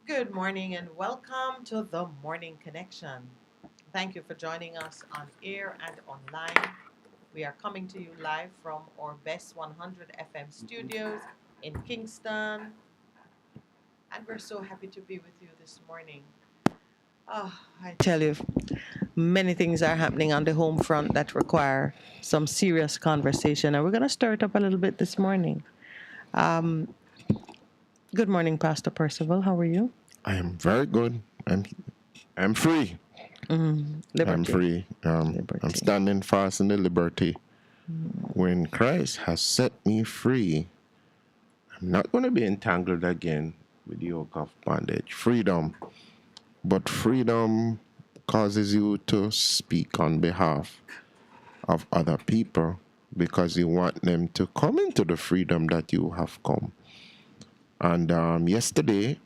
Good morning and welcome to the Morning Connection. Thank you for joining us on air and online. We are coming to you live from our Best 100 FM studios in Kingston, and we're so happy to be with you this morning. Oh, I tell you, many things are happening on the home front that require some serious conversation, and we're going to stir it up a little bit this morning. Um, Good morning, Pastor Percival. How are you? I am very good. I'm free. I'm Liberty. free. I'm Liberty. standing fast in the liberty. When Christ has set me free, I'm not going to be entangled again with the yoke of bondage. Freedom. But freedom causes you to speak on behalf of other people because you want them to come into the freedom that you have come. And yesterday,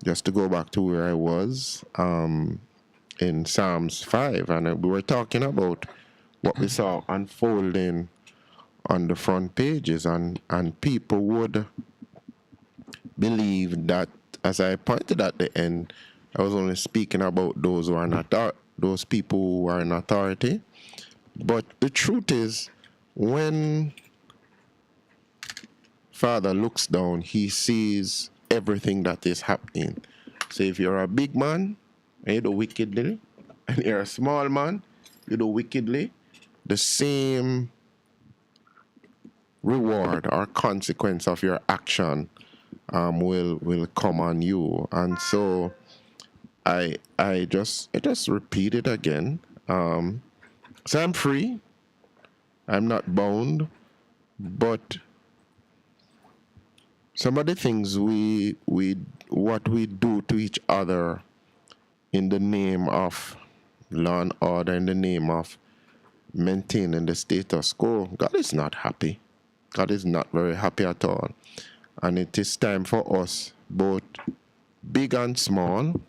just to go back to where I was, in Psalms 5, and we were talking about what we saw unfolding on the front pages, and people would believe that, as I pointed at the end, I was only speaking about those who are not those people who are in authority. But the truth is, when Father looks down, he sees everything that is happening. So if you're a big man and you do wickedly, and you're a small man, you do wickedly, the same reward or consequence of your action will come on you. And so I just repeat it again. So I'm free. I'm not bound, but some of the things what we do to each other in the name of law and order, in the name of maintaining the status quo, God is not happy. God is not very happy at all. And it is time for us, both big and small,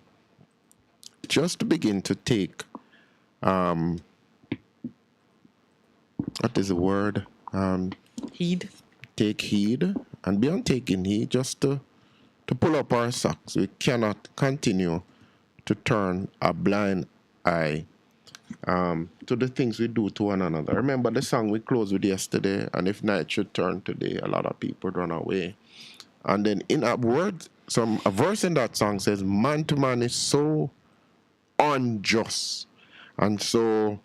just to begin to take, what is the word? Heed. Take heed. And beyond taking heed, just to pull up our socks. We cannot continue to turn a blind eye to the things we do to one another. Remember the song we closed with yesterday, and if night should turn today, a lot of people run away. And then in a word, a verse in that song says, man to man is so unjust. And so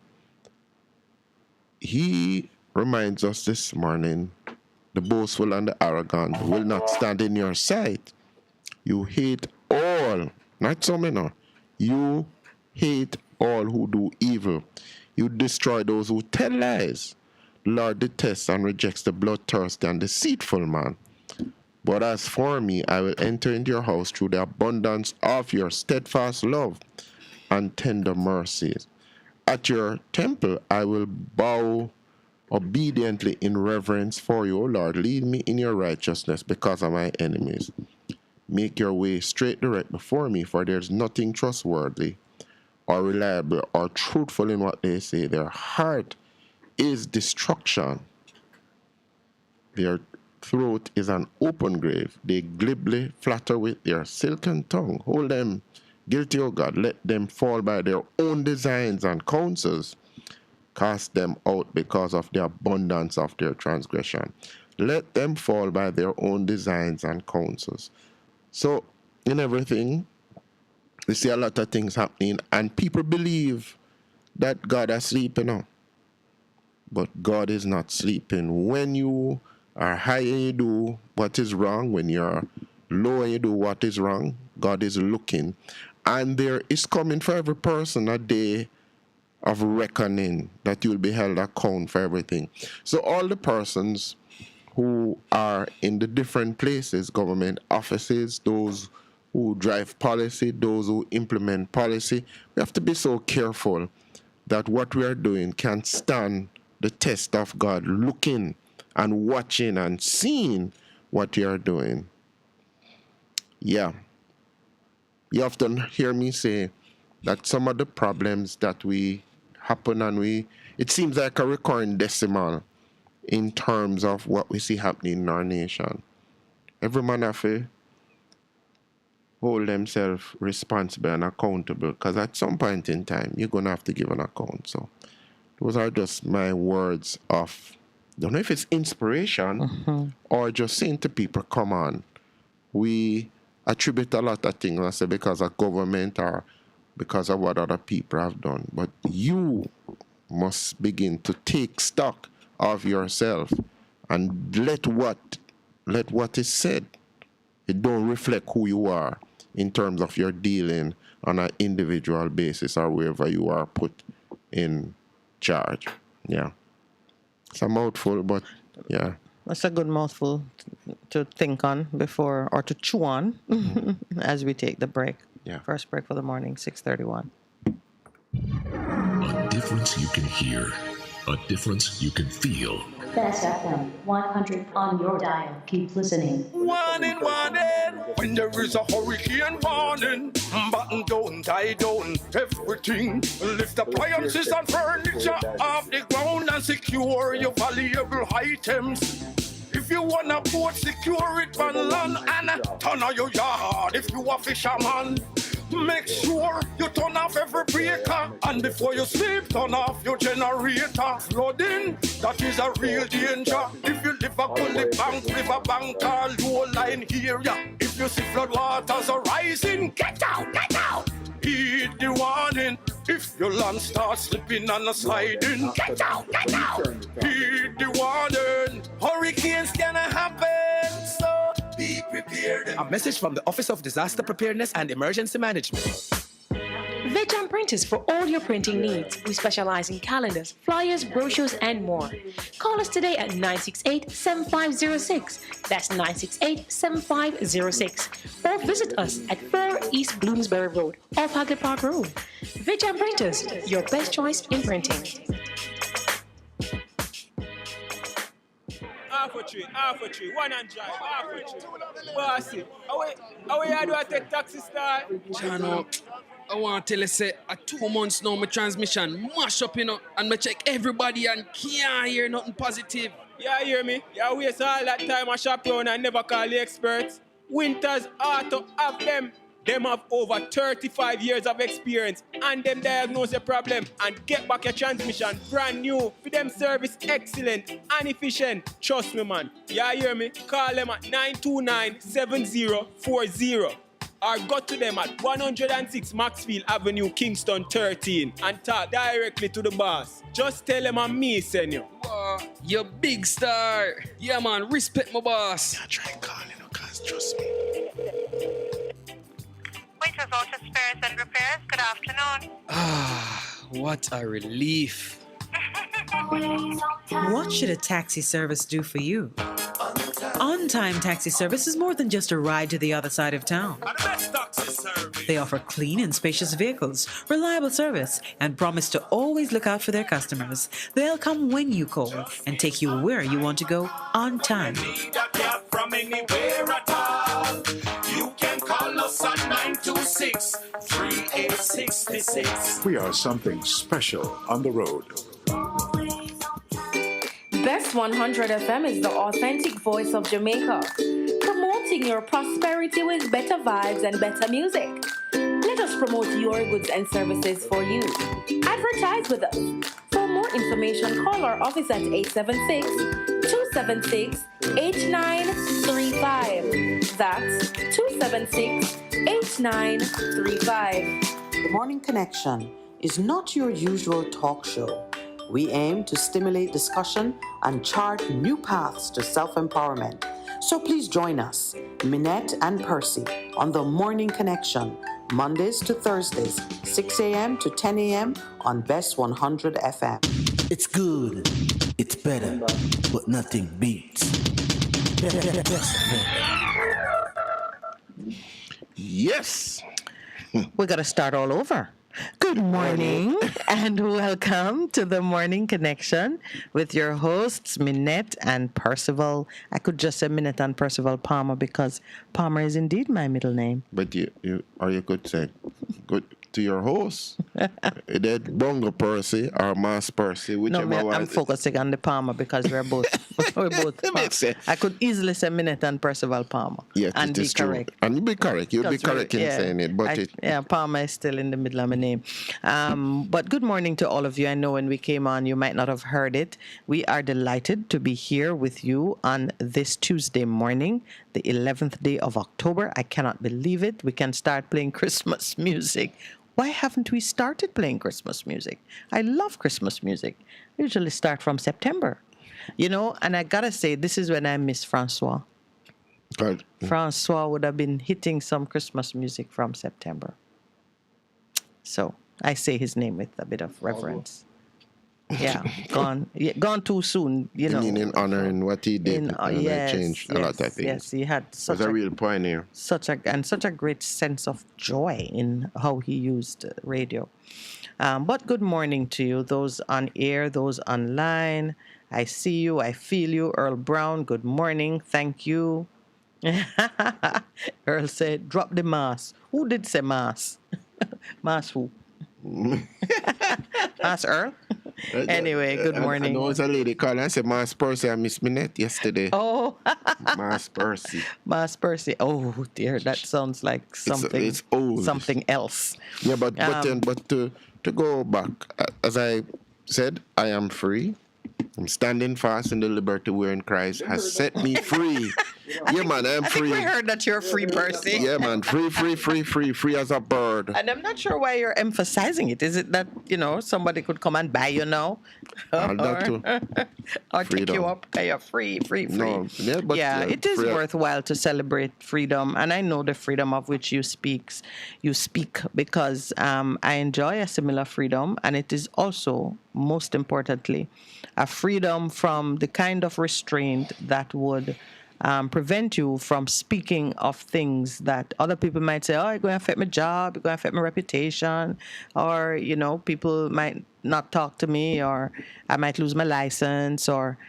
he reminds us this morning, the boastful and the arrogant will not stand in your sight. You hate all, not some, you hate all who do evil. You destroy those who tell lies. Lord detests and rejects the bloodthirsty and deceitful man. But as for me, I will enter into your house through the abundance of your steadfast love and tender mercies. At your temple, I will bow obediently in reverence for you, O Lord. Lead me in your righteousness because of my enemies. Make your way straight direct before me, for there is nothing trustworthy or reliable or truthful in what they say. Their heart is destruction. Their throat is an open grave. They glibly flatter with their silken tongue. Hold them guilty, O God. Let them fall by their own designs and counsels. Cast them out because of the abundance of their transgression. Let them fall by their own designs and counsels. So, in everything, we see a lot of things happening, and people believe that God is sleeping. But God is not sleeping. When you are high and you do what is wrong, when you're low and you do what is wrong, God is looking. And there is coming for every person a day of reckoning that you'll be held account for everything. So all the persons who are in the different places, government offices, those who drive policy, those who implement policy, we have to be so careful that what we are doing can stand the test of God looking and watching and seeing what you are doing. Yeah. You often hear me say that some of the problems that we happen and it seems like a recurring decimal in terms of what we see happening in our nation. every man have to hold themselves responsible and accountable, because at some point in time, you're going to have to give an account. So those are just my words of, don't know if it's inspiration or just saying to people, come on. We attribute a lot of things, I say, because of government or because of what other people have done. But you must begin to take stock of yourself and let what is said, it don't reflect who you are in terms of your dealing on an individual basis or wherever you are put in charge. Yeah. It's a mouthful, but yeah. That's a good mouthful to think on before, or to chew on as we take the break. Yeah. First break for the morning, 6:31. A difference you can hear, a difference you can feel. Best FM 100 on your dial. Keep listening. Warning, warning. When there is a hurricane warning, button down, tie down, everything. Lift appliances and furniture off the ground and secure your valuable items. If you wanna boat, secure it on land and turn on your yard. If you a fisherman, make sure you turn off every breaker, and before you sleep, turn off your generator. Flooding, that is a real danger. If you live a gully bank, river bank, or low line area, if you see flood waters are rising, get out, get out. Heed the warning. If your land starts slipping and sliding, get out, get out. Heed the warning. Hurricanes gonna happen, so be prepared. A message from the Office of Disaster Preparedness and Emergency Management. Vejan Printers for all your printing needs. We specialize in calendars, flyers, brochures, and more. Call us today at 968-7506. That's 968-7506. Or visit us at 4 East Bloomsbury Road, off Hagley Park Road. Vejan Printers, your best choice in printing. Half a tree, one and drive, half a tree. Bossy, how you do I take taxi start? Chano, I want to tell you, say, 2 months now, my transmission mash up, and I check everybody and can't hear nothing positive. Yeah, hear me? You waste all that time I shop around and never call the experts. Winters Auto have them. Them have over 35 years of experience, and them diagnose your problem and get back your transmission brand new. For them service excellent and efficient. Trust me, man. You hear me? Call them at 929-7040. Or go to them at 106 Maxfield Avenue, Kingston 13, and talk directly to the boss. Just tell them I'm me, senior. Wow, you big star. Yeah, man, respect my boss. I try calling you, cause trust me. Waiters Auto Spares and Repairs, good afternoon. What a relief. What should a taxi service do for you? On-Time Taxi Service is more than just a ride to the other side of town. They offer clean and spacious vehicles, reliable service, and promise to always look out for their customers. They'll come when you call and take you where you want to go on time. From anywhere at all, you can call us on 926-3866. We are something special on the road. Best 100 FM is the authentic voice of Jamaica, promoting your prosperity with better vibes and better music. Let us promote your goods and services for you. Advertise with us. For more information, call our office at 876-276-8935. That's 276-8935. The Morning Connection is not your usual talk show. We aim to stimulate discussion and chart new paths to self-empowerment. So please join us, Minette and Percy, on The Morning Connection, Mondays to Thursdays, 6 a.m. to 10 a.m. on Best 100 FM. It's good, it's better, but nothing beats. Yes. We got to start all over. Good morning and welcome to the Morning Connection with your hosts, Minette and Percival. I could just say Minette and Percival Palmer because Palmer is indeed my middle name. But you could say good to your host. That Bongo Percy or Mass Percy, No, whichever one. I'm focusing on the Palmer because we're both It makes sense. I could easily say Minette and Percival Palmer. Yes, and it be is true. correct. And you'll be correct. You'll be Because correct in yeah, saying it. But Palmer is still in the middle of my name. But good morning to all of you. I know when we came on, you might not have heard it. We are delighted to be here with you on this Tuesday morning, the 11th day of October. I cannot believe it. We can start playing Christmas music. Why haven't we started playing Christmas music? I love Christmas music. I usually start from September. You know, and I gotta say, this is when I miss Francois. God. Francois would have been hitting some Christmas music from September. So I say his name with a bit of reverence. Yeah, gone too soon. You know, in honoring what he did, yes, changed a lot of things. Yes, he had such was a real pioneer. Such a great sense of joy in how he used radio. But good morning to you, those on air, those online. I see you, I feel you. Earl Brown, good morning. Thank you. Earl said, drop the mask. Who did say mask? Mask who? Mask Earl? Anyway, good morning. I know it's a lady called. I said, Mass Percy, I missed Minette yesterday. Oh. Mass Percy. Mass Percy. Oh, dear. That sounds like something. It's old. Something else. Yeah, but to go back, as I said, I am free. I'm standing fast in the liberty wherein Christ has set me free. Yeah, man, I'm free. I think we heard that you're free, Percy. Yeah, man, free as a bird. And I'm not sure why you're emphasizing it. Is it that, somebody could come and buy you now? That too. Or take you up. Okay, you're free. No, it is worthwhile to celebrate freedom. And I know the freedom of which you speak because I enjoy a similar freedom. And it is also, most importantly, a freedom from the kind of restraint that would prevent you from speaking of things that other people might say, oh, it's going to affect my job, it's going to affect my reputation, or, people might not talk to me, or I might lose my license, or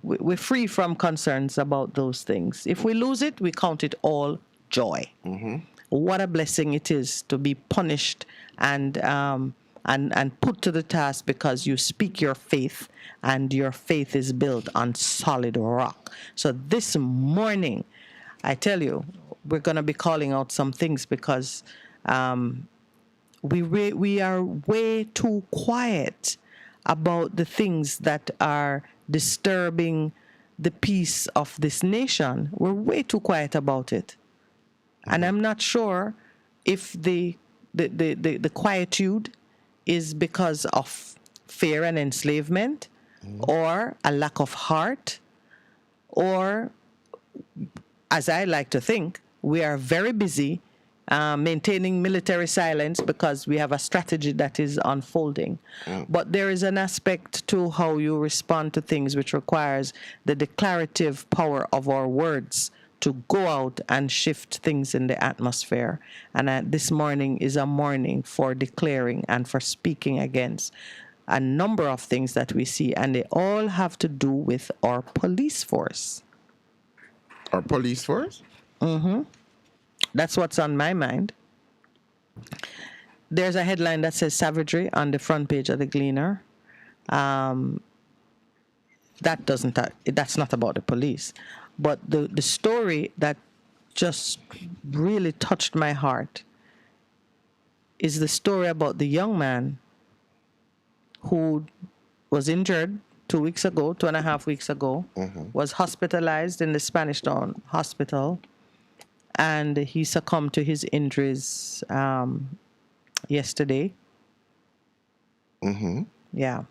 we're free from concerns about those things. If we lose it, we count it all joy. Mm-hmm. What a blessing it is to be punished and put to the task because you speak your faith, and your faith is built on solid rock. So this morning, I tell you, we're going to be calling out some things because we are way too quiet about the things that are disturbing the peace of this nation. We're way too quiet about it. And I'm not sure if the quietude is because of fear and enslavement, or a lack of heart, or, as I like to think, we are very busy maintaining military silence because we have a strategy that is unfolding. But there is an aspect to how you respond to things which requires the declarative power of our words to go out and shift things in the atmosphere. And this morning is a morning for declaring and for speaking against a number of things that we see, and they all have to do with our police force. Our police force? Mm-hmm. That's what's on my mind. There's a headline that says savagery on the front page of the Gleaner. That's not about the police. But the story that just really touched my heart is the story about the young man who was injured 2.5 weeks ago, was hospitalized in the Spanish Town Hospital, and he succumbed to his injuries yesterday. Mm-hmm. Yeah.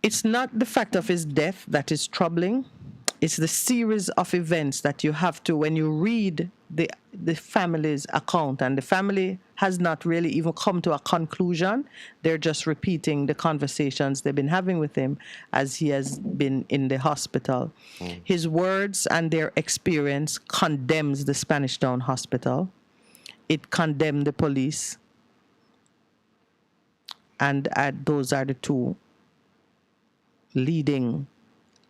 It's not the fact of his death that is troubling. It's the series of events that you have to, when you read the family's account, and the family has not really even come to a conclusion. They're just repeating the conversations they've been having with him as he has been in the hospital. His words and their experience condemns the Spanish Town Hospital. It condemned the police. And those are the two leading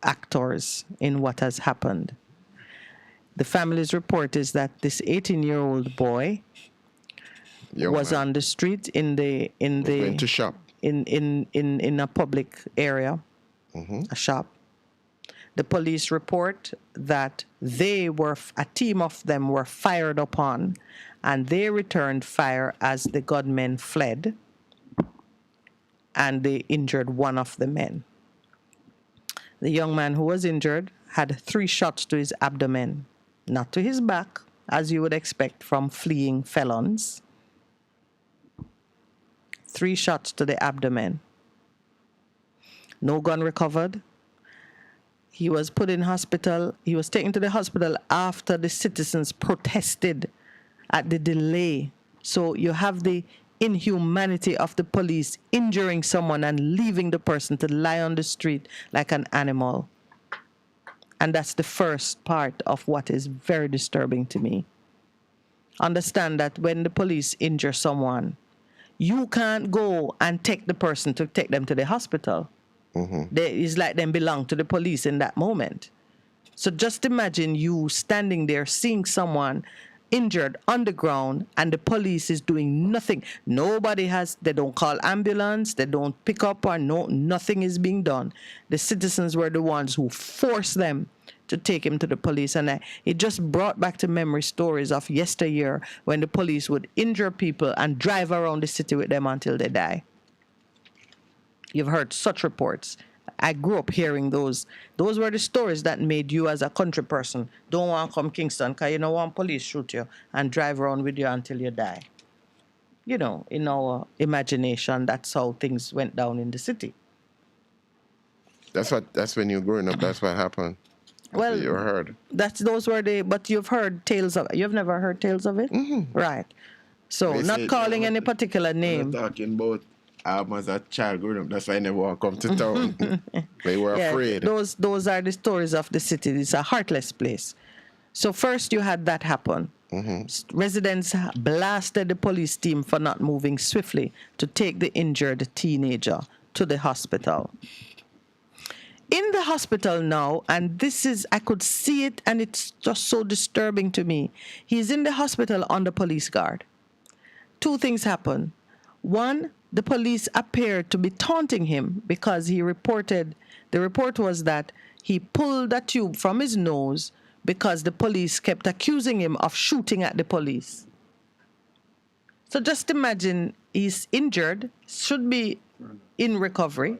actors in what has happened. The family's report is that this 18-year-old boy was on the street in went to shop. in a public area, a shop. The police report that a team of them were fired upon, and they returned fire as the gunmen fled, and they injured one of the men. The young man who was injured had 3 shots to his abdomen, not to his back, as you would expect from fleeing felons. 3 shots to the abdomen. No gun recovered. He was put in hospital. He was taken to the hospital after the citizens protested at the delay. So you have the inhumanity of the police injuring someone and leaving the person to lie on the street like an animal. And that's the first part of what is very disturbing to me. Understand that when the police injure someone, you can't go and take the person to take them to the hospital. It's like them belong to the police in that moment. So just imagine you standing there seeing someone injured on the ground and the police is doing nothing. They don't call ambulance, they don't pick up, or nothing is being done. The citizens were the ones who forced them to take him to the police. And it just brought back to memory stories of yesteryear when the police would injure people and drive around the city with them until they die. You've heard such reports. I grew up hearing those. Those were the stories that made you as a country person don't want to come Kingston because you don't want police shoot you and drive around with you until you die. You know, in our imagination, that's how things went down in the city. That's when you're growing up, that's what happened. Well, you heard. But you've heard tales of, you've never heard tales of it? Right. So, not calling any particular name. We're talking about as a child growing up, that's why I never want to come to town. They were afraid. Those are the stories of the city. It's a heartless place. So first you had that happen. Residents blasted the police team for not moving swiftly to take the injured teenager to the hospital. In the hospital now, and I could see it, and it's just so disturbing to me. He's in the hospital under police guard. 2 things happen. One, the police appeared to be taunting him because the report was that he pulled a tube from his nose because the police kept accusing him of shooting at the police. So just imagine he's injured, should be in recovery,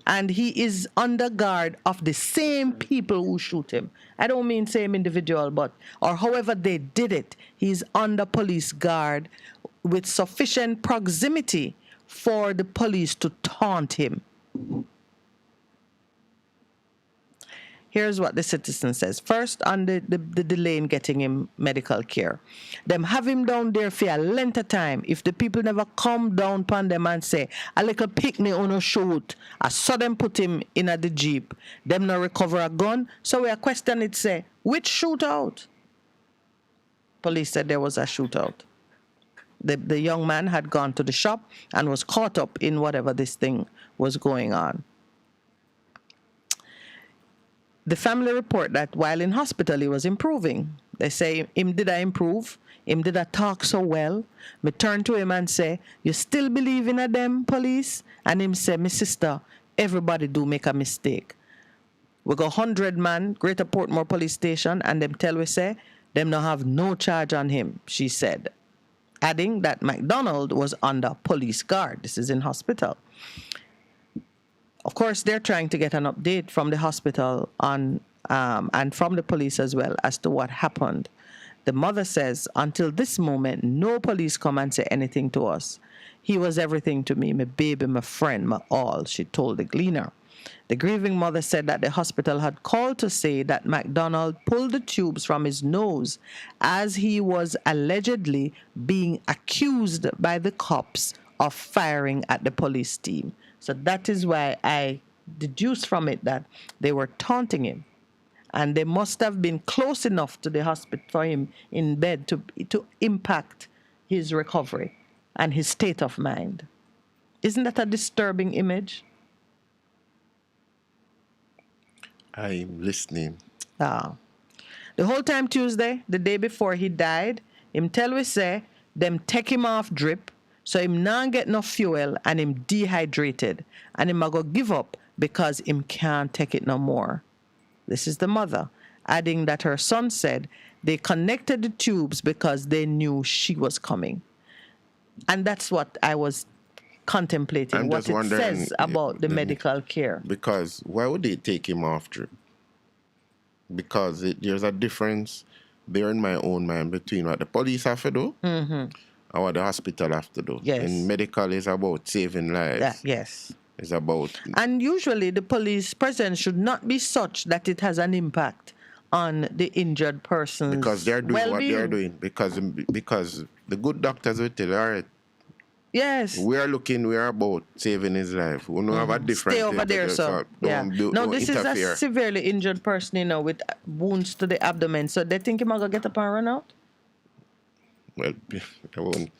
and he is under guard of the same people who shoot him. I don't mean same individual, or however they did it. He's under police guard with sufficient proximity for the police to taunt him. Here's what the citizen says. First, on the delay in getting him medical care. Them have him down there for a length of time. If the people never come down upon them and say, a little picnic on a shoot, I saw them put him in the jeep, them no recover a gun. So we are questioning it, say, which shootout? Police said there was a shootout. The young man had gone to the shop and was caught up in whatever this thing was going on. The family report that while in hospital, he was improving. They say, him did I improve? Him did I talk so well? Me turn to him and say, you still believe in a them, police? And him say, my sister, everybody do make a mistake. We go 100 man, Greater Portmore Police Station, and them tell we say, them no have no charge on him, she said. Adding that McDonald was under police guard. This is in hospital. Of course, they're trying to get an update from the hospital and from the police as well as to what happened. The mother says, until this moment, no police come and say anything to us. He was everything to me, my baby, my friend, my all, she told the Gleaner. The grieving mother said that the hospital had called to say that McDonald pulled the tubes from his nose as he was allegedly being accused by the cops of firing at the police team. So that is why I deduced from it that they were taunting him. And they must have been close enough to the hospital for him in bed to impact his recovery and his state of mind. Isn't that a disturbing image? I'm listening. The whole time Tuesday, the day before he died, him tell we say, Them take him off drip, so him not get no fuel and him dehydrated. And him a go give up because him can't take it no more. This is the mother, adding that her son said they connected the tubes because they knew she was coming. And that's what I was contemplating, I'm what just it wondering, says about the medical care. Because why would they take him off drip? Because there's a difference there in my own mind between what the police have to do and what the hospital have to do. Yes. And medical is about saving lives. Yes. It's about... And usually the police presence should not be such that it has an impact on the injured person's because they're doing well-being. what they're doing. Because the good doctors will tell you, all right, yes, we are about saving his life. We don't have a different... Stay over there, so yeah. No, this interfere. is a severely injured person, you know, with wounds to the abdomen. So they think he might go get up and run out? Well, I won't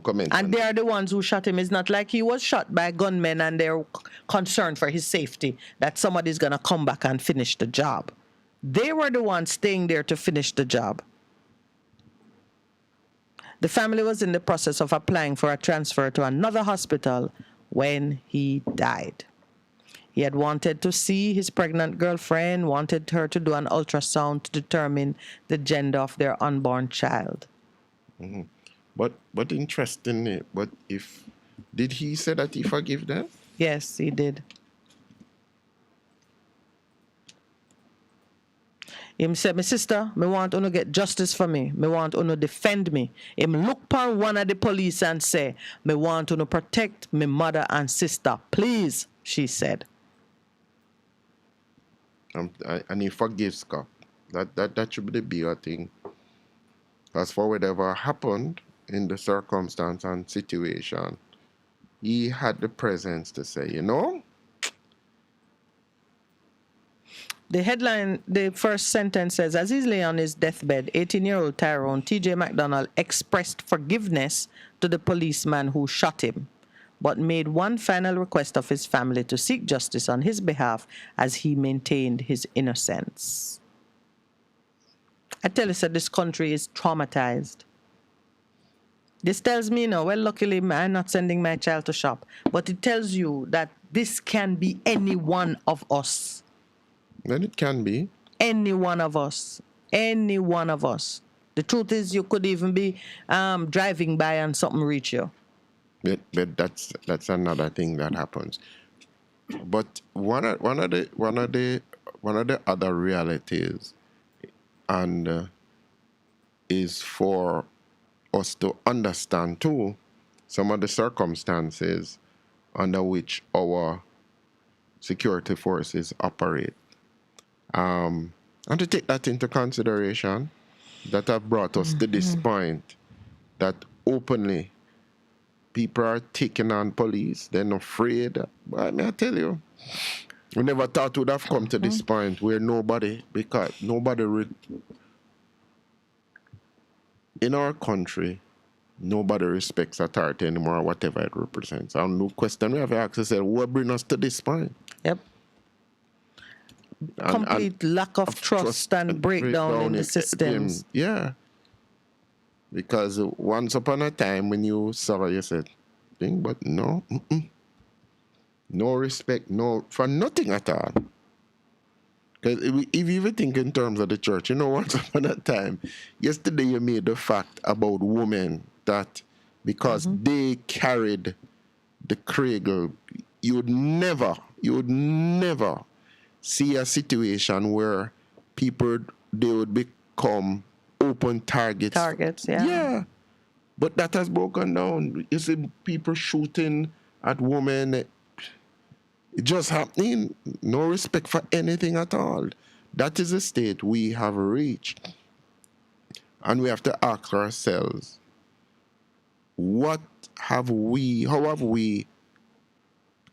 comment. And they are the ones who shot him. It's not like he was shot by gunmen and they're concerned for his safety, that somebody's going to come back and finish the job. They were the ones staying there to finish the job. The family was in the process of applying for a transfer to another hospital when he died. He had wanted to see his pregnant girlfriend, wanted her to do an ultrasound to determine the gender of their unborn child. Mm-hmm. But interestingly, did he say that he forgive them? Yes, he did. Him said, my sister, me want to get justice for me. Me want to defend me. Him look upon one of the police and say, me want to protect my mother and sister. Please, she said. And he forgives Scott. That should be the bigger thing. As for whatever happened in the circumstance and situation, he had the presence to say, you know. The headline, the first sentence says, as he lay on his deathbed, 18-year-old Tyrone T.J. McDonald expressed forgiveness to the policeman who shot him, but made one final request of his family to seek justice on his behalf as he maintained his innocence. I tell you, sir, this country is traumatized. This tells me, well, luckily, I'm not sending my child to shop, but it tells you that this can be any one of us. Then it can be. Any one of us. Any one of us. The truth is, you could even be driving by and something reach you. But that's another thing that happens. But one of the other realities, and is for us to understand too some of the circumstances under which our security forces operate. And to take that into consideration, that have brought us to this point, that openly people are taking on police. They're not afraid. But I tell you, we never thought we'd have come to this point where nobody in our country, nobody respects authority anymore, whatever it represents. And no question we have to ask ourselves, what brings us to this point? Yep. Complete lack of trust and breakdown in the systems. Yeah. Because once upon a time when you saw, you said, but no, no respect, no, for nothing at all. Because if you even think in terms of the church, once upon a time, yesterday you made the fact about women that because they carried the cradle, you would never see a situation where they would become open targets. Targets, yeah. Yeah. But that has broken down. You see people shooting at women. It just happening. No respect for anything at all. That is the state we have reached. And we have to ask ourselves, how have we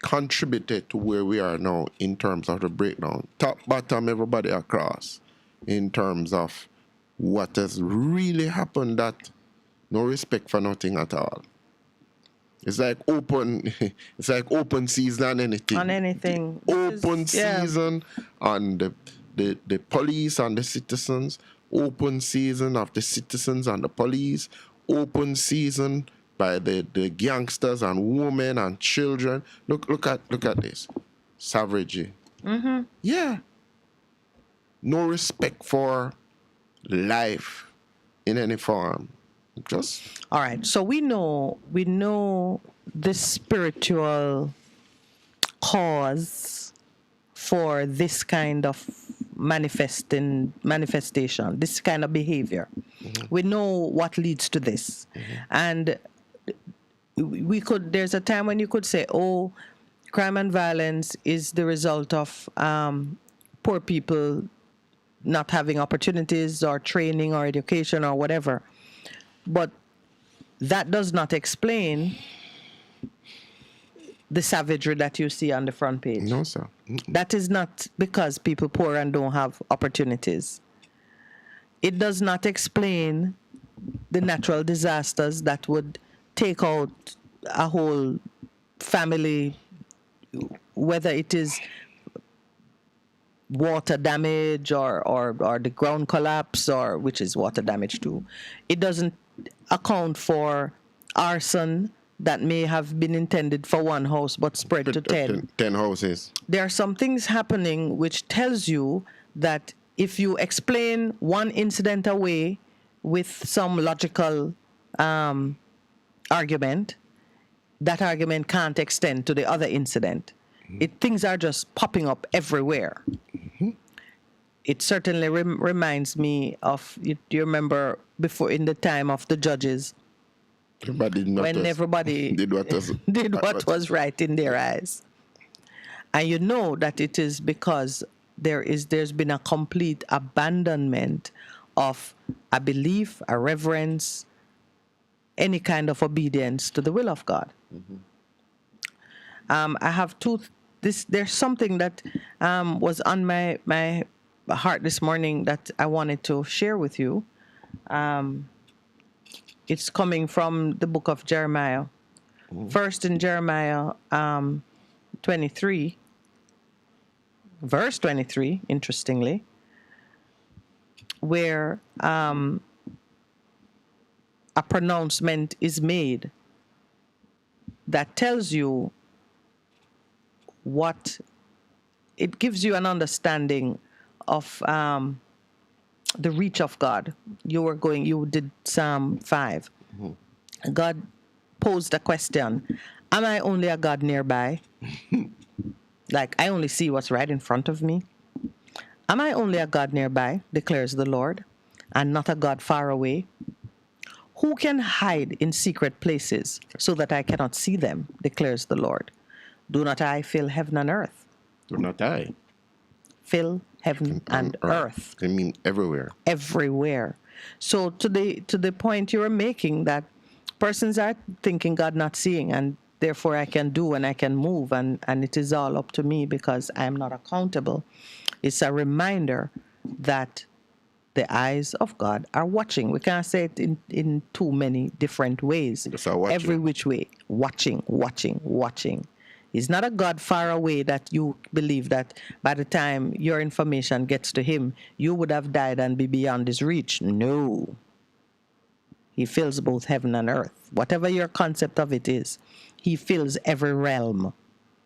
contributed to where we are now in terms of the breakdown? Top, bottom, everybody across, in terms of what has really happened, that no respect for nothing at all. It's like open season on anything. On anything. Open season on the police and the citizens. Open season of the citizens and the police. open season by the gangsters and women and children. Look at this. Savagery. Mm-hmm. Yeah. No respect for life in any form. Just all right. So we know the spiritual cause for this kind of manifestation, this kind of behavior. Mm-hmm. We know what leads to this. Mm-hmm. And there's a time when you could say, oh, crime and violence is the result of poor people not having opportunities or training or education or whatever. But that does not explain the savagery that you see on the front page. No, sir. That is not because people poor and don't have opportunities. It does not explain the natural disasters that would take out a whole family, whether it is water damage or the ground collapse, or which is water damage too. It doesn't account for arson that may have been intended for one house but spread to 10. 10 houses. There are some things happening which tells you that if you explain one incident away with some logical argument, that argument can't extend to the other incident. Things are just popping up everywhere. Mm-hmm. It certainly reminds me of, do you remember before, in the time of the judges, when everybody did what was right in their eyes. And you know that it is because there's been a complete abandonment of a belief, a reverence, any kind of obedience to the will of God. Mm-hmm. I have there's something that was on my heart this morning that I wanted to share with you. It's coming from the book of Jeremiah. Mm-hmm. First in Jeremiah 23, verse 23, interestingly, where a pronouncement is made that tells you it gives you an understanding of the reach of God. You did Psalm 5. Mm-hmm. God posed a question. Am I only a God nearby? Like, I only see what's right in front of me? Am I only a God nearby, declares the Lord, and not a God far away? Who can hide in secret places so that I cannot see them, declares the Lord? Do not I fill heaven and earth? Do not I fill heaven and earth? I mean everywhere. Everywhere. So to the point you were making, that persons are thinking God not seeing, and therefore I can do and I can move, and it is all up to me because I am not accountable. It's a reminder that the eyes of God are watching. We can't say it in too many different ways. Every which way. Watching. He's not a God far away that you believe that by the time your information gets to him, you would have died and be beyond his reach. No. He fills both heaven and earth. Whatever your concept of it is, he fills every realm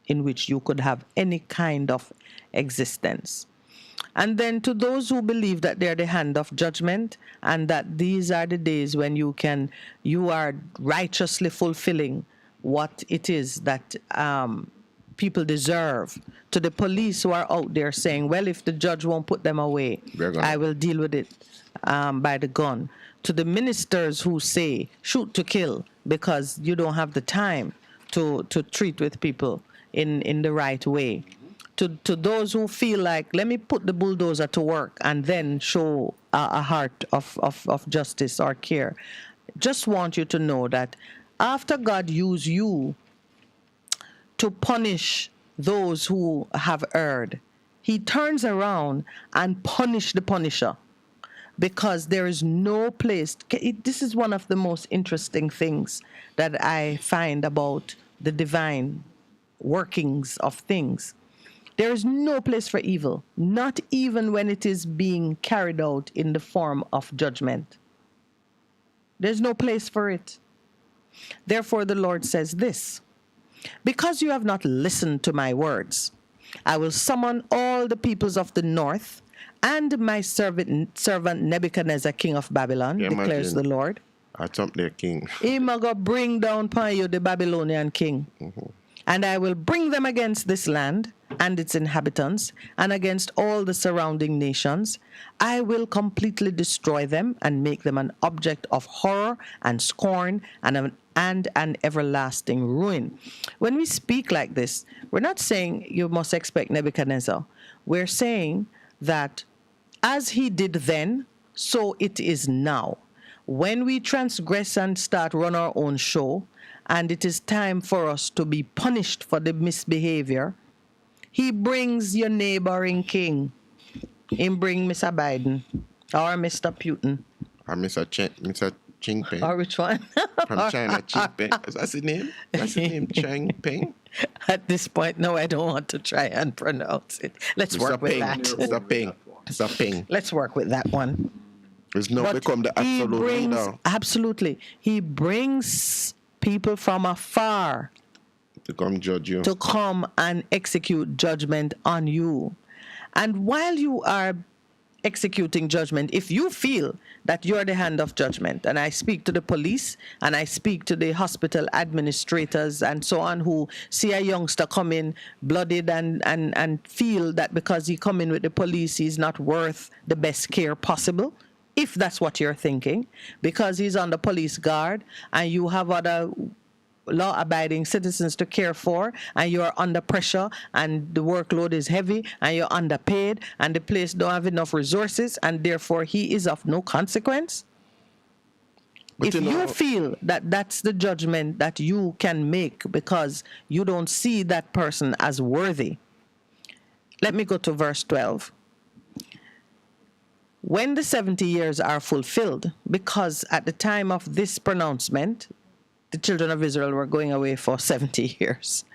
in which you could have any kind of existence. And then to those who believe that they're the hand of judgment and that these are the days when you are righteously fulfilling what it is that people deserve. To the police who are out there saying, well, if the judge won't put them away, I will deal with it by the gun. To the ministers who say, shoot to kill, because you don't have the time to treat with people in the right way. To those who feel like, let me put the bulldozer to work and then show a heart of justice or care. Just want you to know that after God used you to punish those who have erred, he turns around and punish the punisher, because there is no place. This is one of the most interesting things that I find about the divine workings of things. There is no place for evil, not even when it is being carried out in the form of judgment. There's no place for it. Therefore, the Lord says this: because you have not listened to my words, I will summon all the peoples of the north and my servant Nebuchadnezzar, king of Babylon, declares the Lord. I trump their king. Him a go bring down upon you the Babylonian king. And I will bring them against this land and its inhabitants and against all the surrounding nations. I will completely destroy them and make them an object of horror and scorn and an everlasting ruin. When we speak like this, we're not saying you must expect Nebuchadnezzar. We're saying that as he did then, so it is now. When we transgress and start run our own show, and it is time for us to be punished for the misbehavior, he brings your neighboring king. He bring Mr. Biden or Mr. Putin. Or Mr. Jinping. Or which one? From China, Jinping. That's his name? That's his name, Jinping? At this point, no, I don't want to try and pronounce it. Let's work with that. Mr. Ping. Mr. Ping. Let's work with that one. It's not become the absolute leader. Absolutely. He brings people from afar to come judge you, to come and execute judgment on you. And while you are executing judgment, if you feel that you're the hand of judgment, and I speak to the police and I speak to the hospital administrators and so on, who see a youngster come in blooded and feel that because he come in with the police, he's not worth the best care possible. If that's what you're thinking, because he's on the police guard and you have other law-abiding citizens to care for, and you're under pressure and the workload is heavy and you're underpaid and the place don't have enough resources and therefore he is of no consequence. But if you feel that that's the judgment that you can make because you don't see that person as worthy, let me go to verse 12. When the 70 years are fulfilled, because at the time of this pronouncement, the children of Israel were going away for 70 years.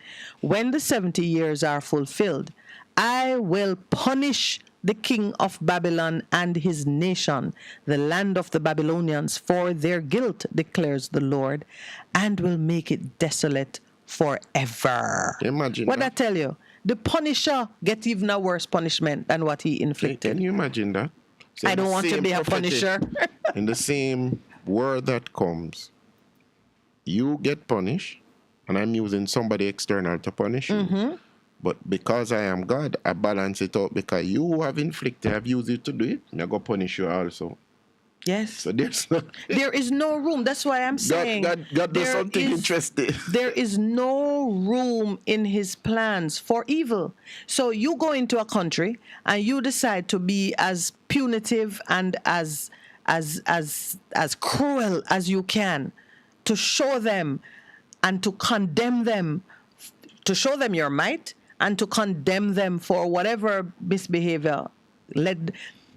When the 70 years are fulfilled, I will punish the king of Babylon and his nation, the land of the Babylonians, for their guilt, declares the Lord, and will make it desolate forever. Imagine what that. I tell you, the punisher gets even a worse punishment than what he inflicted. Can you imagine that? So I don't want to be a punisher. In the same word that comes, you get punished, and I'm using somebody external to punish you. But because I am God, I balance it out because you have inflicted, I've used it to do it, and I go punish you also. Yes. So there is no room. That's why I'm saying God does something interesting. There is no room in his plans for evil. So you go into a country and you decide to be as punitive and as cruel as you can to show them and to condemn them, to show them your might and to condemn them for whatever misbehavior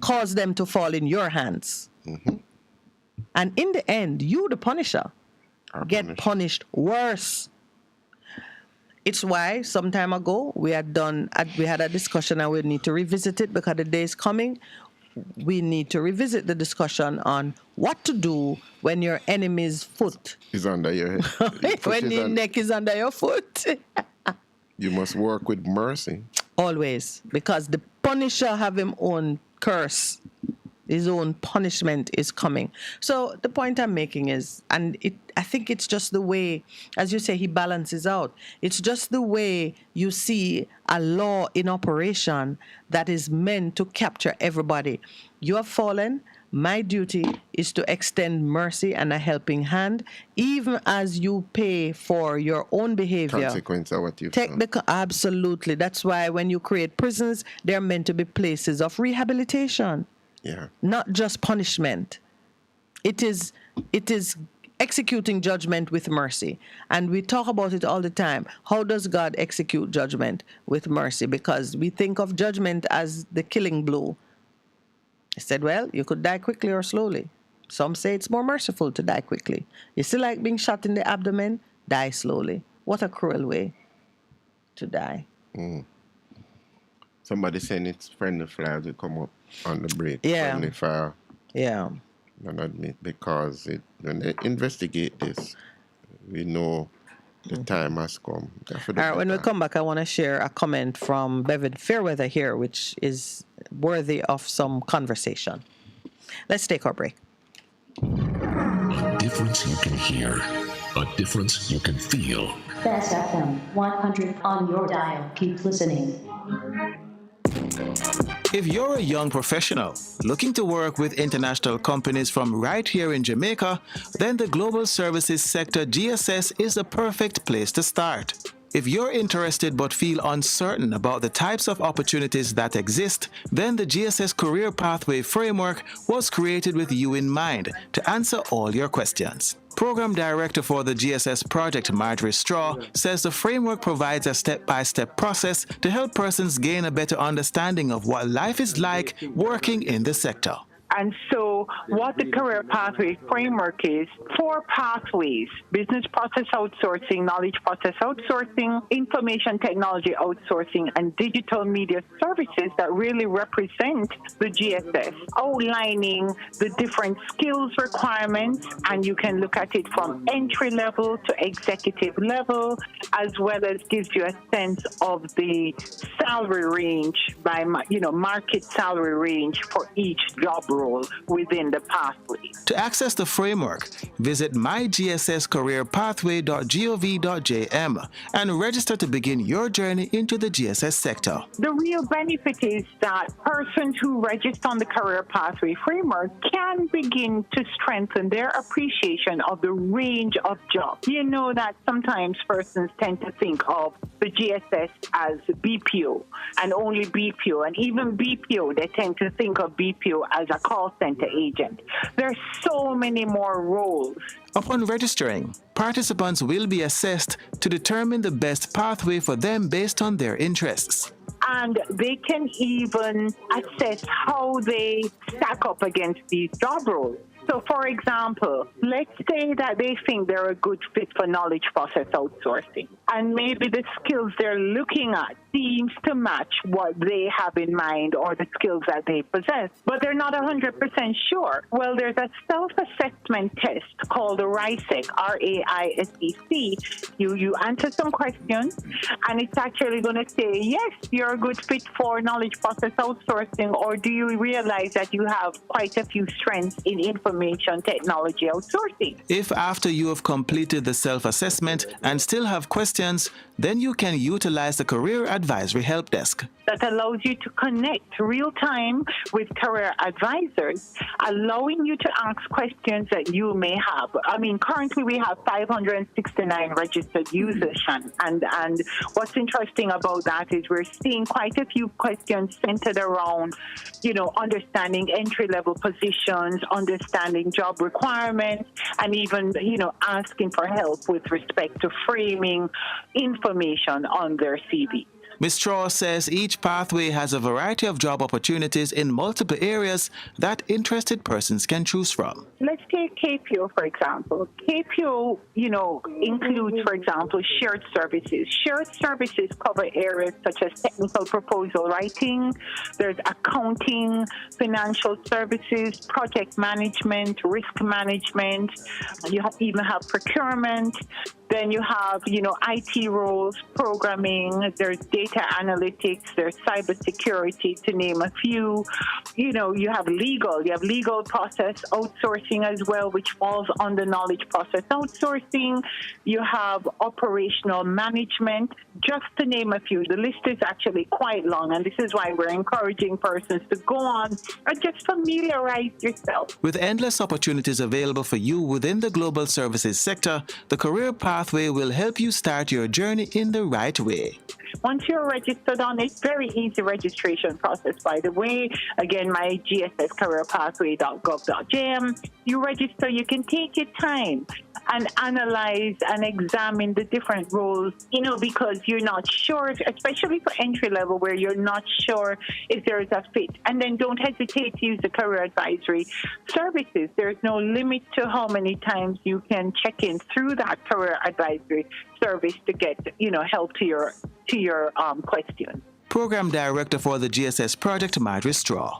cause them to fall in your hands. And in the end, you, the punisher, get punished worse. It's why some time ago we had a discussion, and we need to revisit it because the day is coming. We need to revisit the discussion on what to do when your enemy's foot is under your head. When your neck is under your foot. You must work with mercy. Always, because the punisher have his own curse. His own punishment is coming. So the point I'm making is, I think it's just the way, as you say, he balances out. It's just the way you see a law in operation that is meant to capture everybody. You have fallen. My duty is to extend mercy and a helping hand, even as you pay for your own behavior. Consequence of what you've done. Absolutely. That's why when you create prisons, they're meant to be places of rehabilitation. Yeah. Not just punishment. It is executing judgment with mercy. And we talk about it all the time. How does God execute judgment with mercy? Because we think of judgment as the killing blow. I said, well, you could die quickly or slowly. Some say it's more merciful to die quickly. You still like being shot in the abdomen? Die slowly. What a cruel way to die. Somebody saying it's friendly fire will come up on the break. Yeah. Friendly fire. Yeah. and admit, because when they investigate this, we know the time has come. All right, when we come back, I want to share a comment from Bevan Fairweather here, which is worthy of some conversation. Let's take our break. A difference you can hear, a difference you can feel. Best FM 100 on your dial. Keep listening. If you're a young professional looking to work with international companies from right here in Jamaica, then the Global Services Sector GSS is the perfect place to start. If you're interested but feel uncertain about the types of opportunities that exist, then the GSS Career Pathway Framework was created with you in mind to answer all your questions. Program Director for the GSS project, Marjorie Straw, says the framework provides a step-by-step process to help persons gain a better understanding of what life is like working in the sector. And so what the career pathway framework is, 4 pathways: business process outsourcing, knowledge process outsourcing, information technology outsourcing, and digital media services that really represent the GSS, outlining the different skills requirements. And you can look at it from entry level to executive level, as well as gives you a sense of the salary range by, market salary range for each job role within the pathway. To access the framework, visit mygsscareerpathway.gov.jm and register to begin your journey into the GSS sector. The real benefit is that persons who register on the career pathway framework can begin to strengthen their appreciation of the range of jobs. You know that sometimes persons tend to think of the GSS as BPO and only BPO, and even BPO, they tend to think of BPO as a call center agent. There's so many more roles. Upon registering, participants will be assessed to determine the best pathway for them based on their interests. And they can even assess how they stack up against these job roles. So, for example, let's say that they think they're a good fit for knowledge process outsourcing, and maybe the skills they're looking at seems to match what they have in mind or the skills that they possess, but they're not 100% sure. Well, there's a self-assessment test called the RISEC, R-A-I-S-E-C. You answer some questions, and it's actually going to say, yes, you're a good fit for knowledge process outsourcing, or do you realize that you have quite a few strengths in information technology outsourcing? If after you have completed the self-assessment and still have questions, then you can utilize the Career Advisory Help Desk. That allows you to connect real-time with career advisors, allowing you to ask questions that you may have. I mean, currently we have 569 registered users, and what's interesting about that is we're seeing quite a few questions centered around, understanding entry-level positions, understanding job requirements, and even, asking for help with respect to framing information on their CV. Ms. Straw says each pathway has a variety of job opportunities in multiple areas that interested persons can choose from. Let's take KPO, for example. KPO, includes, for example, shared services. Shared services cover areas such as technical proposal writing, there's accounting, financial services, project management, risk management. You even have procurement. Then you have, IT roles, programming, there's data analytics, there's cybersecurity, to name a few. You have legal process outsourcing as well, which falls under knowledge process outsourcing. You have operational management, just to name a few. The list is actually quite long, and this is why we're encouraging persons to go on and just familiarize yourself. With endless opportunities available for you within the global services sector, the Career Pathway will help you start your journey in the right way. Once you're registered on it, very easy registration process, by the way. Again, my gsscareerpathway.gov.jm. You register, you can take your time and analyze and examine the different roles, because you're not sure, especially for entry level where you're not sure if there is a fit. And then don't hesitate to use the career advisory services. There's no limit to how many times you can check in through that career advisory service to get, help to your question. Program Director for the GSS project, Marjorie Straw.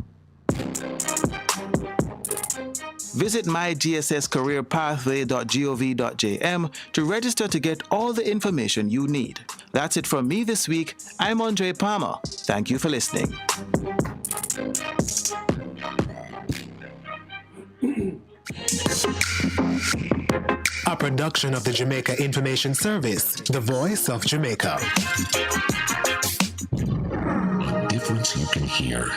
Visit mygsscareerpathway.gov.jm to register to get all the information you need. That's it from me this week. I'm Andre Palmer. Thank you for listening. A production of the Jamaica Information Service, the voice of Jamaica. A difference you can hear,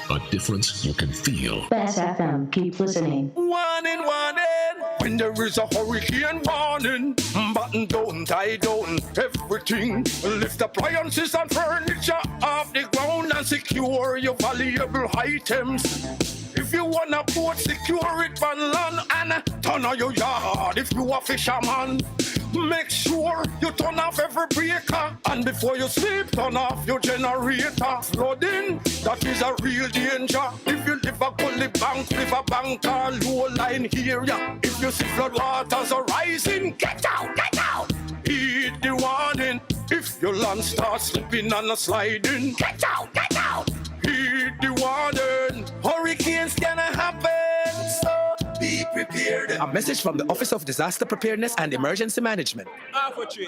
a difference you can feel. Best FM, keep listening. Warning, warning. When there is a hurricane warning, button down, tie down, everything. Lift appliances and furniture off the ground and secure your valuable items. If you wanna boat, secure it on land and turn on your yard. If you a fisherman, make sure you turn off every breaker. And before you sleep, turn off your generator. Flooding, that is a real danger. If you live a gully bank, river bank or low line area. If you see flood waters are rising, get out, get out. Heed the warning. If your land starts slipping and sliding, get out, get out. Heed the warning. Hurricanes gonna happen, so be prepared. A message from the Office of Disaster Preparedness and Emergency Management. Half a tree,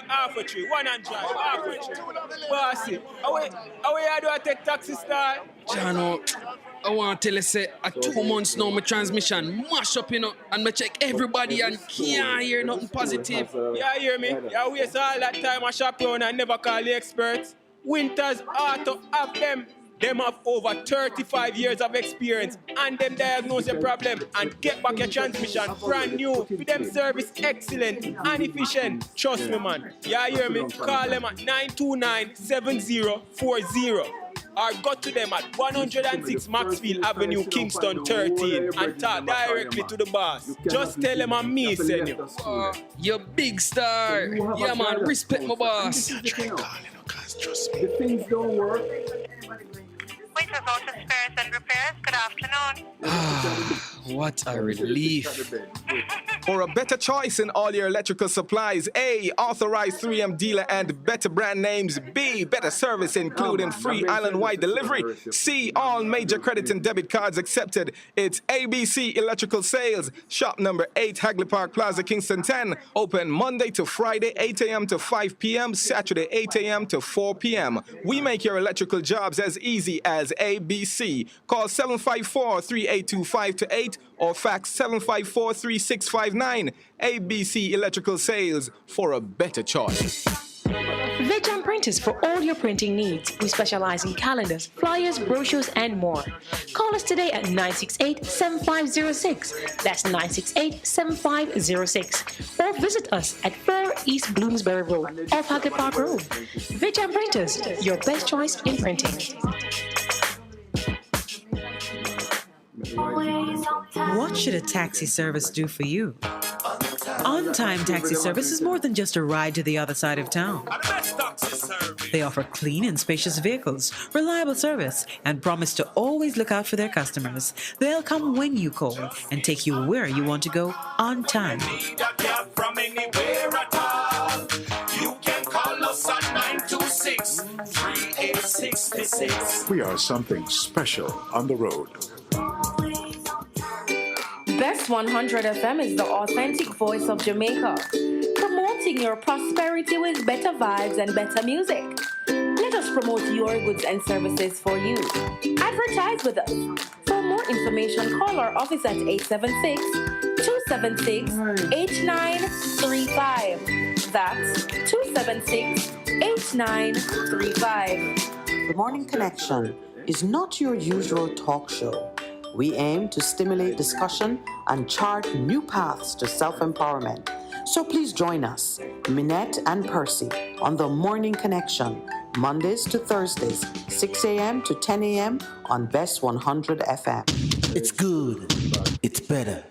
one and drive, half a tree. Bossy, away do I take taxi style? Jano, I want to tell you, say, 2 months now, my transmission mash up, and I check everybody and can't hear nothing positive. Yeah, hear me? Yeah, waste all that time I shop around and never call the experts. Winters Auto have them. Them have over 35 years of experience and them diagnose your problem and get back your transmission brand new. With them service excellent and efficient. Trust me, man. Yeah, hear me? Call them at 929-7040 or go to them at 106 Maxfield Avenue, Kingston 13 and talk directly to the boss. Just tell them I'm me, send you. You big star. Yeah, man, respect my boss. Trust me. If things don't work, Voiceless Auto Spares and Repairs, good afternoon. What a relief. For a better choice in all your electrical supplies, A, authorized 3M dealer and better brand names. B, better service including free island-wide delivery. C, all major credit and debit cards accepted. It's ABC Electrical Sales. Shop number 8, Hagley Park Plaza, Kingston 10. Open Monday to Friday, 8 a.m. to 5 p.m. Saturday, 8 a.m. to 4 p.m. We make your electrical jobs as easy as ABC. Call 754-3825-8 or fax 754-3659. ABC Electrical Sales, for a better choice. Vejan Printers for all your printing needs. We specialize in calendars, flyers, brochures, and more. Call us today at 968-7506. That's 968-7506. Or visit us at 4 East Bloomsbury Road, off Hagley Park Road. Vejan Printers, your best choice in printing. What should a taxi service do for you? On-time taxi service is more than just a ride to the other side of town. They offer clean and spacious vehicles, reliable service, and promise to always look out for their customers. They'll come when you call and take you where you want to go on time. From anywhere at all. You can call us at 926-3866. We are something special on the road. Best 100 FM is the authentic voice of Jamaica, promoting your prosperity with better vibes and better music. Let us promote your goods and services for you. Advertise with us. For more information, call our office at 876-276-8935. That's 276-8935. The Morning Connection is not your usual talk show. We aim to stimulate discussion and chart new paths to self-empowerment. So please join us, Minette and Percy, on The Morning Connection, Mondays to Thursdays, 6 a.m. to 10 a.m. on Best 100 FM. It's good, it's better,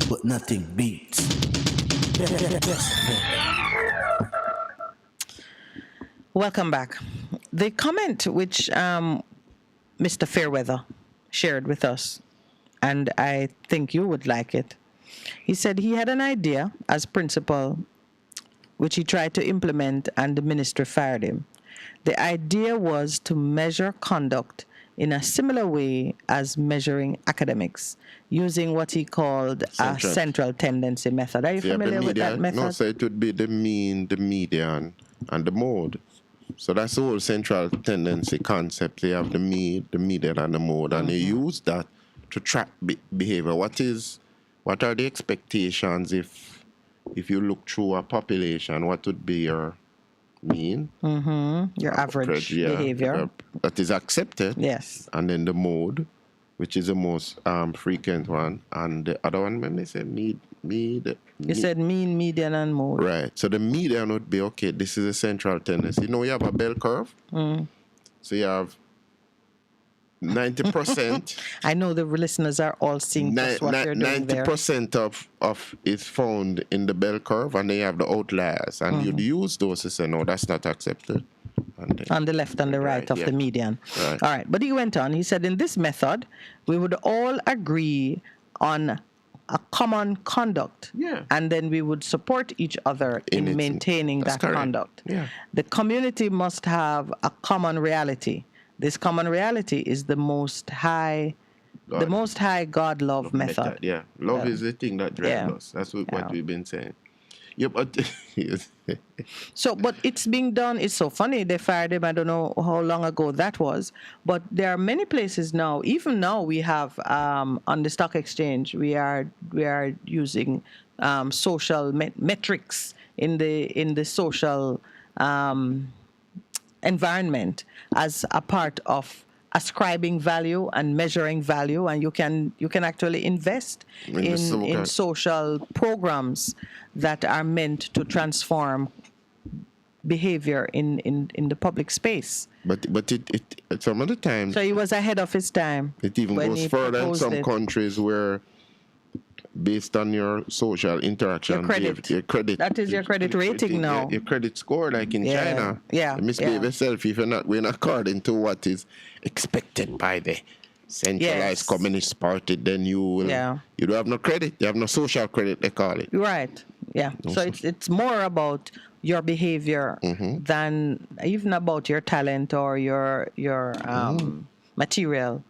but nothing beats. Welcome back. The comment which Mr. Fairweather shared with us, and I think you would like it. He said he had an idea as principal, which he tried to implement, and the minister fired him. The idea was to measure conduct in a similar way as measuring academics, using what he called a central tendency method. Are you familiar with that method? No, so it would be the mean, the median, and the mode. So that's the whole central tendency concept. They have the mean, the median, and the mode, and they use that to track behavior. What are the expectations if you look through a population? What would be your mean? Your average behavior. That is accepted. Yes. And then the mode, which is the most frequent one. And the other one, when they say You said mean, median, and mode. Right. So the median would be, okay, this is a central tendency. You know, you have a bell curve. So you have 90%. I know the listeners are all seeing just what you're doing there. 90% of is found in the bell curve, and they have the outliers. And you'd use those to say, no, that's not accepted. On the left and the right of the median. Right. All right. But he went on. He said, in this method, we would all agree on a common conduct. Yeah. And then we would support each other in maintaining that conduct. Yeah. The community must have a common reality. This common reality is the most high God love method. Yeah. Love is the thing that drives us. That's what we've been saying. Yeah, but so, but it's being done. It's so funny. They fired him. I don't know how long ago that was, but there are many places now. Even now, we have on the stock exchange, we are using social metrics in the social environment as a part of ascribing value and measuring value, and you can actually invest in social programs that are meant to transform behavior in the public space. But it some of the times. So he was ahead of his time. It even goes further in some countries where, based on your social interaction, your credit. That is your credit rating now. Your credit score, like in China. Yeah. You misbehave yourself if you're not according to what is expected by the centralized Communist Party. Then you don't have no credit. You have no social credit, they call it. Right. Yeah. So it's more about your behavior than even about your talent or your material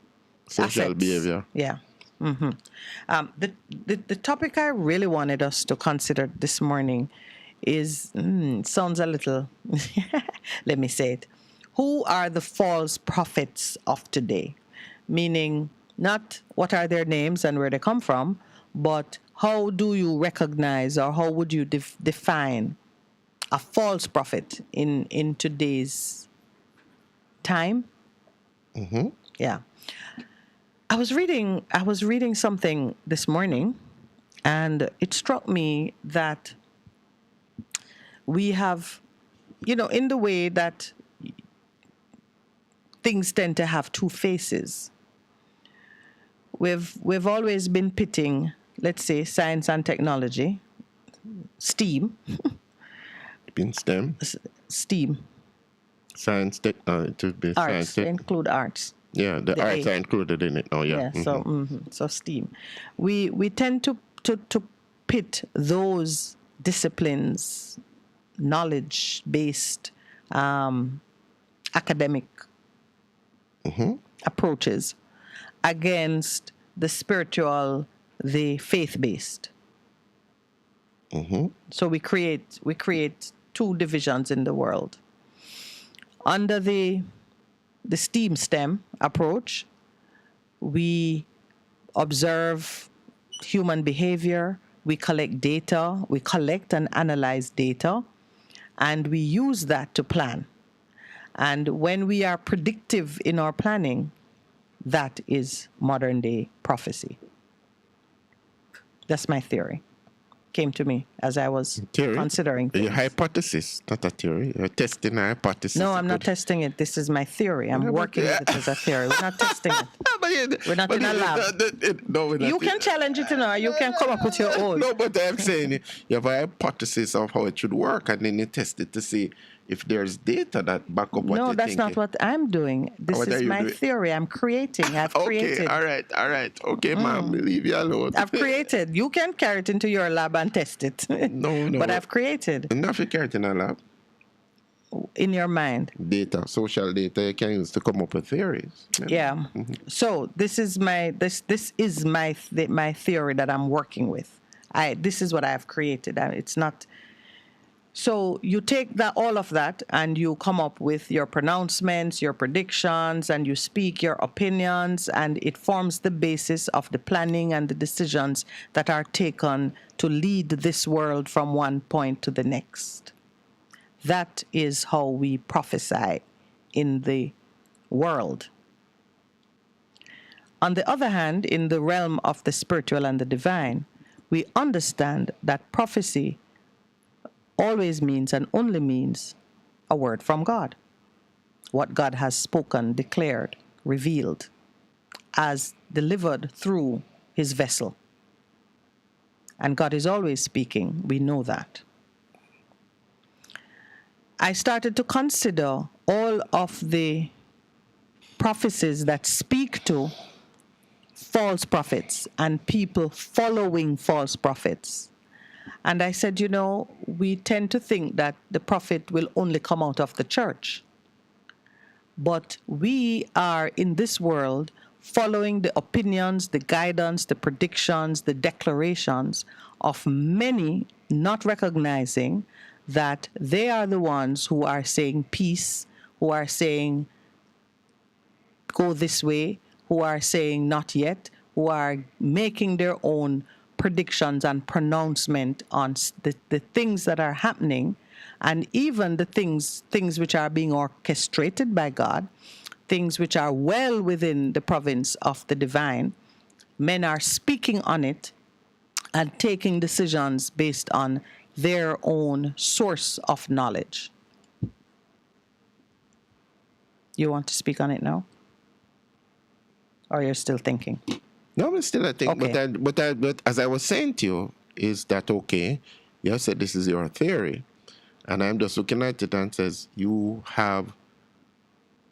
social assets. behavior. Yeah. The topic I really wanted us to consider this morning is sounds a little let me say it. Who are the false prophets of today? Meaning not what are their names and where they come from, but how do you recognize or how would you define a false prophet in today's time? Yeah. I was reading something this morning, and it struck me that we have, in the way that things tend to have two faces. We've always been pitting, let's say, science and technology, STEAM. Been STEM? STEAM. Science, technology, to be arts, include arts. Yeah, the arts are included in it. Oh, yeah. So STEAM. We tend to pit those disciplines, knowledge-based, academic approaches against the spiritual, the faith-based. So we create two divisions in the world. Under the STEM approach, we observe human behavior, we collect data, we collect and analyze data, and we use that to plan. And when we are predictive in our planning, that is modern day prophecy. That's my theory. Came to me as I was considering things. Your hypothesis, not a theory. You're testing a hypothesis. No, I'm not testing it. This is my theory. I'm working with it as a theory. We're not testing it. We're not in a lab. You can challenge it, you can come up with your own. No, but I'm saying you have a hypothesis of how it should work, and then you test it to see if there's data that back up what you're thinking. No, that's not what I'm doing. This is my theory. I'm creating. I've created. Okay, all right. Okay, ma'am, leave you alone. I've created. You can carry it into your lab and test it. No. But I've created. Enough you carry it in a lab. in your mind. Data, social data, you can use to come up with theories. Yeah. So this is my my theory that I'm working with. This is what I have created. It's not. So you take all of that and you come up with your pronouncements, your predictions, and you speak your opinions, and it forms the basis of the planning and the decisions that are taken to lead this world from one point to the next. That is how we prophesy in the world. On the other hand, in the realm of the spiritual and the divine, we understand that prophecy always means and only means a word from God. What God has spoken, declared, revealed, as delivered through his vessel. And God is always speaking. We know that. I started to consider all of the prophecies that speak to false prophets and people following false prophets. And I said, we tend to think that the prophet will only come out of the church. But we are in this world following the opinions, the guidance, the predictions, the declarations of many, not recognizing that they are the ones who are saying peace, who are saying go this way, who are saying not yet, who are making their own predictions and pronouncement on the things that are happening, and even the things which are being orchestrated by God, things which are well within the province of the divine. Men are speaking on it and taking decisions based on their own source of knowledge. You want to speak on it now? Or you're still thinking? No, I'm still thinking. Okay. But as I was saying to you, is that okay? You have said this is your theory. And I'm just looking at it and says, you have,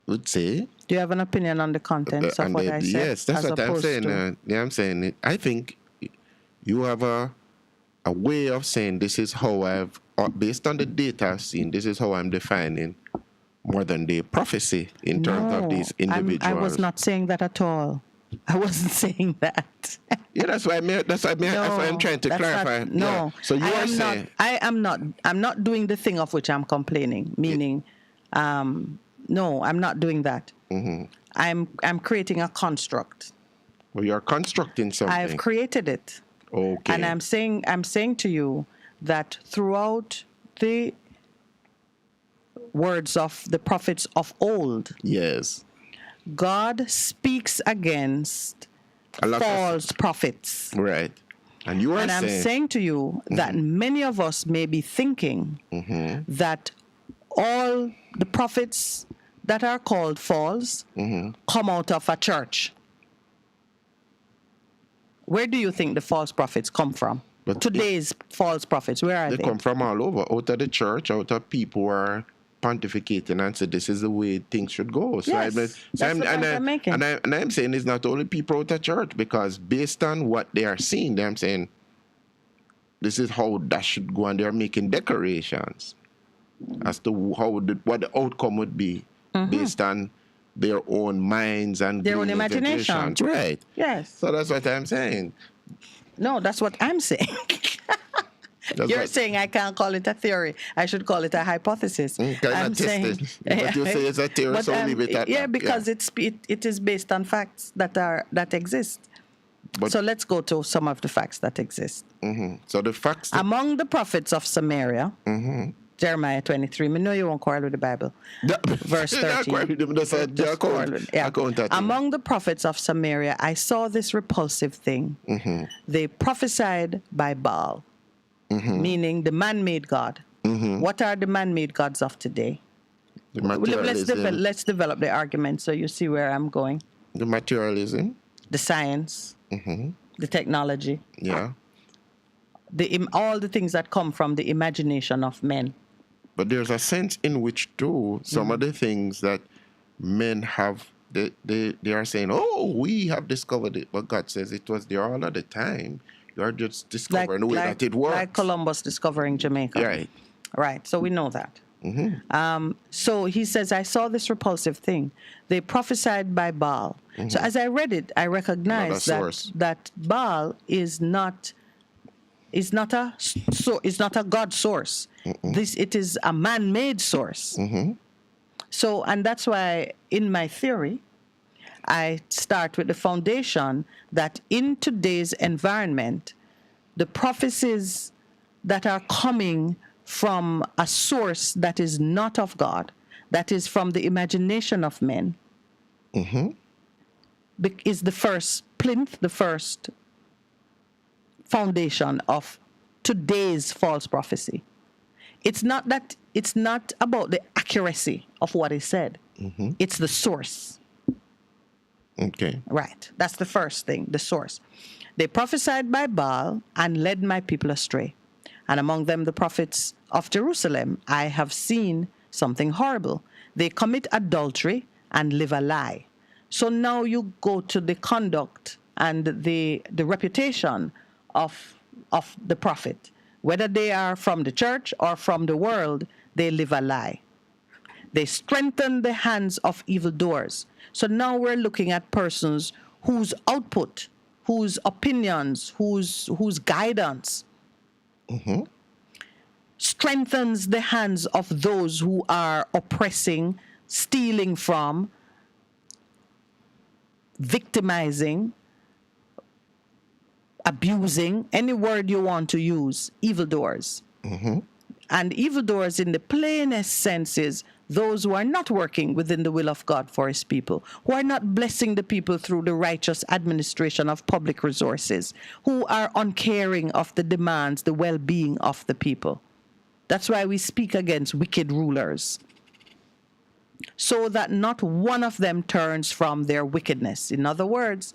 would say... Do you have an opinion on the contents of what I said? Yes, that's what I'm saying. I'm saying, I think you have a way of saying this is how based on the data I've seen, this is how I'm defining modern day prophecy in terms of these individuals. I was not saying that at all. I wasn't saying that. Yeah, that's why I'm trying to clarify. No, yeah. So you are saying I'm not doing the thing of which I'm complaining. Meaning, no, I'm not doing that. Mm-hmm. I'm creating a construct. Well, you're constructing something. I've created it. Okay. And I'm saying to you that throughout the words of the prophets of old, yes, God speaks against false prophets. Right. And you are saying... I'm saying to you that many of us may be thinking that all the prophets that are called false come out of a church. Where do you think the false prophets come from? Today's false prophets, where are they? They come from all over, out of the church, out of people who are pontificating and say this is the way things should go. So yes, I'm saying it's not only people out of church, because based on what they are seeing, I'm saying this is how that should go, and they're making declarations as to what the outcome would be based on their own minds and their own imagination. Right. Yes. So that's what I'm saying. No, that's what I'm saying. You're saying I can't call it a theory. I should call it a hypothesis. I'm saying, but you say it's a theory, so leave it at that. Because it is based on facts that exist. So let's go to some of the facts that exist. So the facts... Among the prophets of Samaria, Jeremiah 23. I know you won't quarrel with the Bible. Verse 13. Among the prophets of Samaria, I saw this repulsive thing. They prophesied by Baal, meaning the man-made God. What are the man-made gods of today? Let's develop the argument so you see where I'm going. The materialism. The science. The technology. Yeah. All the things that come from the imagination of men. But there's a sense in which, too, some of the things that men have, they are saying, oh, we have discovered it. But God says it was there all of the time. You are just discovering the way that it works. Like Columbus discovering Jamaica. Right. Right. So we know that. So he says, I saw this repulsive thing. They prophesied by Baal. So as I read it, I recognized that Baal is not a God source. It is a man-made source. So, and that's why in my theory, I start with the foundation that in today's environment, the prophecies that are coming from a source that is not of God, that is from the imagination of men, is the first plinth, the first foundation of today's false prophecy. It's not about the accuracy of what is said. It's the source. Okay. Right. That's the first thing, the source. They prophesied by Baal and led my people astray. And among them the prophets of Jerusalem, I have seen something horrible. They commit adultery and live a lie. So now you go to the conduct and the reputation of the prophet. Whether they are from the church or from the world, they live a lie. They strengthen the hands of evildoers. So now we're looking at persons whose output, whose opinions, whose guidance strengthens the hands of those who are oppressing, stealing from, victimizing, abusing, any word you want to use, evildoers. And evildoers in the plainest sense is those who are not working within the will of God for his people, who are not blessing the people through the righteous administration of public resources, who are uncaring of the demands, the well-being of the people. That's why we speak against wicked rulers, so that not one of them turns from their wickedness. In other words,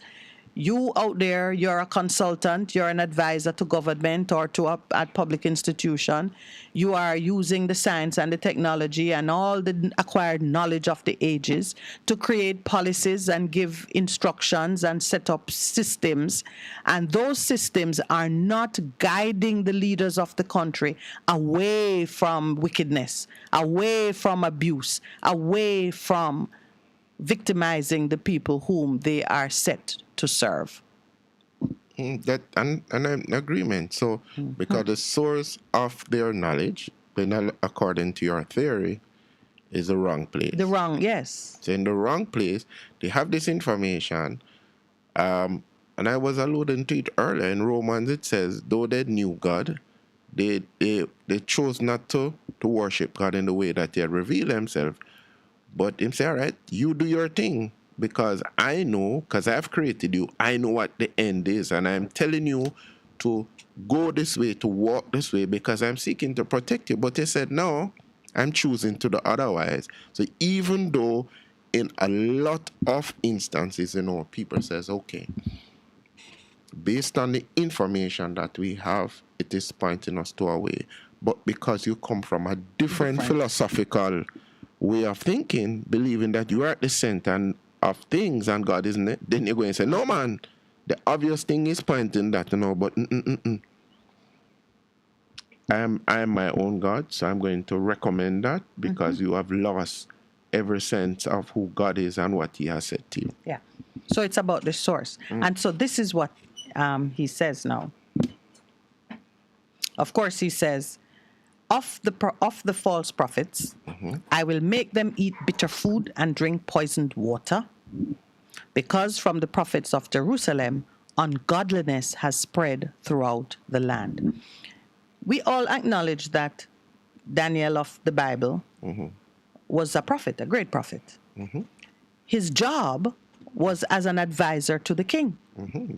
you out there, you're a consultant, you're an advisor to government or to a public institution. You are using the science and the technology and all the acquired knowledge of the ages to create policies and give instructions and set up systems. And those systems are not guiding the leaders of the country away from wickedness, away from abuse, away from victimizing the people whom they are set to serve. That and I'm in agreement. So because the source of their knowledge, according to your theory, is the wrong place. The wrong, yes. So in the wrong place, they have this information. And I was alluding to it earlier in Romans. It says, though they knew God, they chose not to worship God in the way that He had revealed Himself. But Him say, all right, you do your thing, because I know, because I've created you, I know what the end is, and I'm telling you to go this way, to walk this way, because I'm seeking to protect you. But He said, no, I'm choosing to do otherwise. So even though in a lot of instances, people says, okay, based on the information that we have, it is pointing us to a way. But because you come from a different philosophical way of thinking, believing that you are at the center of things and God isn't it, then you're going to say, no man, the obvious thing is pointing that, but I am my own God, so I'm going to recommend that because you have lost every sense of who God is and what He has said to you. Yeah. So it's about the source. And so this is what he says now. Of course, he says, of the false prophets, I will make them eat bitter food and drink poisoned water, because from the prophets of Jerusalem, ungodliness has spread throughout the land. We all acknowledge that Daniel of the Bible was a prophet, a great prophet. His job was as an advisor to the king.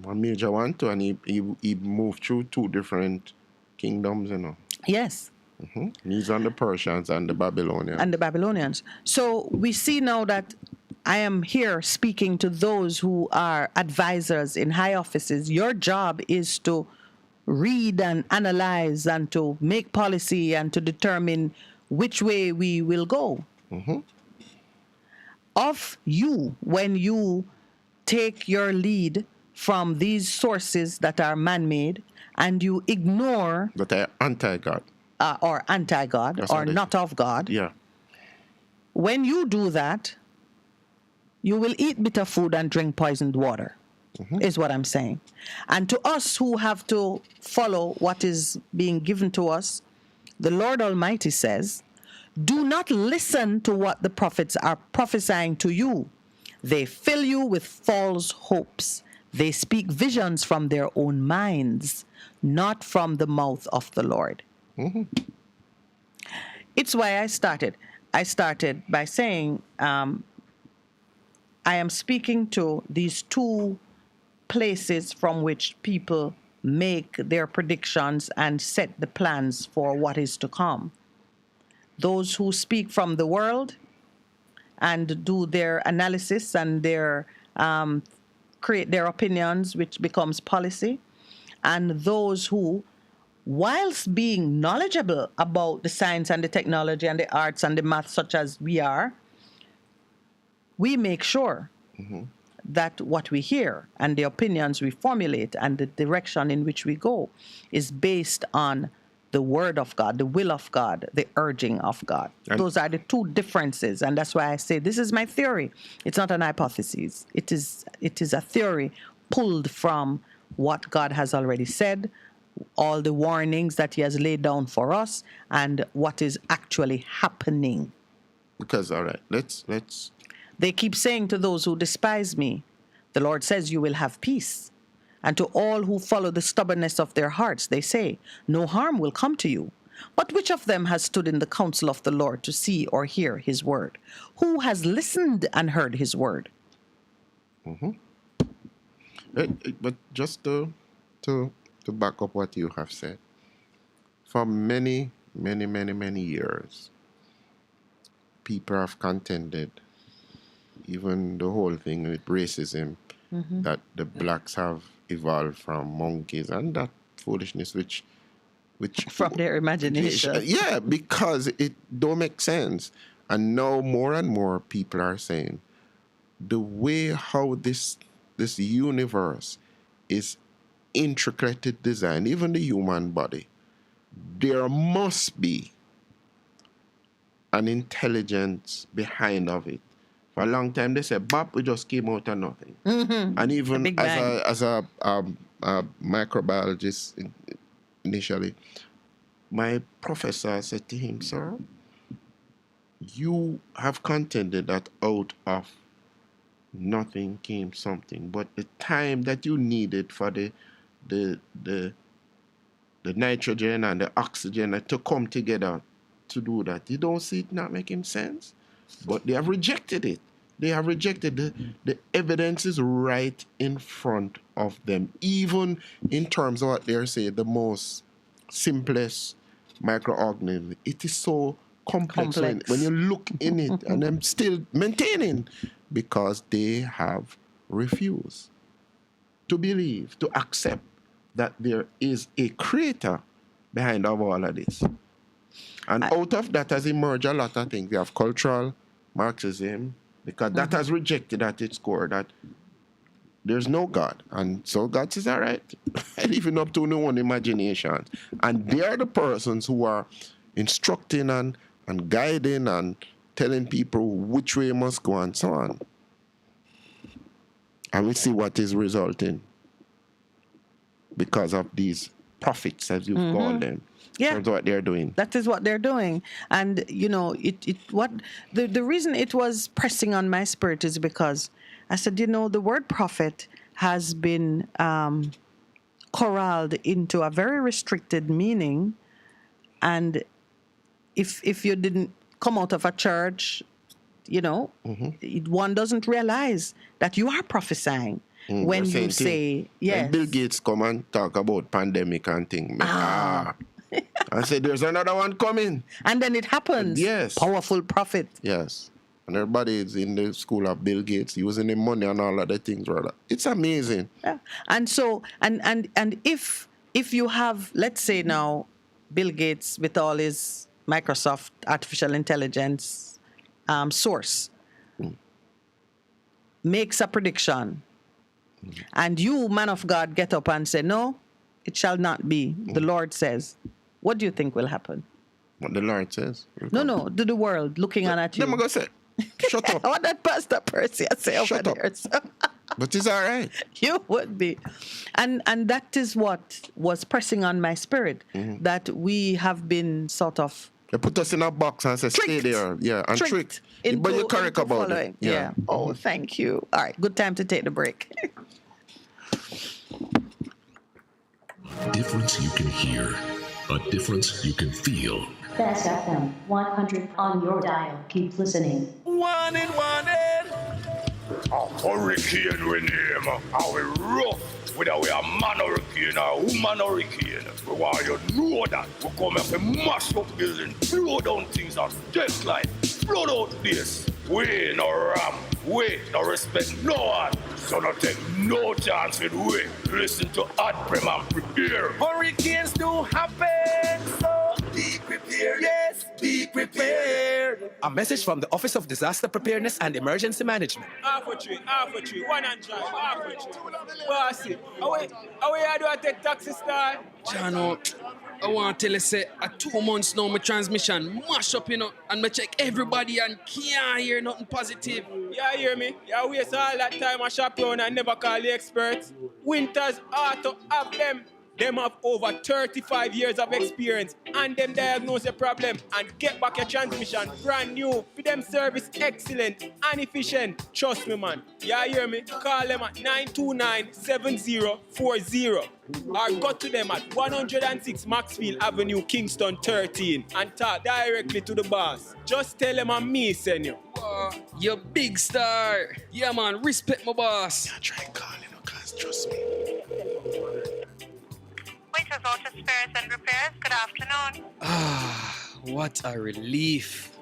A major one too, and he moved through two different kingdoms, Yes. He's on the Persians and the Babylonians. So we see now that I am here speaking to those who are advisors in high offices. Your job is to read and analyze and to make policy and to determine which way we will go. Of you, when you take your lead from these sources that are man-made and you ignore... That are anti-God. or anti-God or not of God. Yeah. When you do that, you will eat bitter food and drink poisoned water, is what I'm saying. And to us who have to follow what is being given to us, the Lord Almighty says, do not listen to what the prophets are prophesying to you. They fill you with false hopes. They speak visions from their own minds, not from the mouth of the Lord. It's why I started. I started by saying, I am speaking to these two places from which people make their predictions and set the plans for what is to come. Those who speak from the world and do their analysis and their create their opinions, which becomes policy, and those who, whilst being knowledgeable about the science and the technology and the arts and the math, such as we are, we make sure that what we hear and the opinions we formulate and the direction in which we go is based on the word of God, the will of God, the urging of God. And those are the two differences. And that's why I say this is my theory. It's not an hypothesis. It is a theory pulled from what God has already said, all the warnings that he has laid down for us, and what is actually happening. Because, all right, let's. They keep saying to those who despise me, the Lord says you will have peace. And to all who follow the stubbornness of their hearts, they say, no harm will come to you. But which of them has stood in the counsel of the Lord to see or hear his word? Who has listened and heard his word? But just to back up what you have said, for many years, people have contended, even the whole thing with racism, that the blacks have evolved from monkeys and that foolishness which from their imagination. Yeah, because it don't make sense. And now more and more people are saying the way how this universe is intricately designed, even the human body, there must be an intelligence behind of it. For a long time, they said, Bob, we just came out of nothing. And even as a microbiologist initially, my professor said to him, sir, you have contended that out of nothing came something. But the time that you needed for the nitrogen and the oxygen to come together to do that, you don't see it not making sense? But they have rejected it. They have rejected the evidence is right in front of them, even in terms of what they're saying, the most simplest microorganism. It is so complex. When you look in it, and I'm still maintaining, because they have refused to believe, to accept that there is a creator behind of all of this. And out of that has emerged a lot of things. We have cultural Marxism, because that has rejected at its core that there's no God. And so God says, all right, I leave it up to no one imagination. And they are the persons who are instructing and guiding and telling people which way must go and so on. And we see what is resulting because of these prophets, as you call them. Yeah, that's what they're doing. That is what they're doing. And you know, the reason it was pressing on my spirit is because I said, you know, the word prophet has been corralled into a very restricted meaning, and if you didn't come out of a church, you know, one doesn't realize that you are prophesying. When you say, yes. When Bill Gates come and talk about pandemic and thing, I said, there's another one coming. And then it happens. Yes. Powerful prophet. Yes. And everybody is in the school of Bill Gates using the money and all of the things, brother. It's amazing. Yeah. And so, and if you have, let's say now, Bill Gates with all his Microsoft artificial intelligence source makes a prediction, and you, man of God, get up and say, no, it shall not be. The Lord says, what do you think will happen? What the Lord says. No, to the world looking on at you. Let me go say, shut up. What that Pastor Percy I say over Shut up. there. So But it's all right. you would be. And that is what was pressing on my spirit, that we have been sort of They put us in a box and say, stay there. Yeah, and tricked. But you're correct about following. it. Yeah. Oh, thank you. All right, good time to take the break. Difference you can hear, a difference you can feel. Best FM 100 on your dial. Keep listening. One in. A hurricane we name. How we rough. Whether we are man hurricane or woman hurricane. We want you to know that. We come here to mash up building, blow down things and just like flood out this. We no ram, we no respect no one. So no take no chance with we. Listen to Hot Prem and prepare. Hurricanes do happen, so be prepared. Yes, be prepared. A message from the Office of Disaster Preparedness and Emergency Management. Half a tree, one and drive, half a tree. Bossy, away I do I take taxi style? Jano, I want to tell you, say, 2 months now, my transmission mash up, and I check everybody and can't hear nothing positive. Yeah, hear me? Yeah, waste all that time I shop around and never call the experts. Winters Auto have them. Them have over 35 years of experience and them diagnose the problem and get back your transmission brand new. For them service excellent and efficient. Trust me, man. Yeah, hear me? Call them at 929-7040 or go to them at 106 Maxfield Avenue, Kingston 13 and talk directly to the boss. Just tell them I'm me, send you. You big star. Yeah, man, respect my boss. Yeah, try calling, because trust me. Waiters Auto Spares and Repairs, good afternoon. What a relief.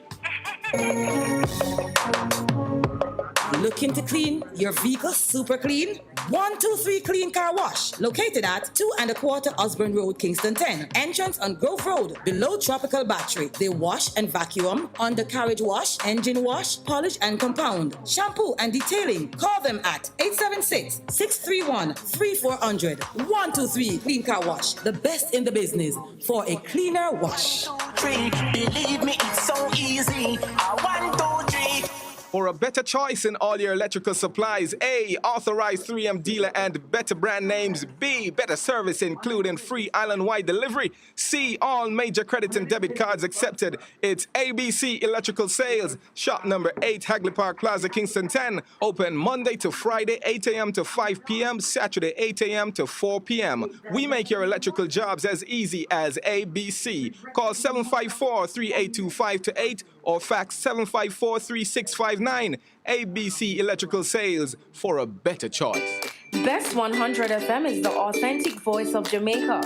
Looking to clean your vehicle super clean? 123 Clean Car Wash, located at 2 1/4 Osborne Road, Kingston 10. Entrance on Grove Road, below Tropical Battery. They wash and vacuum, undercarriage wash, engine wash, polish and compound, shampoo and detailing. Call them at 876-631-3400. 123 Clean Car Wash, the best in the business for a cleaner wash. Believe me, it's so easy. 1, 2, 3. For a better choice in all your electrical supplies, A, authorized 3M dealer and better brand names. B, better service including free island-wide delivery. C, all major credit and debit cards accepted. It's ABC Electrical Sales. Shop number 8, Hagley Park Plaza, Kingston 10. Open Monday to Friday, 8 a.m. to 5 p.m., Saturday, 8 a.m. to 4 p.m. We make your electrical jobs as easy as ABC. Call 754-3825-8 or fax 754-3659. ABC Electrical Sales, for a better choice. Best 100 FM is the authentic voice of Jamaica,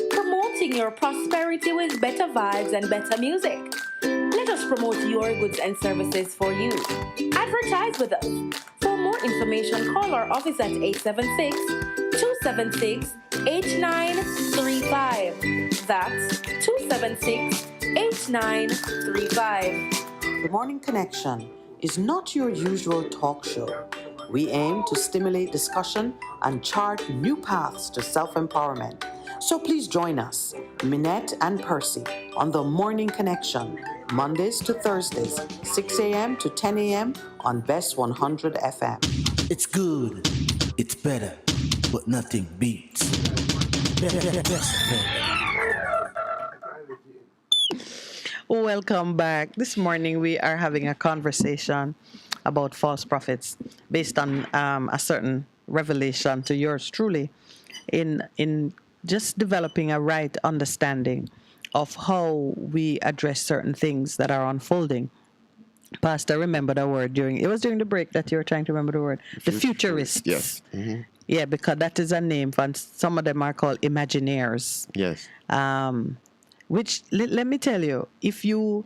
promoting your prosperity with better vibes and better music. Let us promote your goods and services for you. Advertise with us. For more information, call our office at 876-276-8935. That's 276-8935. The Morning Connection is not your usual talk show. We aim to stimulate discussion and chart new paths to self-empowerment. So please join us, Minette and Percy, on The Morning Connection, Mondays to Thursdays, 6 a.m. to 10 a.m. on Best 100 FM. It's good, it's better, but nothing beats. Best FM. Welcome back. This morning we are having a conversation about false prophets based on a certain revelation to yours truly in just developing a right understanding of how we address certain things that are unfolding. Pastor, remember the word during the break that you were trying to remember the word. The futurists. Yes. Mm-hmm. Yeah, because that is a name for some of them are called Imagineers. Yes. Which let me tell you, if you're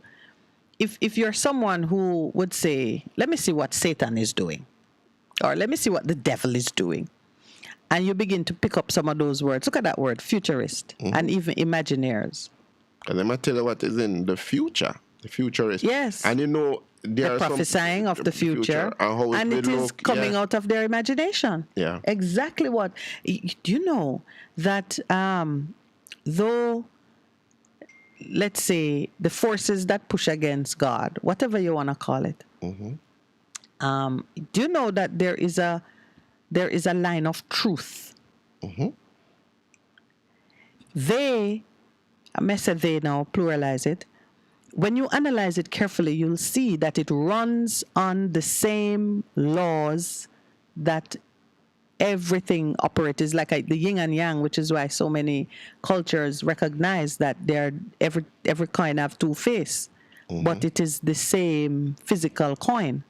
someone who would say, let me see what Satan is doing, or let me see what the devil is doing, and you begin to pick up some of those words, look at that word, futurist, and even Imagineers. And let me tell you what is in the future, the futurist. Yes. And they're prophesying of the future, and it is coming out of their imagination. Yeah. Exactly what. Do you know that though let's say, the forces that push against God, whatever you want to call it. Do you know that there is a line of truth? They, I may say they now, pluralize it. When you analyze it carefully, you'll see that it runs on the same laws that everything operates. It's like the yin and yang, which is why so many cultures recognize that every coin have two faces, but it is the same physical coin.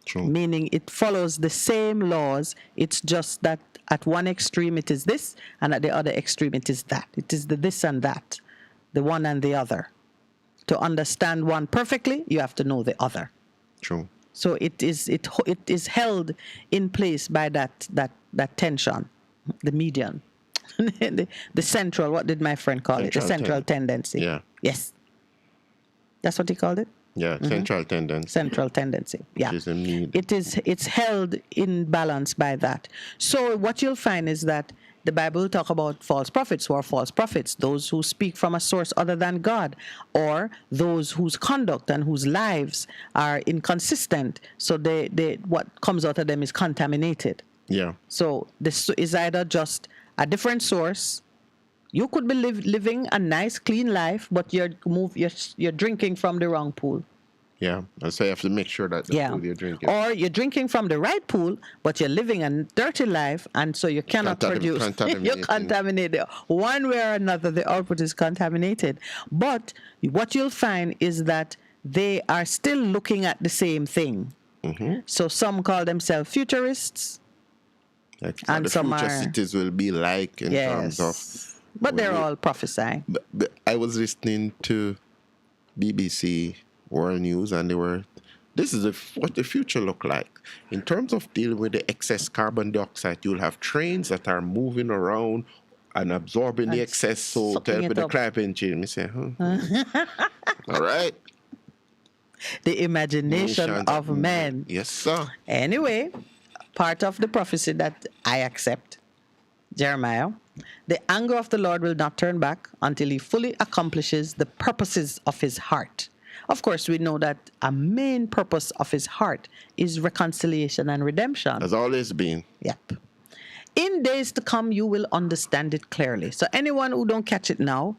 True. Meaning it follows the same laws. It's just that at one extreme it is this, and at the other extreme it is that. It is the this and that, the one and the other. To understand one perfectly, you have to know the other. True. So it is held in place by that tension, the median, the central. What did my friend call it? The central tendency. Yeah. Yes. That's what he called it. Yeah. Central tendency. Central tendency. Yeah. Which is a need. It's held in balance by that. So what you'll find is that the Bible will talk about false prophets. Who are false prophets? Those who speak from a source other than God, or those whose conduct and whose lives are inconsistent. So they what comes out of them is contaminated. Yeah. So this is either just a different source. You could be living a nice, clean life, but you're drinking from the wrong pool. Yeah, and so you have to make sure that the pool you're drinking. Or you're drinking from the right pool, but you're living a dirty life, and so you cannot produce. You're contaminated. One way or another, the output is contaminated. But what you'll find is that they are still looking at the same thing. So some call themselves futurists, and some future cities will be like in terms of. But they're all prophesying. But I was listening to BBC World News, and this is what the future look like. In terms of dealing with the excess carbon dioxide, you'll have trains that are moving around and absorbing the excess, so to help with the climate change. Me say, all right. The imagination of men. Yes, sir. Anyway, part of the prophecy that I accept, Jeremiah, the anger of the Lord will not turn back until he fully accomplishes the purposes of his heart. Of course, we know that a main purpose of his heart is reconciliation and redemption. Has always been. Yep. In days to come, you will understand it clearly. So anyone who don't catch it now,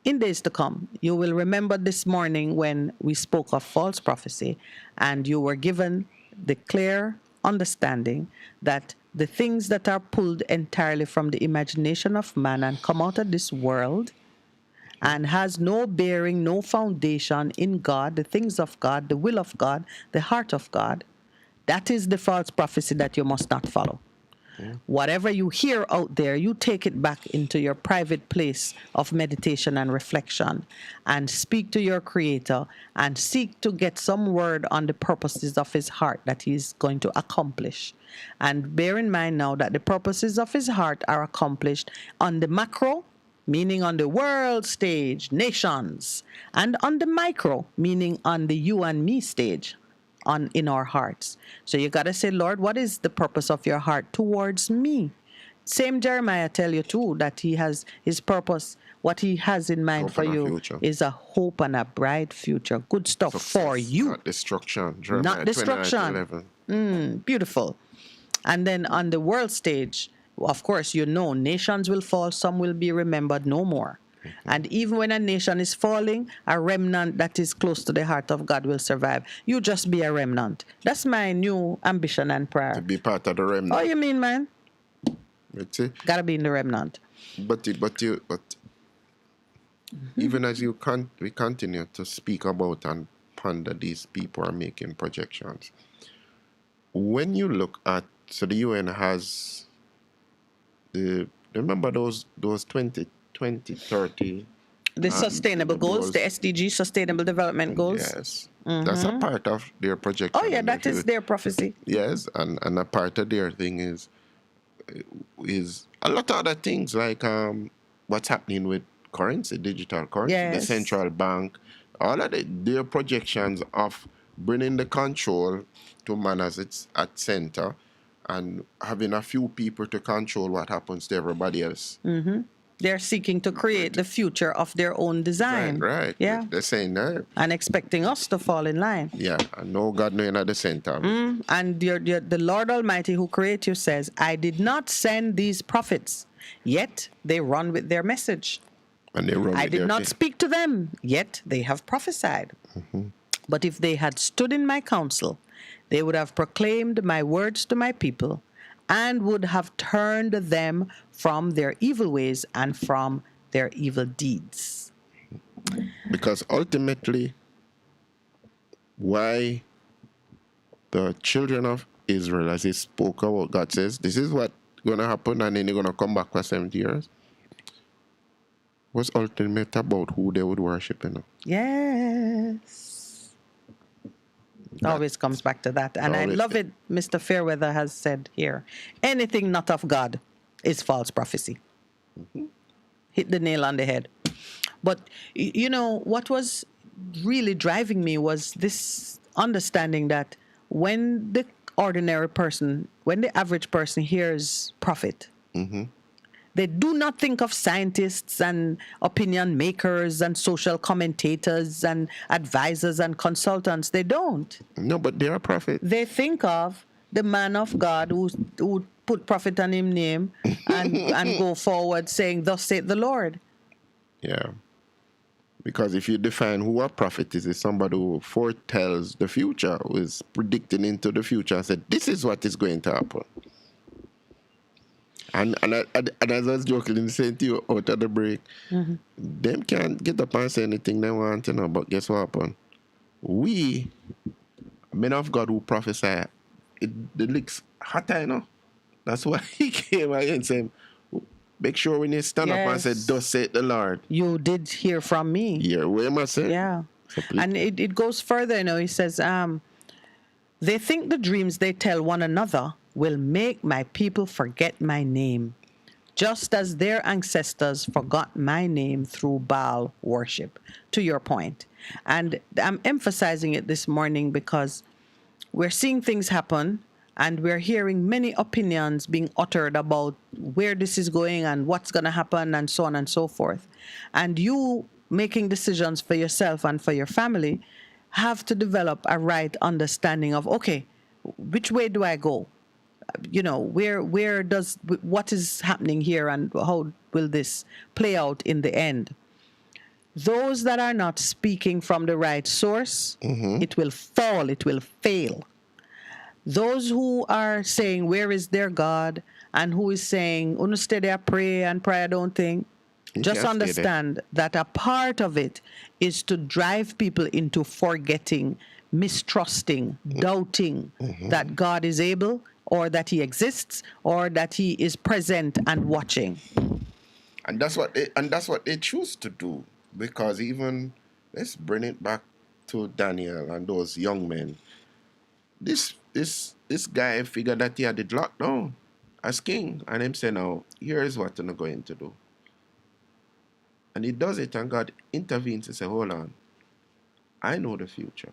in days to come, you will remember this morning when we spoke of false prophecy, and you were given the clear understanding that the things that are pulled entirely from the imagination of man and come out of this world and has no bearing, no foundation in God, the things of God, the will of God, the heart of God, that is the false prophecy that you must not follow. Whatever you hear out there, you take it back into your private place of meditation and reflection and speak to your Creator and seek to get some word on the purposes of his heart that he's going to accomplish. And bear in mind now that the purposes of his heart are accomplished on the macro, meaning on the world stage, nations, and on the micro, meaning on the you and me stage, in our hearts. So you got to say, Lord, what is the purpose of your heart towards me? Same Jeremiah tell you too that he has his purpose, what he has in mind for you is a hope and a bright future. Good stuff for you. Not destruction. Jeremiah not destruction. Beautiful. And then on the world stage, of course, you know, nations will fall, some will be remembered no more. And even when a nation is falling, a remnant that is close to the heart of God will survive. You just be a remnant. That's my new ambition and prayer. To be part of the remnant. Oh, you mean, man? Gotta be in the remnant. But even as we continue to speak about and ponder, these people are making projections. When you look at, so the UN has remember those 2030 the sustainable goals, the SDG Sustainable Development Goals. Yes. That's a part of their projection. Oh yeah, that is their prophecy. Yes, and a part of their thing is a lot of other things like what's happening with currency, digital currency, the central bank, all of their projections of bringing the control to man as it's at center and having a few people to control what happens to everybody else. They're seeking to create the future of their own design. Right. Yeah. They're saying that. And expecting us to fall in line. Yeah. And no God knowing at the center. And the Lord Almighty who created you says, I did not send these prophets, yet they run with their message. And they run I with did their not thing. speak to them, yet they have prophesied. But if they had stood in my counsel, they would have proclaimed my words to my people and would have turned them from their evil ways and from their evil deeds. Because ultimately, why the children of Israel, as he spoke about, God says, this is what's going to happen, and then they're going to come back for 70 years, was ultimately about who they would worship. Yes. Always comes back to that. And I love it, Mr. Fairweather has said here. Anything not of God is false prophecy. Hit the nail on the head. But, what was really driving me was this understanding that when the ordinary person, when the average person hears prophet, they do not think of scientists and opinion makers and social commentators and advisors and consultants. They don't. No, but they are prophets. They think of the man of God who put prophet on his name and go forward saying, thus saith the Lord. Yeah. Because if you define who a prophet is, it's somebody who foretells the future, who is predicting into the future and said, this is what is going to happen. And as I was joking, saying to you out of the break, them can't get up and say anything they want, but guess what happened? We, men of God who prophesy, the licks hotter, That's why he came against him. Make sure when you stand up and say, thus saith the Lord. You did hear from me. Yeah, what am I saying? Yeah. And it goes further, he says, they think the dreams they tell one another will make my people forget my name, just as their ancestors forgot my name through Baal worship, to your point. And I'm emphasizing it this morning because we're seeing things happen and we're hearing many opinions being uttered about where this is going and what's going to happen and so on and so forth. And you making decisions for yourself and for your family have to develop a right understanding of, okay, which way do I go? What is happening here and how will this play out in the end? Those that are not speaking from the right source, it will fall, it will fail. Those who are saying, where is their God? And who is saying, stay there, pray and pray, I don't think. Just understand that a part of it is to drive people into forgetting, mistrusting, doubting that God is able, or that he exists, or that he is present and watching. And that's what they choose to do. Because even, let's bring it back to Daniel and those young men. This guy figured that he had it locked down as king. And him say, now, here's what I'm going to do. And he does it, and God intervenes and says, hold on. I know the future.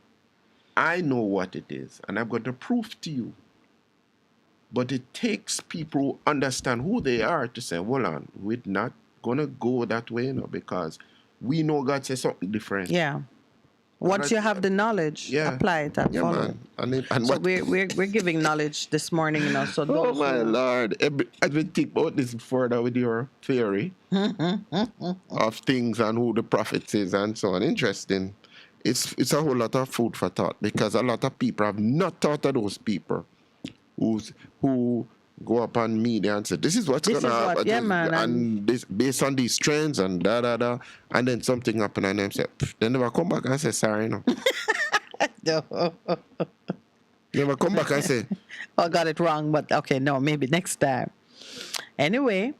I know what it is, and I'm going to prove to you. But it takes people who understand who they are to say, hold on, we're not going to go that way, because we know God says something different. Yeah. Once you have the knowledge, apply it and follow. So we're giving knowledge this morning, So oh my Lord! As we think about this further with your theory of things and who the prophet is and so on, interesting. It's a whole lot of food for thought, because a lot of people have not thought of those people who go up on media and say, this is what's going to happen. And this, based on these trends and da-da-da. And then something happen and them say, they never come back and say, sorry, no. No. Never come back and say, I got it wrong, but okay, no, maybe next time. Anyway,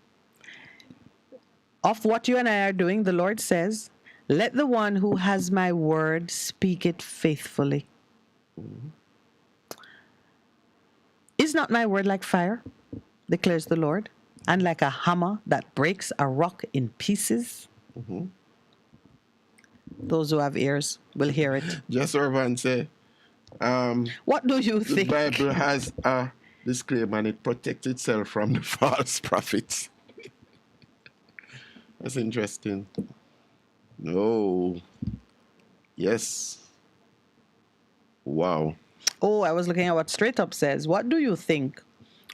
of what you and I are doing, the Lord says, let the one who has my word speak it faithfully. Is not my word like fire, declares the Lord, and like a hammer that breaks a rock in pieces? Those who have ears will hear it. Just Irvan say, what do you think? The Bible has a disclaimer, and it protects itself from the false prophets. That's interesting. No. Yes. Wow. Oh, I was looking at what Straight Up says. What do you think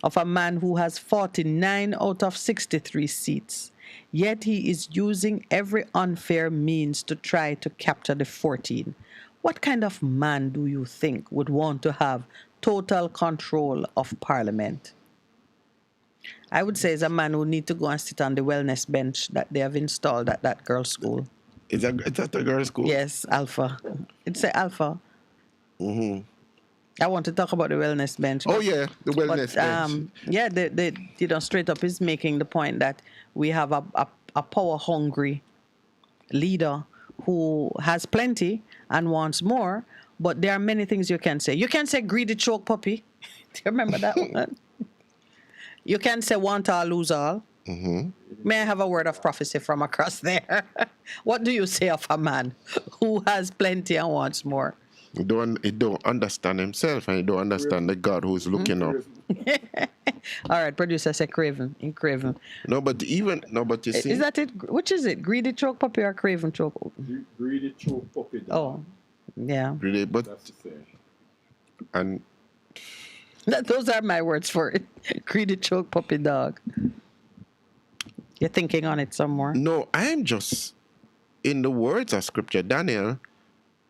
of a man who has 49 out of 63 seats, yet he is using every unfair means to try to capture the 14? What kind of man do you think would want to have total control of Parliament? I would say it's a man who need to go and sit on the wellness bench that they have installed at that girls' school. Is that the girls' school? Yes, Alpha. It's a Alpha. Mm-hmm. I want to talk about the wellness bench. Oh, yeah, the wellness bench. Yeah, they Straight Up is making the point that we have a power-hungry leader who has plenty and wants more, but there are many things you can say. You can say greedy choke puppy. Do you remember that one? You can say want all, lose all. Mm-hmm. May I have a word of prophecy from across there? What do you say of a man who has plenty and wants more? He don't understand himself, and he don't understand the God who's looking up. All right, producer say craven. In craven. No, but you see. Is that it? Which is it? Greedy choke puppy or craven choke? Greedy choke puppy. Oh, yeah. Greedy, but and those are my words for it. Greedy choke puppy dog. You're thinking on it some more. No, I am just in the words of scripture, Daniel.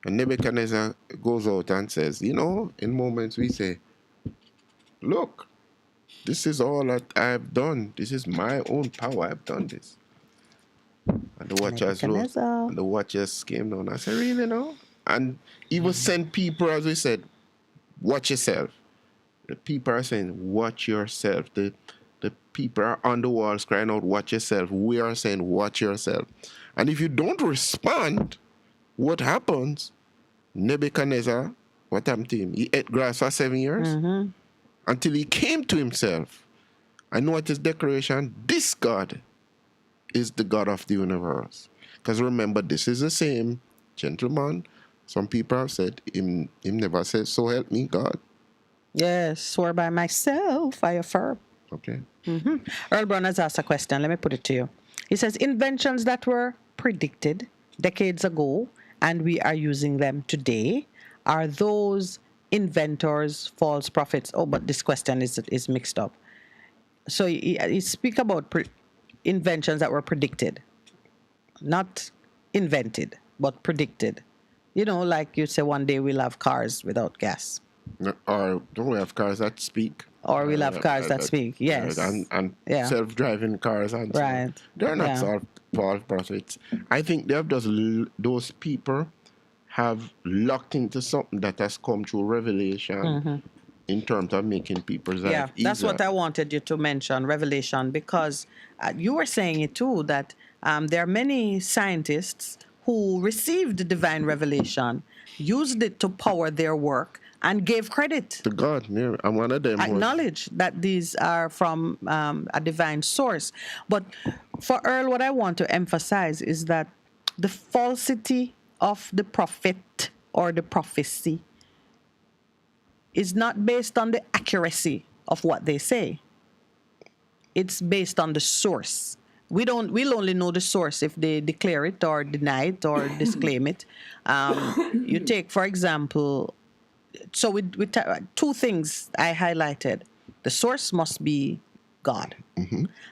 And Nebuchadnezzar goes out and says, in moments we say, look, this is all that I've done. This is my own power. I've done this. And the watchers wrote, and the watchers came down. I said, really, no? And he was sent people, as we said, watch yourself. The people are saying, watch yourself. The people are on the walls crying out, watch yourself. We are saying, watch yourself. And if you don't respond, what happens? Nebuchadnezzar, what happened to him? He ate grass for 7 years until he came to himself. And what his declaration? This God is the God of the universe. Because remember, this is the same gentleman. Some people have said, him never said, so help me God. Yes, swore by myself, I affirm. Okay. Earl Brown has asked a question. Let me put it to you. He says, inventions that were predicted decades ago and we are using them today, are those inventors false prophets? Oh, but this question is mixed up. So he speak about inventions that were predicted, not invented, but predicted. Like you say, one day we'll have cars without gas. Or don't we have cars that speak? Or we'll have cars that speak, yes. And self-driving cars. And right. So they're not false prophets. I think those people have locked into something that has come through revelation in terms of making people's life easier. That's what I wanted you to mention, revelation, because you were saying it too, that there are many scientists who received divine revelation, used it to power their work, and gave credit to God. Yeah, I'm one of them. Acknowledge that these are from a divine source. But for Earl, what I want to emphasize is that the falsity of the prophet or the prophecy is not based on the accuracy of what they say. It's based on the source. We'll only know the source if they declare it or deny it or disclaim it. You take, for example, so with two things I highlighted. The source must be God.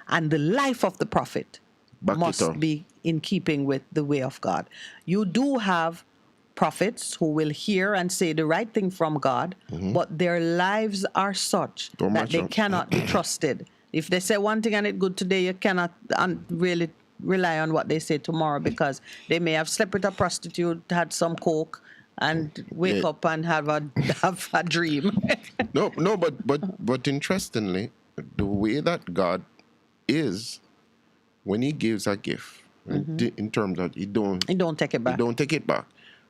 And the life of the prophet must be in keeping with the way of God. You do have prophets who will hear and say the right thing from God, but their lives are such that they cannot be trusted. If they say one thing and it's good today, you cannot really rely on what they say tomorrow, because they may have slept with a prostitute, had some coke, and wake up and have a dream. but interestingly, the way that God is, when He gives a gift, in terms of He don't take it back. He don't take it back.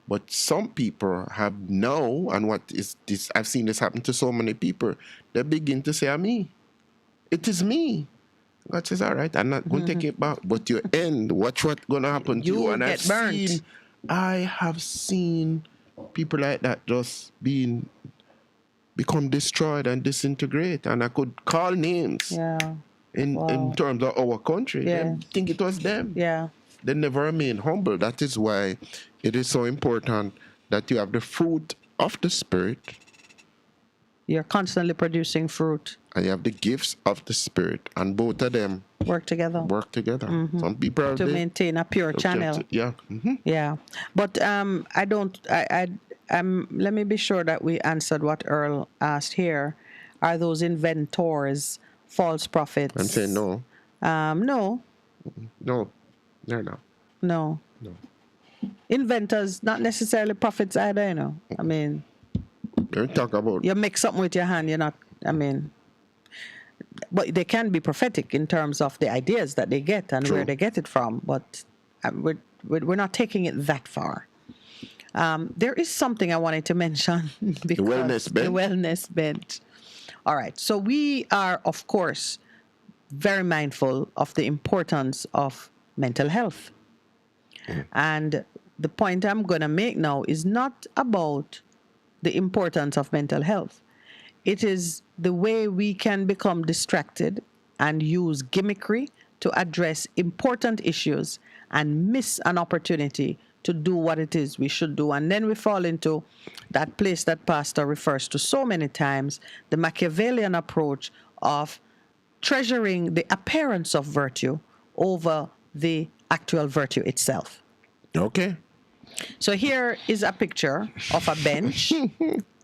But some people have now, and what is this? I've seen this happen to so many people. They begin to say, "Me, it is me." God says, "All right, I'm not going to take it back." But you end. Watch what's going to happen to you. And get burnt. I have seen people like that just become destroyed and disintegrate, and I could call names. Yeah. in terms of our country. Yeah. They think it was them. Yeah. They never remain humble. That is why it is so important that you have the fruit of the Spirit. You're constantly producing fruit. And you have the gifts of the Spirit. And both of them work together. Mm-hmm. Some people to maintain a pure channel. Yeah. Mm-hmm. Yeah. But let me be sure that we answered what Earl asked here. Are those inventors false prophets? I'm saying no. No. No, they're not. No. Inventors, not necessarily prophets either, you know. I mean, don't talk about. You make something with your hand, you're not, I mean, but they can be prophetic in terms of the ideas that they get and where they get it from, but we're not taking it that far. There is something I wanted to mention. The wellness bench. The wellness bench. All right. So we are, of course, very mindful of the importance of mental health. And the point I'm going to make now is not about the importance of mental health. It is the way we can become distracted and use gimmickry to address important issues and miss an opportunity to do what it is we should do. And then we fall into that place that Pastor refers to so many times, the Machiavellian approach of treasuring the appearance of virtue over the actual virtue itself. Okay. So here is a picture of a bench.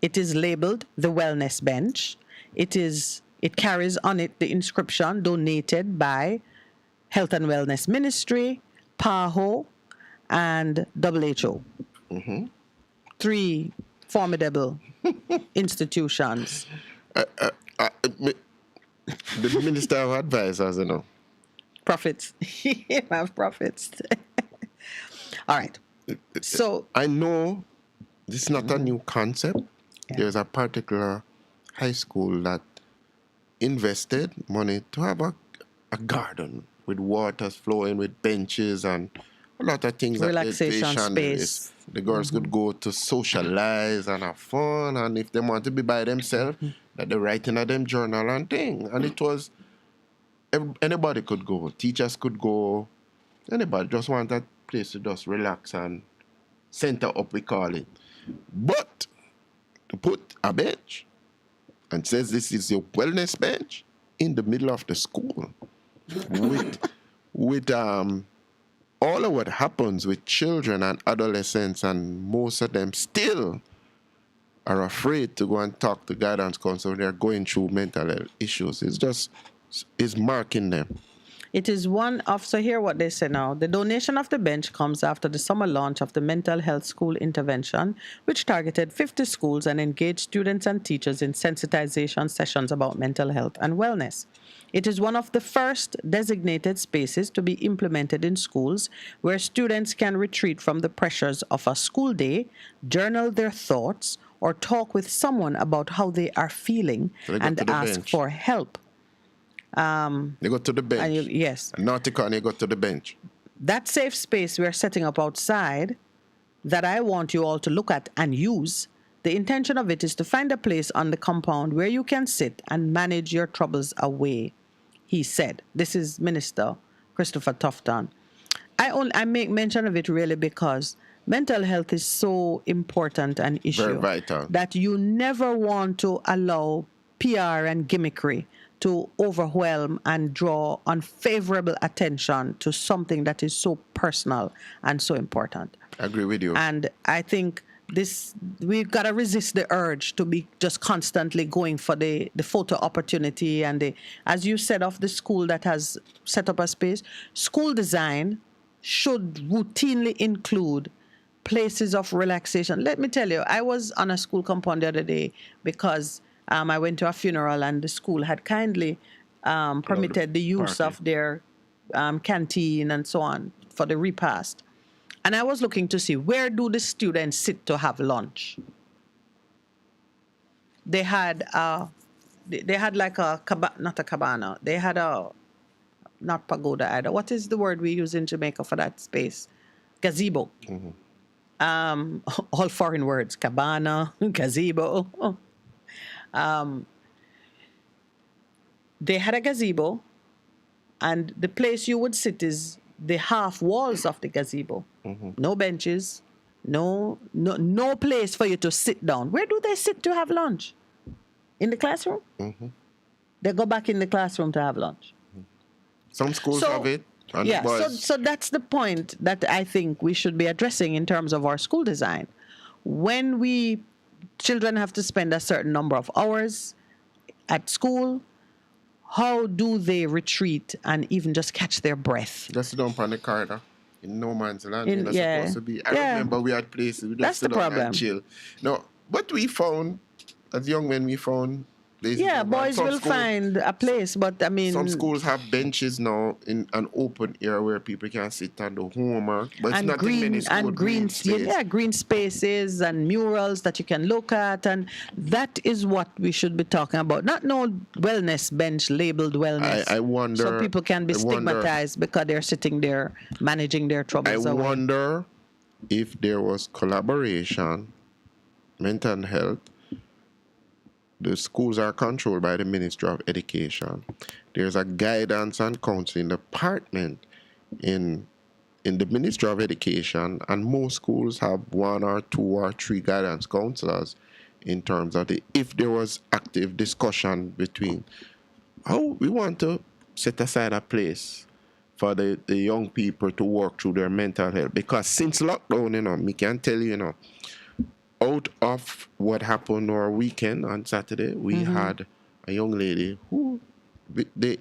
It is labeled the Wellness Bench. It carries on it the inscription donated by Health and Wellness Ministry, PAHO, and WHO. Mm-hmm. 3 formidable institutions. The Minister of Advisors, you know. Prophets. You have prophets. All right. So I know this is not a new concept. Yeah. There's a particular high school that invested money to have a garden with waters flowing, with benches and a lot of things. Relaxation space. The girls could go to socialize and have fun, and if they want to be by themselves, that they write in a them journal and thing. And it was anybody could go, teachers could go, anybody just want that place to just relax and center up, we call it. But to put a bench and says this is your wellness bench in the middle of the school with all of what happens with children and adolescents, and most of them still are afraid to go and talk to guidance counselor. They're going through mental health issues. It's marking them. It is one of, so hear what they say now. The donation of the bench comes after the summer launch of the Mental Health School Intervention, which targeted 50 schools and engaged students and teachers in sensitization sessions about mental health and wellness. It is one of the first designated spaces to be implemented in schools where students can retreat from the pressures of a school day, journal their thoughts, or talk with someone about how they are feeling and ask for help. They go to the bench. Yes. Nautica, and you go to the bench. That safe space we're setting up outside that I want you all to look at and use, the intention of it is to find a place on the compound where you can sit and manage your troubles away, he said. This is Minister Christopher Tufton. I make mention of it really because mental health is so important an issue. Very vital. That you never want to allow PR and gimmickry to overwhelm and draw unfavorable attention to something that is so personal and so important. I agree with you. And I think we've got to resist the urge to be just constantly going for the photo opportunity and as you said, of the school that has set up a space. School design should routinely include places of relaxation. Let me tell you, I was on a school compound the other day because I went to a funeral and the school had kindly permitted the use of their canteen and so on for the repast. And I was looking to see, where do the students sit to have lunch? They had like not a cabana. They had not pagoda either. What is the word we use in Jamaica for that space? Gazebo. Mm-hmm. All foreign words, cabana, gazebo. They had a gazebo and the place you would sit is the half walls of the gazebo. No benches, no place for you to sit down. Where do they sit to have lunch? In the classroom? They go back in the classroom to have lunch. Some schools have it. And Yeah, boys, so that's the point that I think we should be addressing in terms of our school design. When children have to spend a certain number of hours at school, how do they retreat and even just catch their breath? just sit down on the corridor in no man's land. In- You're not yeah. supposed to be. I Yeah. remember we had places we just That's sit the down problem. and chill. No, what we found as young men, we found places. Yeah, over- boys some will schools- find a place, but I mean, Some schools have benches now in an open area where people can sit and do homework, but it's and not in many schools. green space. yeah, green spaces and murals that you can look at, and that is what we should be talking about. Not no wellness bench labeled wellness. I wonder. So people can be I wonder- stigmatized because they're sitting there managing their I troubles away. wonder if there was collaboration, mental health. The schools are controlled by the Ministry of Education. There's a guidance and counseling department in the Ministry of Education, and most schools have 1 or 2 or 3 guidance counselors in terms of if there was active discussion between how we want to set aside a place for the young people to work through their mental health. Because since lockdown, me can tell you, out of what happened our weekend on Saturday, we had a young lady who,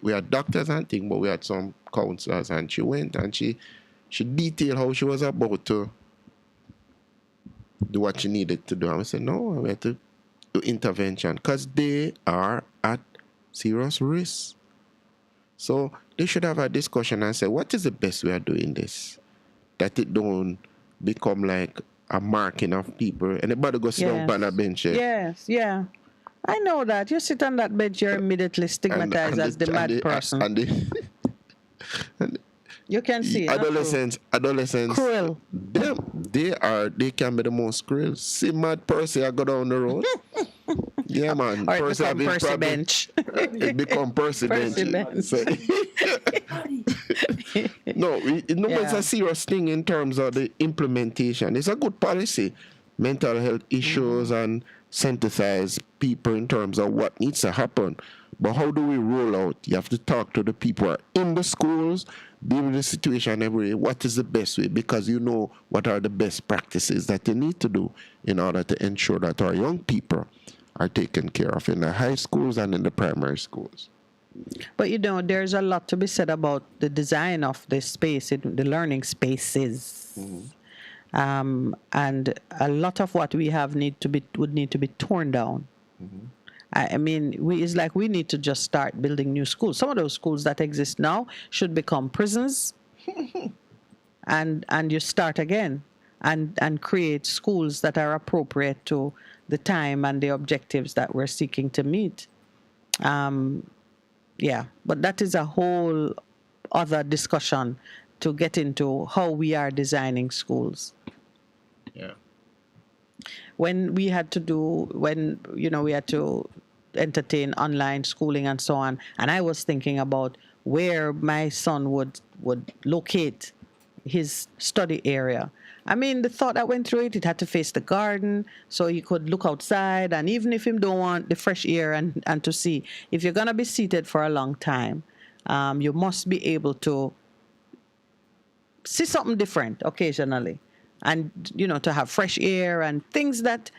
we had doctors and things, but we had some counselors, and she went and she detailed how she was about to do what she needed to do. And we said, no, we had to do intervention because they are at serious risk. So they should have a discussion and say, what is the best way of doing this? That it don't become like a marking of people. Anybody go sit down on a bench. Yes, yeah. I know that. You sit on that bench, you're immediately stigmatized as the mad person. You can see it. Adolescents, Cruel. They can be the most cruel. See mad Percy, I go down the road. Yeah, man. Or it Percy become having Percy problem. bench. It become Percy bench. Percy bench. So- it's a serious thing in terms of the implementation. It's a good policy. Mental health issues and synthesize people in terms of what needs to happen. But how do we roll out? You have to talk to the people who are in the schools, deal with the situation every day. What is the best way? Because you know what are the best practices that you need to do in order to ensure that our young people are taken care of in the high schools and in the primary schools. But there's a lot to be said about the design of the space, the learning spaces. And a lot of what we have would need to be torn down. I mean, it's like we need to just start building new schools. Some of those schools that exist now should become prisons, and you start again and create schools that are appropriate to the time and the objectives that we're seeking to meet. Yeah, but that is a whole other discussion to get into how we are designing schools. Yeah. When we had to entertain online schooling and so on, and I was thinking about where my son would locate his study area. I mean, the thought that went through it had to face the garden so he could look outside, and even if him don't want the fresh air and to see, if you're going to be seated for a long time, you must be able to see something different occasionally, and to have fresh air and things that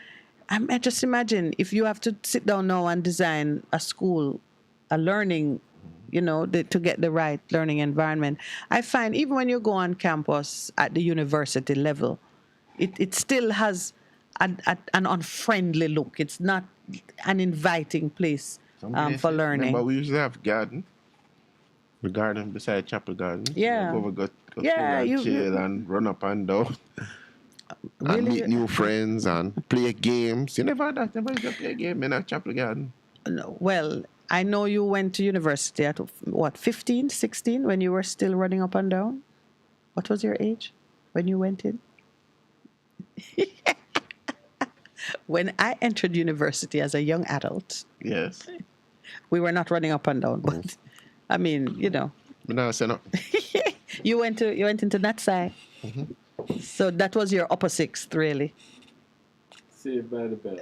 I just imagine if you have to sit down now and design a school, a learning, to get the right learning environment. I find even when you go on campus at the university level, it still has an unfriendly look. It's not an inviting place for learning. But we usually have garden. The garden beside Chapel Garden. Yeah. Go Yeah, chill and run up and down. Really? And meet new friends and play games. You never had that? Never used to play a game in a Chapel Garden? No, well, I know you went to university at, 15, 16, when you were still running up and down? What was your age when you went in? When I entered university as a young adult, yes, we were not running up and down, but I mean, No, I say no. You went into that side. So that was your upper sixth, really. Saved by the bell.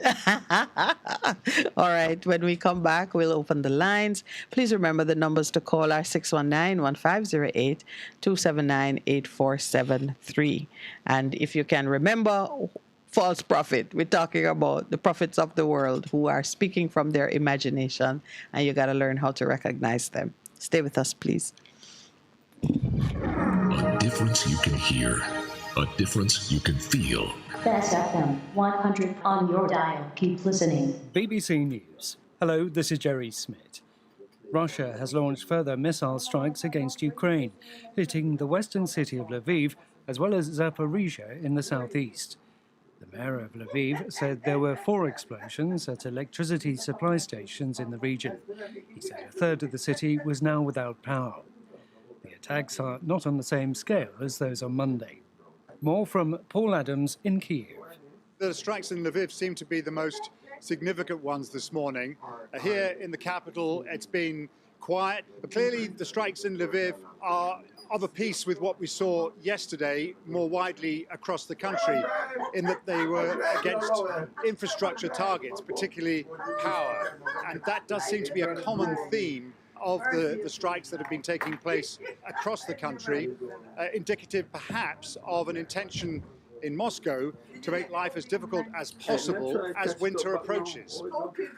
All right. When we come back, we'll open the lines. Please remember the numbers to call are 619-1508, 279-8473. And if you can remember false prophet, we're talking about the prophets of the world who are speaking from their imagination, and you got to learn how to recognize them. Stay with us, please. A difference you can hear, a difference you can feel. Fast FM 100 on your dial. Keep listening. BBC News. Hello, this is Jerry Smith. Russia has launched further missile strikes against Ukraine, hitting the western city of Lviv as well as Zaporizhia in the southeast. The mayor of Lviv said there were 4 explosions at electricity supply stations in the region. He said a third of the city was now without power. The attacks are not on the same scale as those on Monday. More from Paul Adams in Kyiv. The strikes in Lviv seem to be the most significant ones this morning. Here in the capital, it's been quiet, but clearly the strikes in Lviv are of a piece with what we saw yesterday more widely across the country, in that they were against infrastructure targets, particularly power. And that does seem to be a common theme of the strikes that have been taking place across the country, indicative perhaps of an intention in Moscow to make life as difficult as possible as winter approaches.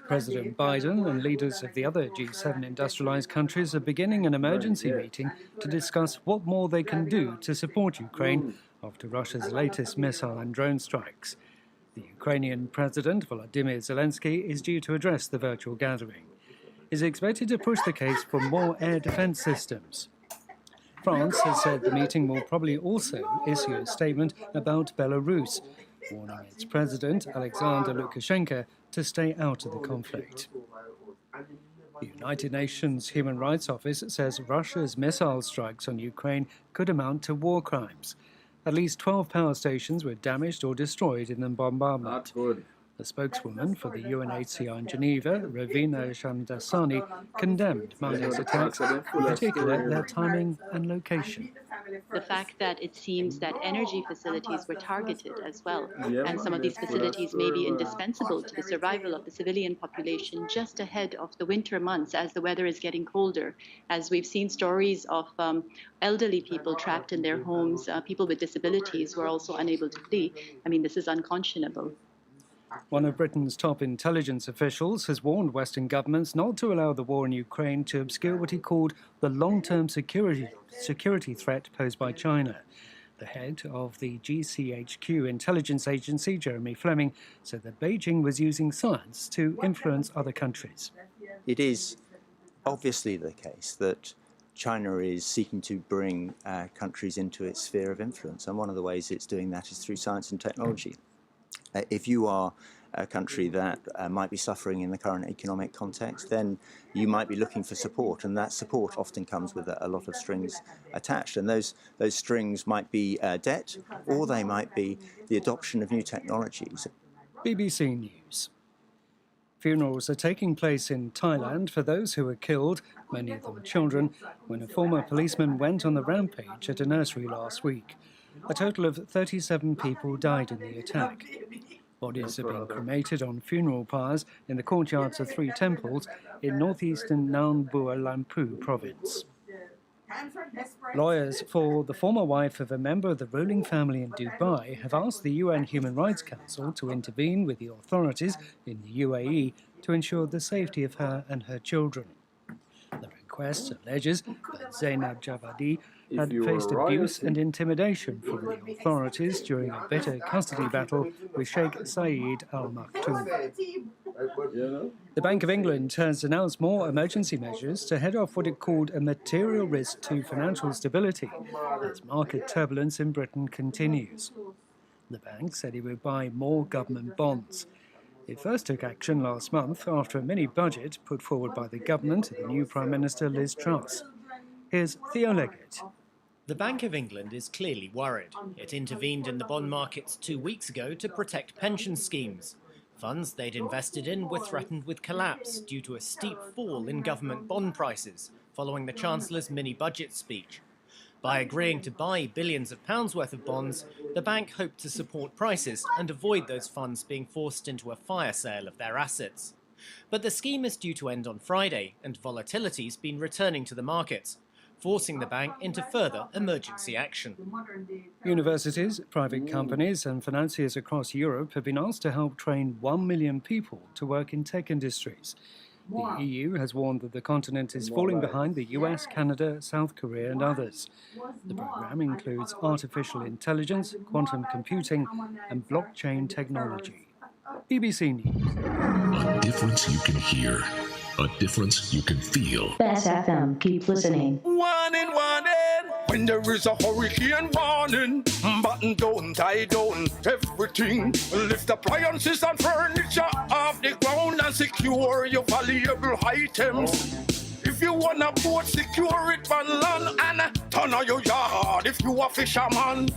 President Biden and leaders of the other G7 industrialized countries are beginning an emergency meeting to discuss what more they can do to support Ukraine after Russia's latest missile and drone strikes. The Ukrainian President Volodymyr Zelensky is due to address the virtual gathering. Is expected to push the case for more air defense systems. France has said the meeting will probably also issue a statement about Belarus, warning its president, Alexander Lukashenko, to stay out of the conflict. The United Nations Human Rights Office says Russia's missile strikes on Ukraine could amount to war crimes. At least 12 power stations were damaged or destroyed in the bombardment. The spokeswoman for the UNHCR in Geneva, Ravina Shamdasani, condemned Monday's attacks, in particular their timing and location. The fact that it seems that energy facilities were targeted as well, and some of these facilities may be indispensable to the survival of the civilian population just ahead of the winter months as the weather is getting colder, as we've seen stories of elderly people trapped in their homes, people with disabilities who are also unable to flee. I mean, this is unconscionable. One of Britain's top intelligence officials has warned Western governments not to allow the war in Ukraine to obscure what he called the long-term security threat posed by China. The head of the GCHQ intelligence agency, Jeremy Fleming, said that Beijing was using science to influence other countries. It is obviously the case that China is seeking to bring countries into its sphere of influence, and one of the ways it's doing that is through science and technology. If you are a country that might be suffering in the current economic context, then you might be looking for support, and that support often comes with a lot of strings attached. And those strings might be debt, or they might be the adoption of new technologies. BBC News. Funerals are taking place in Thailand for those who were killed, many of them children, when a former policeman went on the rampage at a nursery last week. A total of 37 people died in the attack. Bodies have been cremated on funeral pyres in the courtyards of 3 temples in northeastern Naon Bua Lampu province. Lawyers for the former wife of a member of the ruling family in Dubai have asked the UN Human Rights Council to intervene with the authorities in the UAE to ensure the safety of her and her children. The request alleges that Zainab Javadi had faced abuse and intimidation from the authorities during a bitter custody battle with Sheikh Saeed Al Maktoum. The Bank of England has announced more emergency measures to head off what it called a material risk to financial stability as market turbulence in Britain continues. The bank said it would buy more government bonds. It first took action last month after a mini-budget put forward by the government and the new Prime Minister Liz Truss. Here's Theo Leggett. The Bank of England is clearly worried. It intervened in the bond markets 2 weeks ago to protect pension schemes. Funds they'd invested in were threatened with collapse due to a steep fall in government bond prices, following the Chancellor's mini-budget speech. By agreeing to buy billions of pounds worth of bonds, the bank hoped to support prices and avoid those funds being forced into a fire sale of their assets. But the scheme is due to end on Friday, and volatility's been returning to the markets, forcing the bank into further emergency action. Universities, private companies and financiers across Europe have been asked to help train 1 million people to work in tech industries. The EU has warned that the continent is falling behind the US, Canada, South Korea and others. The programme includes artificial intelligence, quantum computing and blockchain technology. BBC News. A difference you can hear. A difference you can feel. Best FM, keep listening. Warning, when there is a hurricane warning, button down, tie down, everything. Lift appliances and furniture off the ground and secure your valuable items. If you want a boat, secure it on land and turn on your yard if you a fisherman.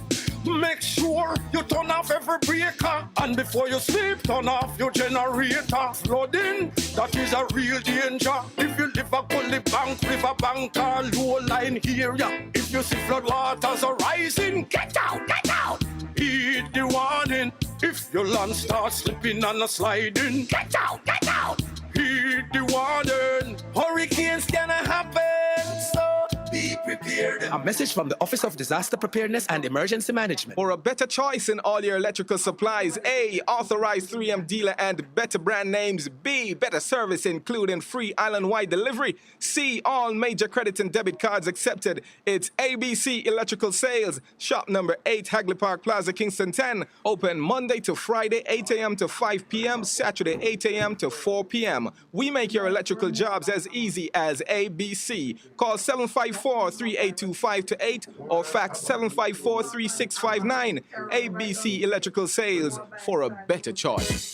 Make sure you turn off every breaker, and before you sleep, turn off your generator. Flooding, that is a real danger. If you live a gully bank, river bank, or low line area, if you see flood waters are rising, get out, get out. Heed the warning. If your land starts slipping and sliding, get out, get out. Heed the warning. Hurricanes gonna happen, so be prepared. A message from the Office of Disaster Preparedness and Emergency Management. For a better choice in all your electrical supplies, A, authorized 3M dealer and better brand names. B, better service including free island-wide delivery. C, all major credit and debit cards accepted. It's ABC Electrical Sales. Shop number 8, Hagley Park Plaza, Kingston 10. Open Monday to Friday, 8 a.m. to 5 p.m. Saturday, 8 a.m. to 4 p.m. We make your electrical jobs as easy as ABC. Call 754-3825-8 or fax 754-3659. ABC Electrical Sales, for a better choice.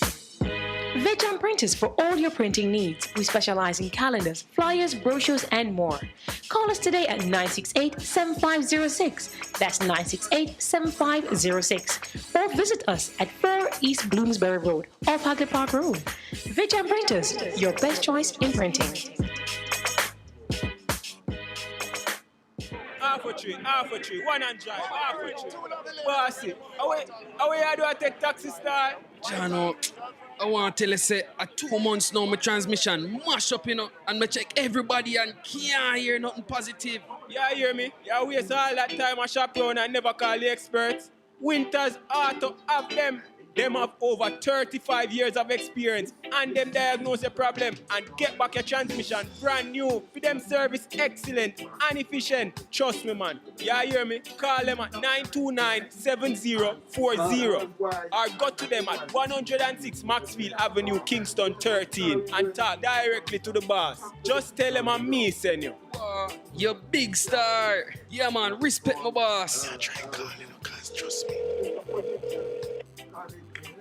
Veg Printers for all your printing needs. We specialize in calendars, flyers, brochures, and more. Call us today at 968-7506. That's 968-7506. Or visit us at 4 East Bloomsbury Road, off Hagley Park Road. Veg Printers, your best choice in printing. Half a tree, one and drive, half a tree. Bossy, away I do I take taxi style? Jano, I want to tell you, say, 2 months now, my transmission mash up, and I check everybody and can't hear nothing positive. Yeah, hear me? Yeah, waste all that time I shop around and never call the experts. Winters Auto have them. Them have over 35 years of experience and them diagnose your problem and get back your transmission brand new. For them service excellent and efficient. Trust me, man. Yeah, hear me? Call them at 929-7040 or go to them at 106 Maxfield Avenue, Kingston 13 and talk directly to the boss. Just tell them I'm me, send you. You big star. Yeah, man, respect my boss. Yeah, try calling, cause trust me.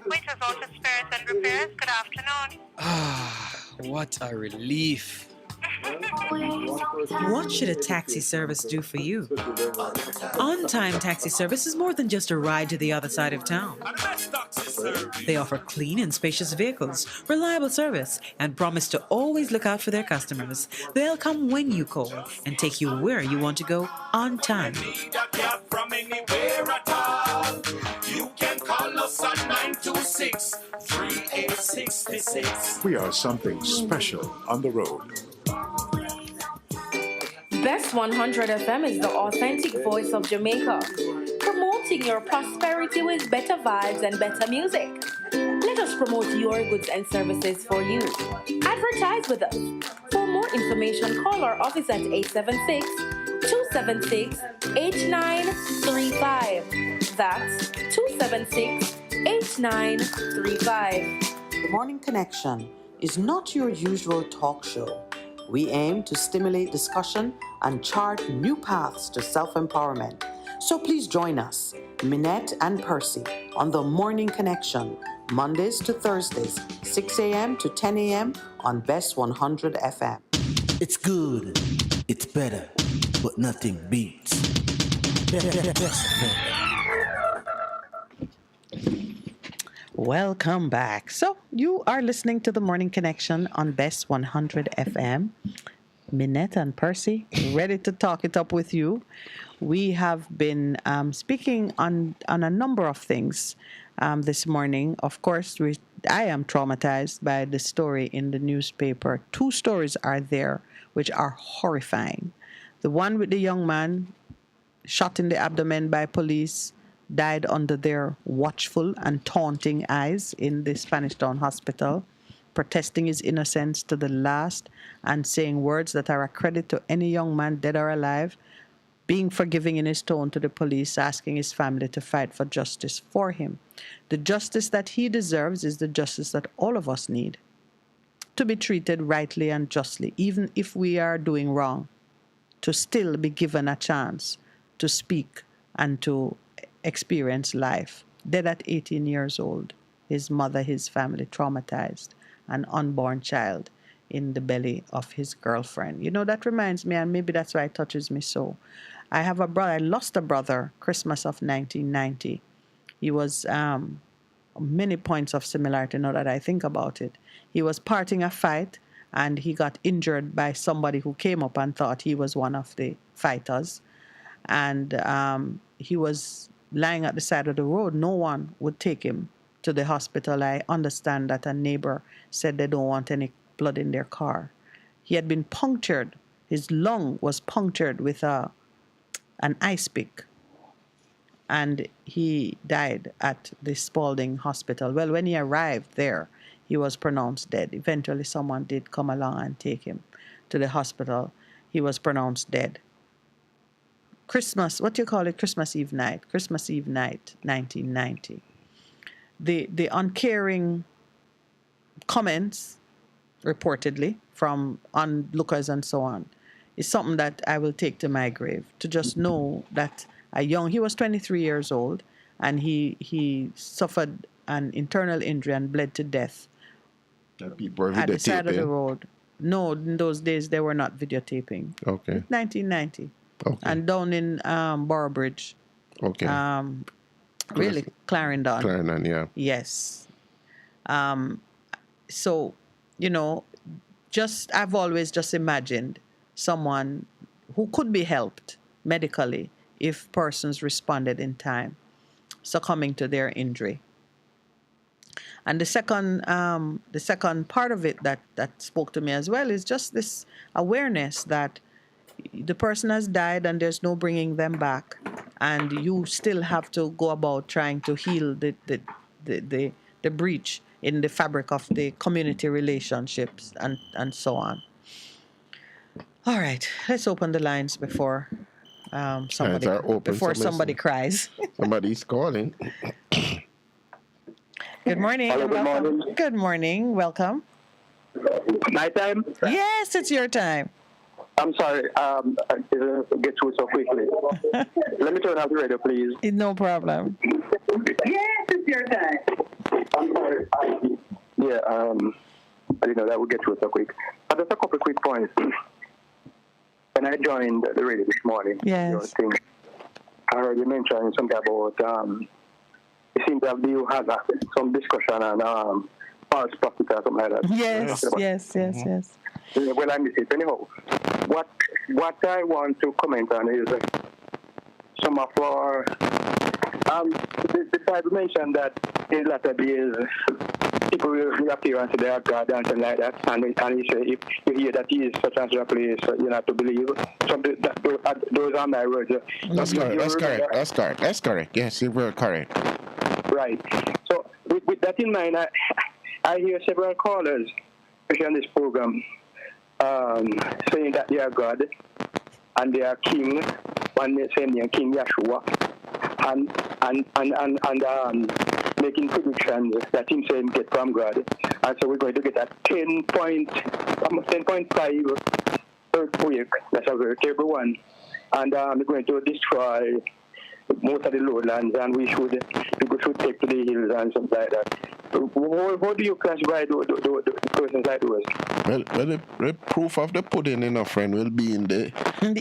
Winters Auto Spares and Repairs, good afternoon. What a relief. What should a taxi service do for you? On-Time Taxi Service is more than just a ride to the other side of town. They offer clean and spacious vehicles, reliable service, and promise to always look out for their customers. They'll come when you call and take you where you want to go on time. You can call us on 926-3866. We are something special on the road. Best 100 FM is the authentic voice of Jamaica, promoting your prosperity with better vibes and better music. Let us promote your goods and services for you. Advertise with us. For more information, call our office at 876-276-8935. That's 276-8935. The Morning Connection is not your usual talk show. We aim to stimulate discussion and chart new paths to self-empowerment. So please join us, Minette and Percy, on The Morning Connection, Mondays to Thursdays, 6 a.m. to 10 a.m. on Best 100 FM. It's good, it's better, but nothing beats. Welcome back. So you are listening to The Morning Connection on Best 100 FM. Minette and Percy, ready to talk it up with you. We have been speaking on a number of things this morning. Of course, I am traumatized by the story in the newspaper. 2 stories are there which are horrifying. The one with the young man shot in the abdomen by police, died under their watchful and taunting eyes in the Spanish Town Hospital, protesting his innocence to the last and saying words that are a credit to any young man, dead or alive, being forgiving in his tone to the police, asking his family to fight for justice for him. The justice that he deserves is the justice that all of us need, to be treated rightly and justly, even if we are doing wrong, to still be given a chance to speak and to experience life. Dead at 18 years old, his mother, his family traumatized, an unborn child in the belly of his girlfriend. You know, that reminds me, and maybe that's why it touches me so. I have a brother, I lost a brother, Christmas of 1990. He was many points of similarity now that I think about it. He was parting a fight and he got injured by somebody who came up and thought he was one of the fighters. And he was lying at the side of the road. No one would take him to the hospital. I understand that a neighbor said they don't want any blood in their car. He had been punctured. His lung was punctured with an ice pick. And he died at the Spalding Hospital. Well, when he arrived there, he was pronounced dead. Eventually, someone did come along and take him to the hospital. He was pronounced dead. Christmas, what do you call it? Christmas Eve night, 1990. The uncaring comments, reportedly, from onlookers and so on, is something that I will take to my grave. To just know that he was 23 years old, and he suffered an internal injury and bled to death at the side of the road. No, in those days they were not videotaping. Okay. 1990. Okay. And down in Boroughbridge. Okay. Really, Clarendon. Clarendon, yeah. Yes. So, you know, I've always just imagined someone who could be helped medically if persons responded in time, succumbing to their injury. And the second part of it that spoke to me as well is just this awareness that the person has died and there's no bringing them back, and you still have to go about trying to heal the breach in the fabric of the community relationships and so on. All right, let's open the lines before somebody cries. Somebody's calling. Good morning. Hello, good morning. Good morning. Welcome. My time? Yes, it's your time. I'm sorry. I get through so quickly. Let me turn off the radio, please. No problem. Yes, it's your time. I'm sorry. I didn't know that would get through so quick. But just a couple of quick points. When I joined the radio this morning, yes, I heard you mention something about it seems that you had some discussion on false profit or something like that. Yes. Well, I missed it. Anyhow, what I want to comment on is some of our the Bible mentioned that in latter days people will appear unto their God and something like that, and he say if you hear that he is such and such a place, you have to believe. So those are my words. That's correct. Yes, you were correct. Right. So with that in mind, I hear several callers, especially on this program, saying that they are God and they are King, one saying they are King Yeshua, and making predictions that him saying get from God. And so we're going to get a 10.5 earthquake. That's a very terrible one. And we're going to destroy most of the lowlands, and we should take to the hills and something like that. How do you classify those persons like those? Well, the proof of the pudding, friend, will be in the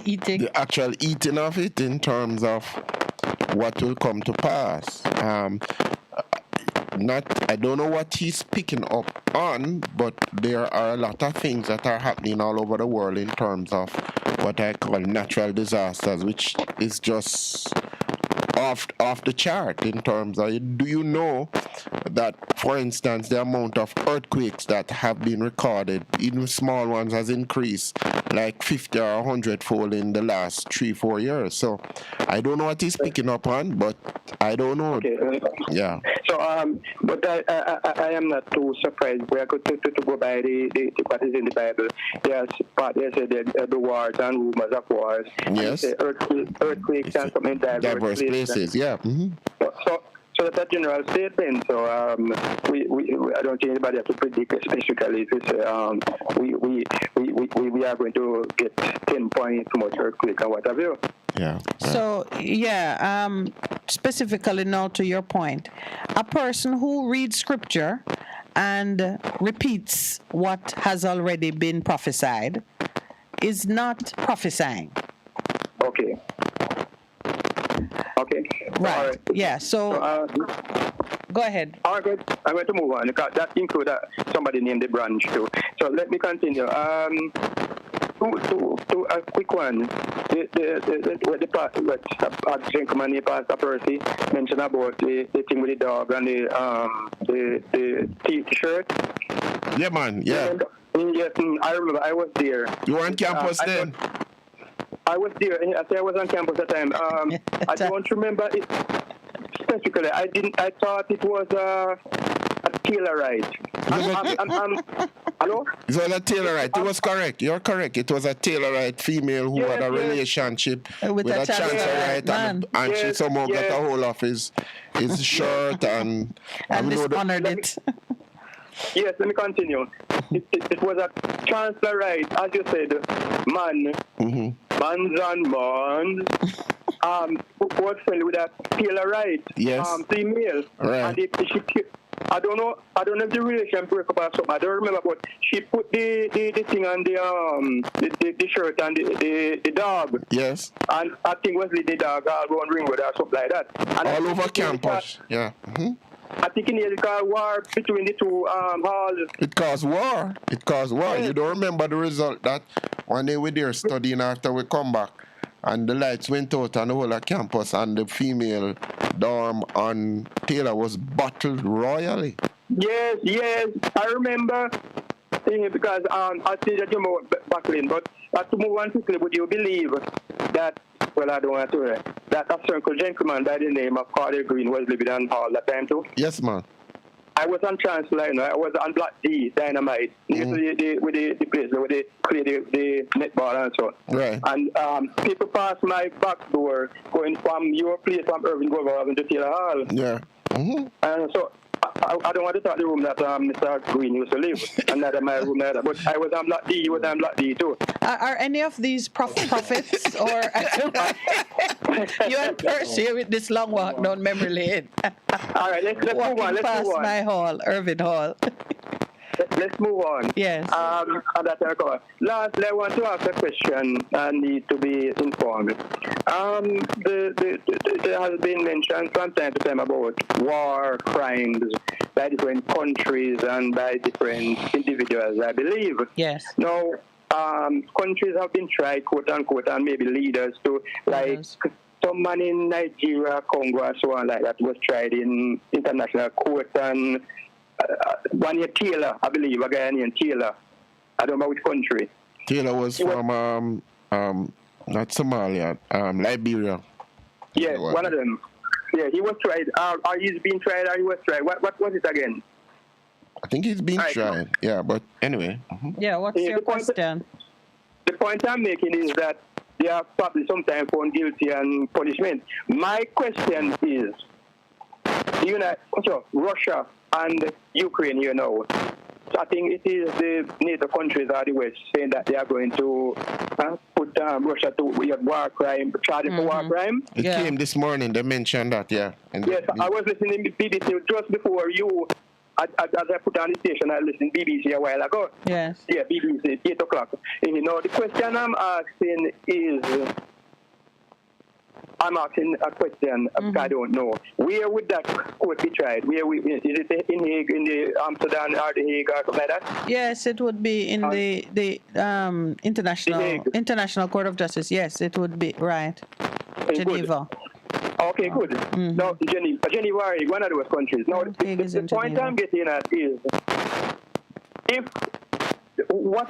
eating, the actual eating of it, in terms of what will come to pass. I don't know what he's picking up on, but there are a lot of things that are happening all over the world in terms of what I call natural disasters, which is just off the chart in terms of, do you know that, for instance, the amount of earthquakes that have been recorded, even small ones, has increased like 50 or 100-fold in the last 3-4 years. So I don't know what he's picking up on, but I don't know. Okay. Yeah. So, but I am not too surprised. We are going to go by the what is in the Bible. There's the wars and rumors of wars. Yes. Earthquakes and some in diverse places. Yeah. Mm-hmm. So that's a general statement. So we I don't think anybody has to predict specifically to say we are going to get 10 points too much earthquake and what have you. Yeah. So, specifically now to your point, a person who reads scripture and repeats what has already been prophesied is not prophesying. Okay. Right. All right. Yeah. So go ahead. All right. I'm going to move on because that includes somebody named the branch too. So let me continue. To a quick one. The gentleman named Pastor Percy mentioned about the thing with the dog and the T-shirt. Yeah, man. Yeah. Yes, I remember. I was there. You were on campus then? I was there. I was on campus at the time. I don't remember it specifically. I thought it was a Taylorite. Hello? It was a Taylorite. It was correct. You're correct. It was a Taylorite female who had a relationship with a Chancerite, and she somehow got a hold of his shirt and dishonored it. Yes, let me continue. It was a Chancerite, as you said, man, mans and mans, who was friendly with a Taylorite, female. Right. And I don't know if the relation broke up or something. I don't remember, but she put the thing on the shirt and the dog. Yes. And I think it was the dog all around Ringwood or something like that. And all over campus. Yeah. Mm-hmm. I think it caused war between the two halls. It caused war. Yes. You don't remember the result that one day we there studying after we come back and the lights went out on the whole of campus and the female dorm on Taylor was bottled royally. Yes. I remember because I see that you were battling, but to move on quickly, would you believe that, well, I don't want to, that a certain gentleman by the name of Carter Green was living on hall that time too? Yes, man. I was on Chancellor, I was on Black D, Dynamite, near to the place where they play the netball and so on. Right. And people pass my back door going from your place, from Irving Grove to Taylor Hall. Yeah. Mm-hmm. And so I don't want to talk the room that Mr. Green used to live, and not my room either. But I was on Black D, you was on Black D too. Are any of these prophets or you and Percy with this long walk down memory lane? All right, let's move on. Let's past move on. my hall, Irving Hall. Let's move on. Yes. And that's our cover. Lastly, I want to ask a question and need to be informed. There has been mentioned from time to time about war crimes by different countries and by different individuals, I believe. Yes. Now, countries have been tried, quote unquote, and maybe leaders to, like, someone in Nigeria, Congo, and so on, like that, was tried in international court, and one year Taylor, I believe, a guy named Taylor. I don't know which country. Taylor was from not Somalia, Liberia. Yeah, one of them. Yeah, he was tried. He's been tried or he was tried. What was it again? I think he's been tried. Yeah, but anyway. Yeah, what's your question? The point I'm making is that they are probably sometimes found guilty and punishment. My question is, Russia and Ukraine, I think it is the NATO countries or the West saying that they are going to put Russia to war crime, charge for war crime. It came this morning, they mentioned that, yeah. Yes, I was listening to BBC just before you, as I put on the station, I listened to BBC a while ago. Yes. Yeah, BBC, 8 o'clock. And the question I'm asking is, I'm asking a question. I don't know. Where would that court be tried? Is it in Hague, in the Amsterdam or the Hague or something like that? Yes, it would be in the International Court of Justice. Yes, it would be right. Geneva. Okay, good. Now, Geneva or Hague, one of those countries. Now, the point I'm getting at is,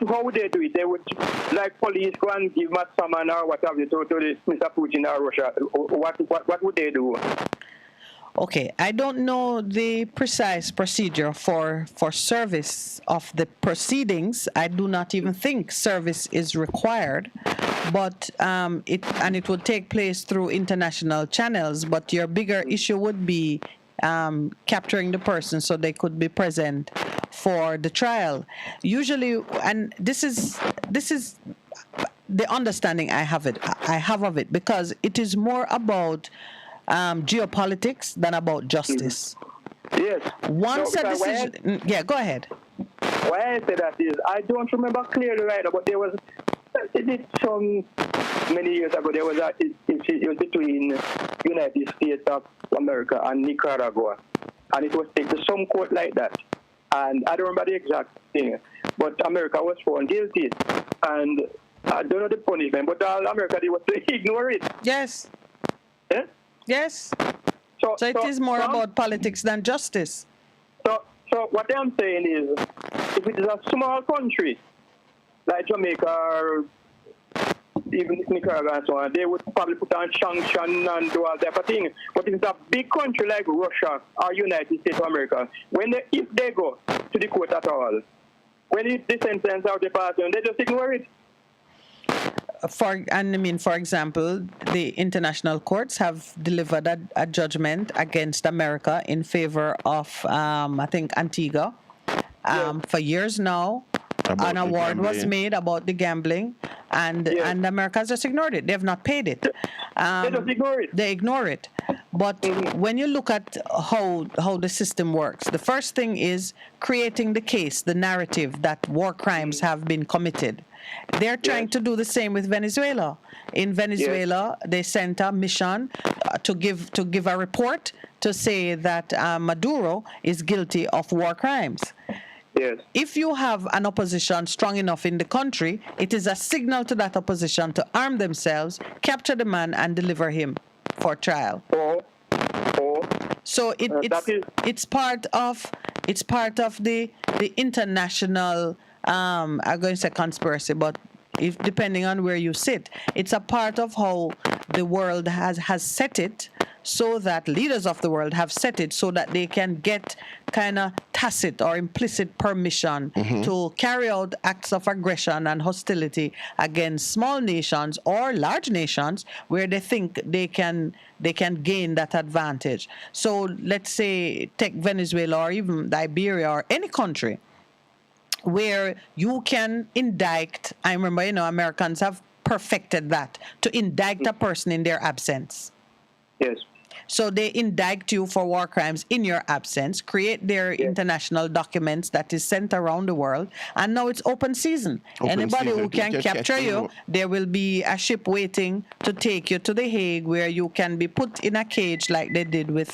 how would they do it? They would, like police, go and give Matt Saman or what have you to Mr. Putin or Russia. What would they do? Okay, I don't know the precise procedure for service of the proceedings. I do not even think service is required, but it would take place through international channels. But your bigger issue would be capturing the person so they could be present for the trial. Usually, and this is the understanding I have of it, because it is more about geopolitics than about justice. Yes. Once a decision, yeah, go ahead. Why I say that is, I don't remember clearly right now, but there was, some many years ago, there was it was between United States of America and Nicaragua, and it was taken to some court like that. And I don't remember the exact thing, but America was found guilty, and I don't know the punishment, but all America did was to ignore it. Yes. Yeah? Yes. So it is more about politics than justice. So what I'm saying is, if it is a small country, like Jamaica or even Nicaragua and so on, they would probably put on sanction and do all that type of thing. But if it's a big country like Russia or United States of America, if they go to the court at all, when the sentence out the pardon, they just ignore it. For example, the international courts have delivered a judgment against America in favor of, I think, Antigua. For years now, an award was made about the gambling, and America has just ignored it. They have not paid it. They just ignore it. They ignore it. But when you look at how the system works, the first thing is creating the case, the narrative that war crimes have been committed. They're trying to do the same with Venezuela. In Venezuela, they sent a mission to give a report to say that Maduro is guilty of war crimes. Yes. If you have an opposition strong enough in the country, it is a signal to that opposition to arm themselves, capture the man, and deliver him for trial. So it's part of the international. I'm going to say conspiracy, but depending on where you sit, it's a part of how the world has set it, so that leaders of the world have set it so that they can get kind of tacit or implicit permission to carry out acts of aggression and hostility against small nations or large nations where they think they can gain that advantage. So let's say take Venezuela or even Liberia or any country where you can indict. I remember, Americans have perfected that, to indict a person in their absence. Yes. So they indict you for war crimes in your absence, create their international documents that is sent around the world, and now it's open season. Anybody who can capture you, there will be a ship waiting to take you to The Hague, where you can be put in a cage like they did with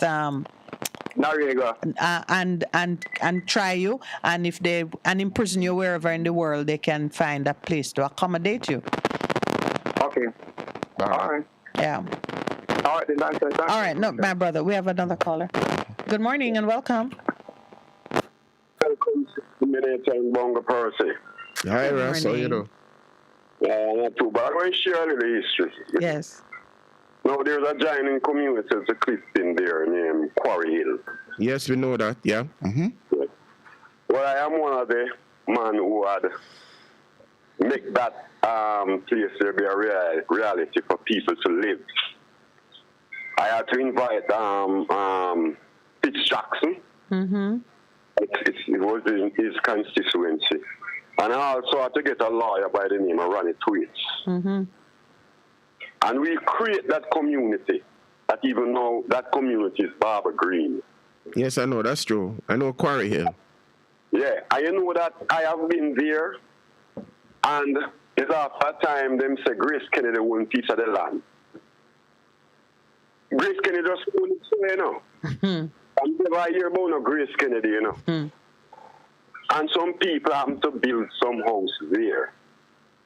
Noriega. And try you, and if they imprison you wherever in the world, they can find a place to accommodate you. Okay. All right. Yeah. All right, then. Thanks. All right, no, my brother, we have another caller. Good morning and welcome. Welcome to Minute Bonga Percy. Hi, Russ. How you doing? Not too bad. I'm going to share a little history. Yes. Now, there's a giant community, it's a Christian there named Quarry Hill. Yes, we know that, yeah. Well, I am one of the men who had make that place there be a reality for people to live. I had to invite Fitz Jackson. It was in his constituency. And I also had to get a lawyer by the name of Ronnie Tweets. And we create that community, that even though that community is Barber Green. Yes, I know, that's true. I know Quarry Hill. Yeah, I know that I have been there, and it's after a time them say Grace Kennedy won't piece of the land. Grace Kennedy just told it so, you know. I never hear about no Grace Kennedy, you know. And some people happen to build some house there.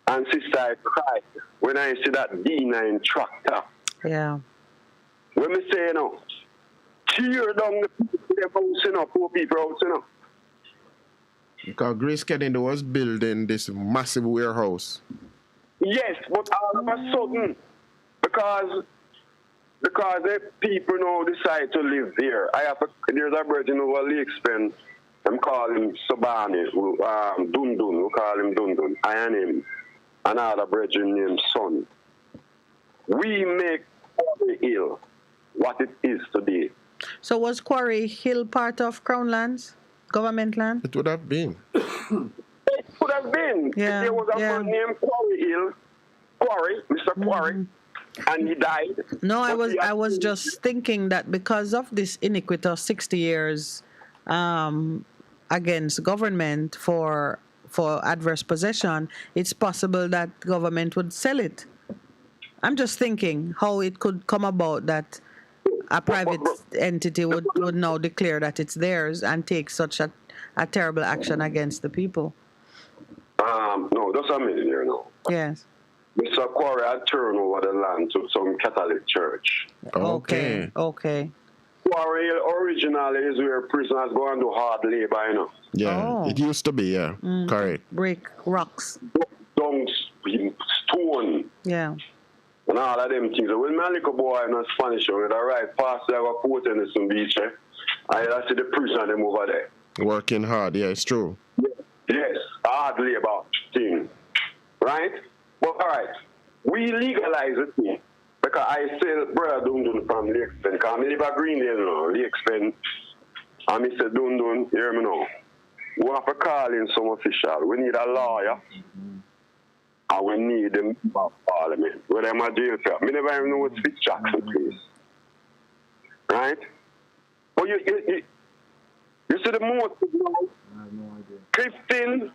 And sister, I cried when I see that D9 tractor. Yeah. When me say, you know, tear down the house, you know, poor people house, you know. Because Grace Kennedy was building this massive warehouse. Yes, but all of a sudden, because the people now decide to live there. There's a virgin over Lakespen. I'm calling him Sabani, Dundun. We call him Dundun. I am him. Another virgin named Son. We make Quarry Hill what it is today. So was Quarry Hill part of Crown lands? Government land? It would have been. It could have been. Yeah, There was a man named Quarry Hill. Quarry, Mr. Quarry. And he died. No, I was just thinking that because of this iniquitous 60 years against government for adverse possession, it's possible that government would sell it. I'm just thinking how it could come about that a private entity would now declare that it's theirs and take such a terrible action against the people. No, that's a minute here now. Yes. Mr. Quarry had turned over the land to some Catholic church. Okay. Quarry originally is where prisoners go and do hard labor, you know. Yeah, it used to be, yeah. Correct. Brick, rocks. Dung, stone. Yeah. And all of them things. When my little boy in Spanish, when I ride past there, I go Port Henderson Beach, I see the prison them over there. Working hard, yeah, it's true. Yes, hard labor thing. Right? But all right, we legalize it here. Because I sell brother Dundun from Lakespen. Because I live at Greendale now, Lakespen. And I said, Dundun, hear me now. We have to call in some official. We need a lawyer. And we need them of parliament. Whether I'm a jail cell. I never even know what Fitz Jackson place. Right? But you see the most now. I have no idea. Clifton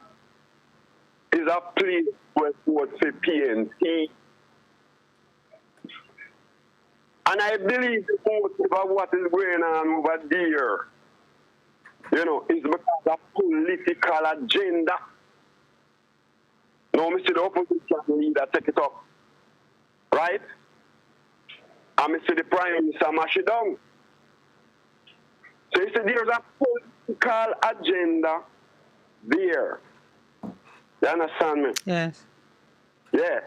is a place where it was for PNC. And I believe the most of what is going on over there, you know, is because of political agenda. Now, Mr. The opposition leader take it up. Right? And Mr. the Prime Minister mash it down. So you see, there's a political agenda there. You understand me? Yes. Yeah.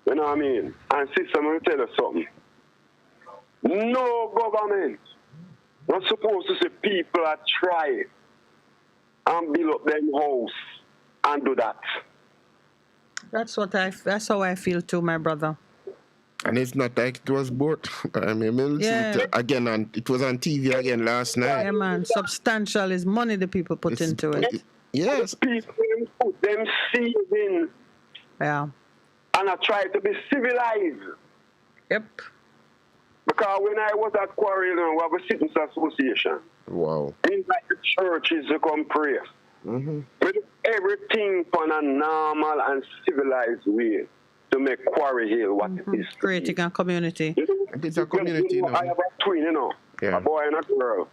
You know what I mean? And sister, I'm going to tell you something. No government not supposed to say people are trying and build up their house and do that. That's how I feel too, my brother. And it's not like it was bought. I mean, we'll see it again, and it was on TV again last night. Yeah, man. Substantial is money the people put into it. Yes. People put them seeds. Yeah. And I try to be civilized. Yep. Because when I was at Quarry, you know, we have a citizens association. Wow. Means like the churches to come pray. With everything on a normal and civilized way to make Quarry Hill what it is. Creating a community. It's a community, you know. I have a twin, you know. Yeah. A boy and a girl.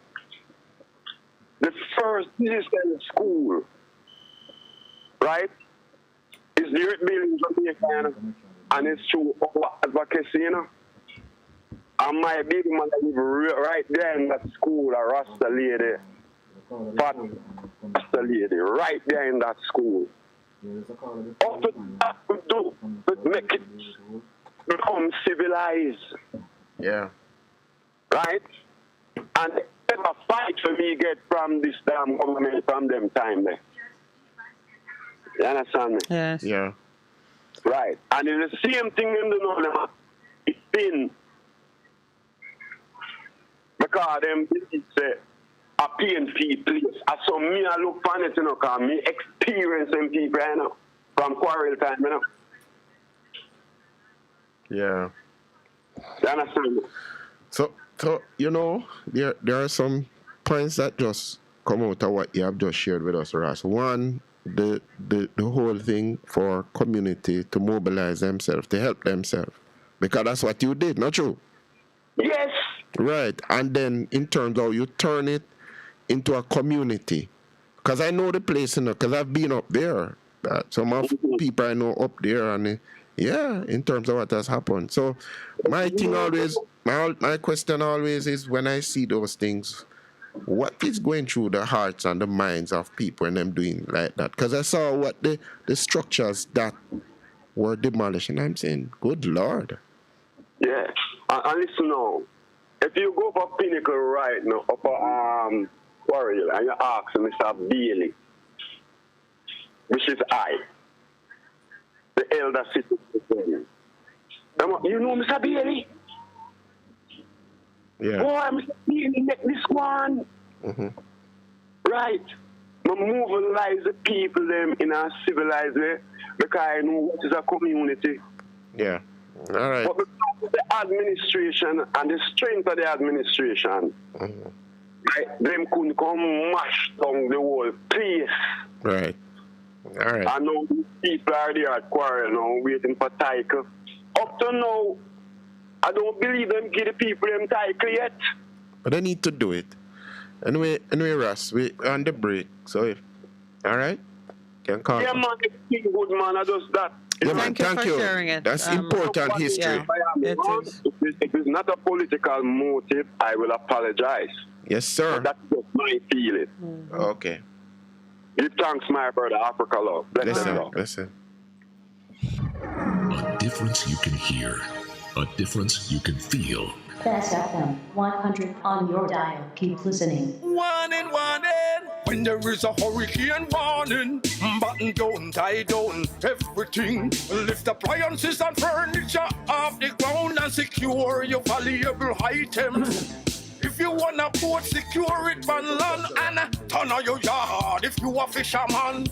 The first digital school, right, is the Earth Building Jamaica, and it's through our advocacy, you know. And my big mother live right there in that school, a Rasta lady, fat Rasta lady, right there in that school. All to do to make it become civilized. Yeah. Right? And ever fight for me get from this damn government from them time there. You understand me? Yes. Yeah. Right. And it's the same thing in the north. It's been because them it's a PNP place. And so me I look on it, you know, because me experiencing people, you know, from quarrel time, you know. Yeah. You understand me? So you know, there are some points that just come out of what you have just shared with us, Ross. One, the whole thing for community to mobilize themselves, to help themselves. Because that's what you did, not true? Yes. Right. And then in terms of you turn it into a community. Because I know the place, because I've been up there. Some of people I know up there, and in terms of what has happened. So my thing always, my question always is when I see those things, what is going through the hearts and the minds of people when them doing like that? Because I saw what the structures that were demolished, and I'm saying, good Lord. Yeah. And listen now, if you go for Pinnacle right now, up Quarry, and you ask Mr. Bailey, which is I, the elder citizen. You know Mr. Bailey? Yeah. Boy, Mr. Bailey make this one. Mm-hmm. Right. I mobilize the people them in a civilized way because I know what is a community. Yeah. All right. But because of the administration and the strength of the administration, right, them couldn't come mash down the whole place. Right. All right. I know these people are there at Quarry now waiting for title. Up to now, I don't believe them give the people them title yet. But they need to do it. Anyway, Russ, we're on the break. So, all right? Can call. Yeah, man, it's good, man. I just that. Yeah, man, thank you. For sharing it. That's important history. Yeah, it is. If it's not a political motive, I will apologize. Yes, sir. That's just my feeling. Okay. Give thanks, my brother, Africa love. Bless them, love. Listen. A difference you can hear. A difference you can feel. Best FM 100 on your dial. Keep listening. Warning, when there is a hurricane warning, button down, tie down, everything. Lift appliances and furniture off the ground and secure your valuable items. If you wanna boat, secure it by land and turn on your yard if you a fisherman.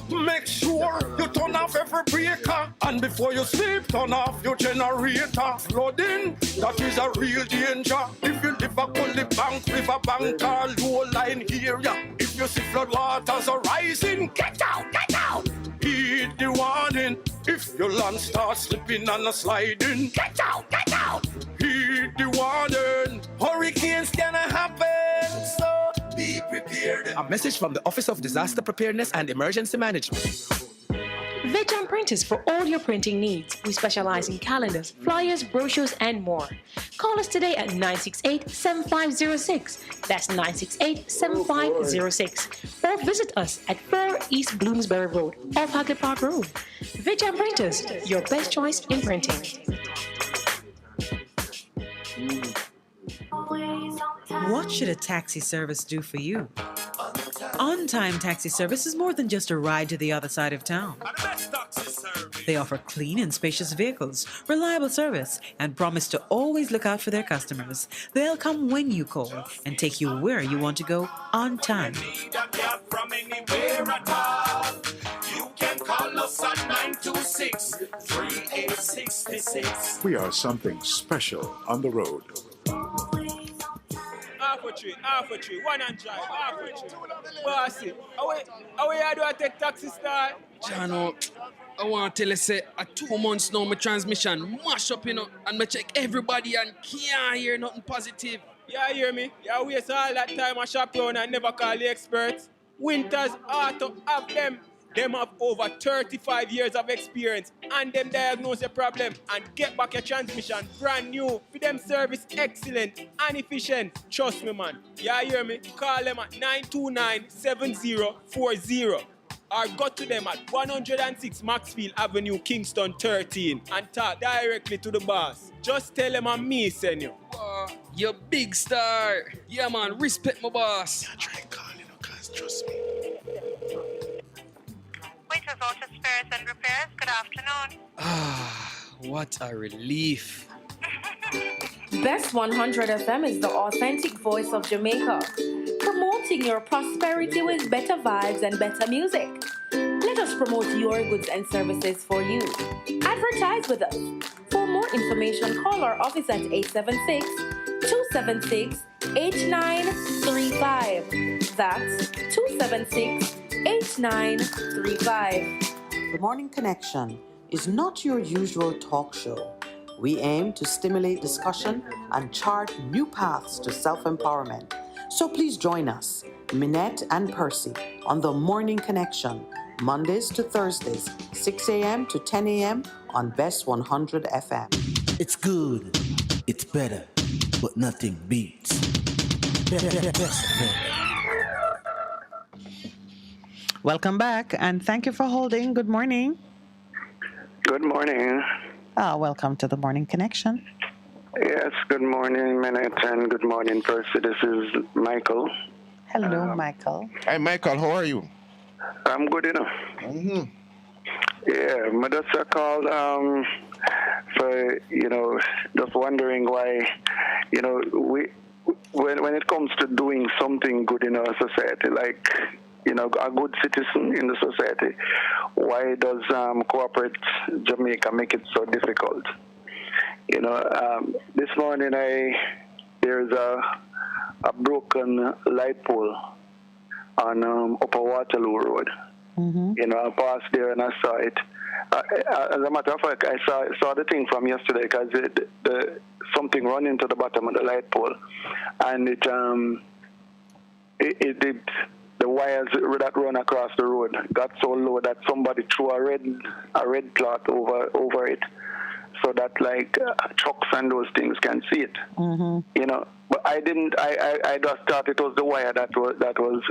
Make sure you turn off every breaker, and before you sleep, turn off your generator. Flooding, that is a real danger. If you live a gully bank, river bank, or low line area, if you see flood waters are rising, get out, get out. Heed the warning. If your land starts slipping and sliding, get out, get out. Heed the warning. Hurricanes gonna happen, so be prepared. A message from the Office of Disaster Preparedness and Emergency Management. Vejan Printers for all your printing needs. We specialize in calendars, flyers, brochures, and more. Call us today at 968-7506. That's 968-7506. Or visit us at 4 East Bloomsbury Road, off Hagley Park Road. Vejan Printers, your best choice in printing. What should a taxi service do for you? On-time taxi service is more than just a ride to the other side of town. They offer clean and spacious vehicles, reliable service, and promise to always look out for their customers. They'll come when you call and take you where you want to go on time. You can call us at 926-3866. We are something special on the road. Half a tree, one and drive, half a tree. Bossy, how you do I take taxi star? Jano, I want to tell you, say, 2 months now, my transmission mash up, and I check everybody and can't hear nothing positive. You hear me? You waste all that time I shop around and never call the experts. Winters Auto have them. Them have over 35 years of experience and them diagnose your problem and get back your transmission brand new. For them service excellent and efficient. Trust me, man. You hear me? Call them at 929-7040 or go to them at 106 Maxfield Avenue, Kingston 13 and talk directly to the boss. Just tell them I'm me, send you. You big star. Yeah, man, respect my boss. Yeah, try calling, cause trust me. Winters Auto Spares and Repairs, good afternoon. What a relief. Best 100 FM is the authentic voice of Jamaica, promoting your prosperity with better vibes and better music. Let us promote your goods and services for you. Advertise with us. For more information, call our office at 876-276-8935. That's 276-8935. The Morning Connection is not your usual talk show. We aim to stimulate discussion and chart new paths to self-empowerment. So please join us, Minette and Percy, on The Morning Connection, Mondays to Thursdays, 6 a.m. to 10 a.m. on Best 100 FM. It's good, it's better, but nothing beats. Best FM. Welcome back, and thank you for holding. Good morning. Good morning. Welcome to The Morning Connection. Yes, good morning, Minette, and good morning, Percy. This is Michael. Hello, Michael. Hi, Michael. How are you? I'm good enough. Mm-hmm. Yeah, I just called for, just wondering why, when it comes to doing something good in our society, like, a good citizen in the society, why does corporate Jamaica make it so difficult? This morning there's a broken light pole on Upper Waterloo Road. Mm-hmm. I passed there and I saw it. As a matter of fact, I saw the thing from yesterday because something run into the bottom of the light pole, and it did. The wires that run across the road got so low that somebody threw a red cloth over it, so that trucks and those things can see it. Mm-hmm. But I didn't. I just thought it was the wire that was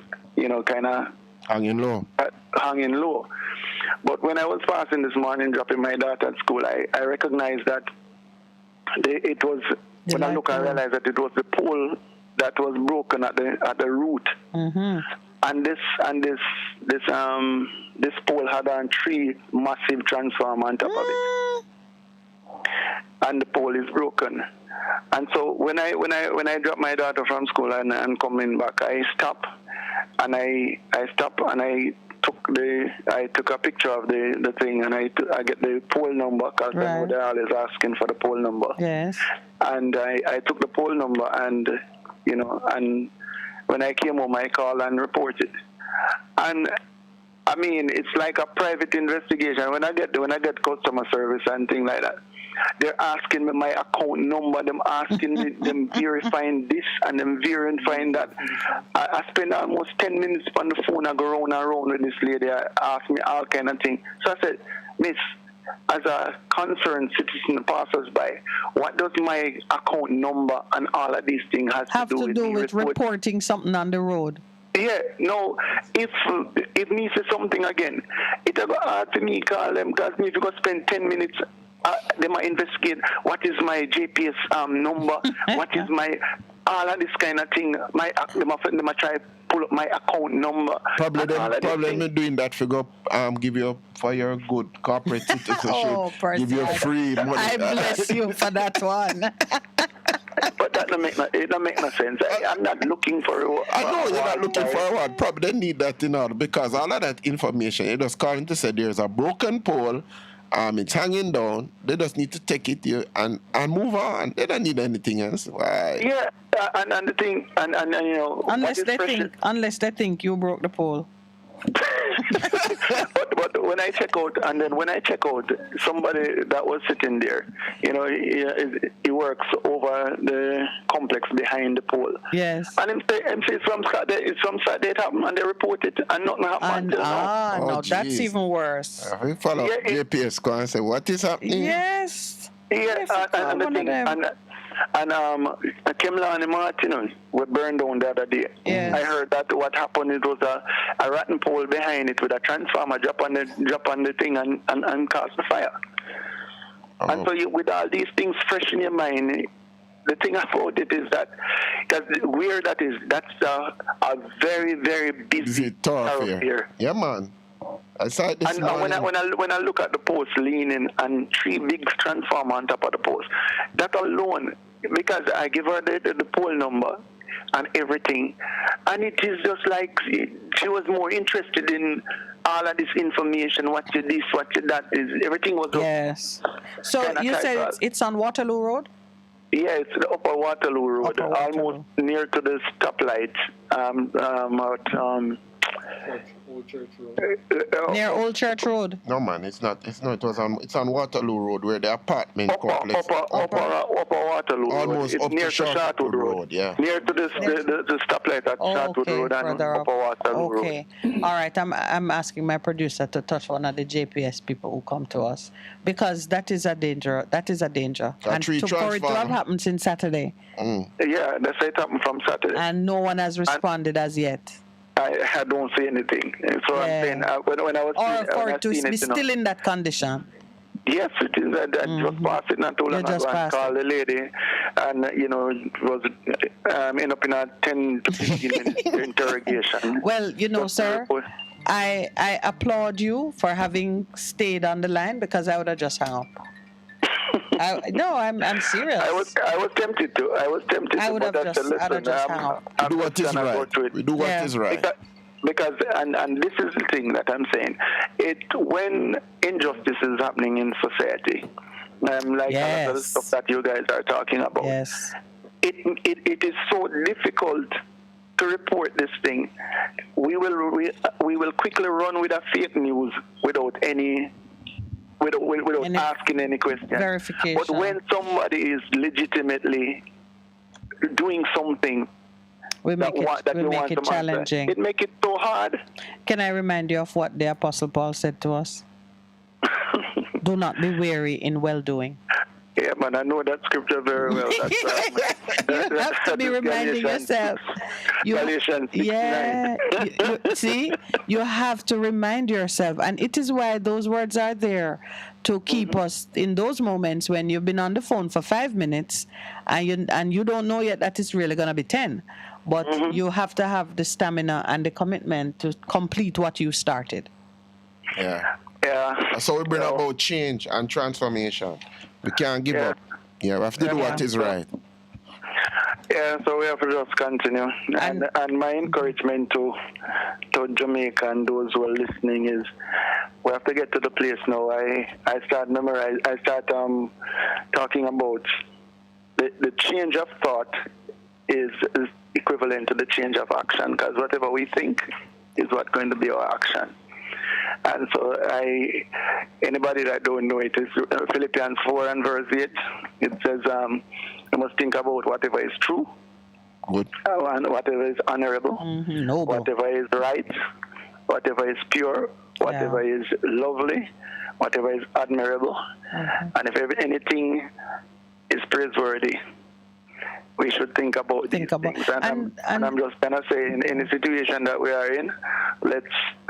kind of hanging low. Hanging low. But when I was passing this morning, dropping my daughter at school, I recognized that it was. When I look, I realized that it was the pole that was broken at the root. Mm-hmm. And this pole had on 3 massive transformers on top of it, and the pole is broken. And so when I dropped my daughter from school and coming back, I stopped and I took a picture of the thing, and I get the pole number because they're always asking for the pole number. Yes. And I took the pole number and when I came home, I called and reported. And I mean, it's like a private investigation. When I get customer service and things like that, they're asking me my account number. Them asking me, them verifying this and them verifying that. I spend almost 10 minutes on the phone. I go round and round with this lady. I ask me all kind of things. So I said, Miss, as a concerned citizen passes by, what does my account number and all of these things have to do with reporting something on the road? Yeah, no, if it means something again, it will hard to me call them because if you go spend 10 minutes, they might investigate what is my GPS number, what is my, all of this kind of thing. They might try pull up my account number. Probably me doing that for go give you up for your good corporate citizenship. Give you free money. I bless you for that one. But that don't make no sense. I'm not looking for a I know you're not looking for a what. Probably they need that in order because all of that information, it just calling to say there's a broken pole, it's hanging down. They just need to take it here and move on. They don't need anything else. Why? Yeah, and the thing, and unless they think you broke the pole. but when I check out, somebody that was sitting there, he works over the complex behind the pole. Yes. And him say some Saturday it happened and they report it and nothing happened. No, that's even worse. We follow JPS go and say what is happening. Yes. Yeah, and the thing, and Kimlani Martin were burned down the other day. Yes. I heard that what happened, it was a rotten pole behind it with a transformer drop on the thing and cause the fire. Oh. And so with all these things fresh in your mind, the thing about it is that, because where that is, that's a very, very busy thoroughfare. Yeah, man. I saw it this morning. When I look at the post leaning and 3 big transformers on top of the post, that alone, because I give her the pole number and everything, and it is just like she was more interested in all of this information, what you this, what you that is, everything was. Yes. So you said it's on Waterloo Road? Yeah, it's the Upper Waterloo Road, almost near to the stoplight. Near Old Church Road. No man, it's not. It's not. It's on Waterloo Road where the apartment complex. Upper Waterloo Almost Road. up It's near to to Sharpwood Road. Yeah. Near to the stoplight at Sharpwood Road and further up. Upper Waterloo Road. Okay. All right. I'm asking my producer to touch one of the JPS people who come to us because that is a danger. That is a danger. And for it to have happened since Saturday. Yeah, they say it happened from Saturday. And no one has responded as yet. I don't see anything. So I'm saying when I was for it to be still in that condition. Yes, it is. I just passed it not too long ago and called the lady, and it was end up in a 10 to 15 minute interrogation. Well, sir, I applaud you for having stayed on the line because I would have just hung up. I'm serious. I was tempted to. I would have just hung up. Do what is right. We do what is right. Because and this is the thing that I'm saying. When injustice is happening in society, like a lot of the stuff that you guys are talking about, it is so difficult to report this thing. We will quickly run with a fake news without asking any questions. Verification. But when somebody is legitimately doing something we make it challenging. It make it so hard. Can I remind you of what the Apostle Paul said to us? Do not be weary in well-doing. Yeah, man, I know that scripture very well. You have to be reminding yourself. Galatians 6:9. See, you have to remind yourself, and it is why those words are there to keep us in those moments when you've been on the phone for 5 minutes, and you don't know yet that it's really going to be 10. But you have to have the stamina and the commitment to complete what you started. Yeah. So we bring about change and transformation. We can't give up. Yeah, we have to do what is right. Yeah, so we have to just continue. And my encouragement to Jamaica and those who are listening is we have to get to the place now. I start talking about the change of thought is equivalent to the change of action, because whatever we think is what's going to be our action. And so anybody that don't know it is Philippians 4 and verse 8. It says you must think about whatever is true, and whatever is honorable, whatever is right, whatever is pure, whatever is lovely, whatever is admirable, and if anything is praiseworthy, we should think about these things. And I'm just going to say, in the situation that we are in, let's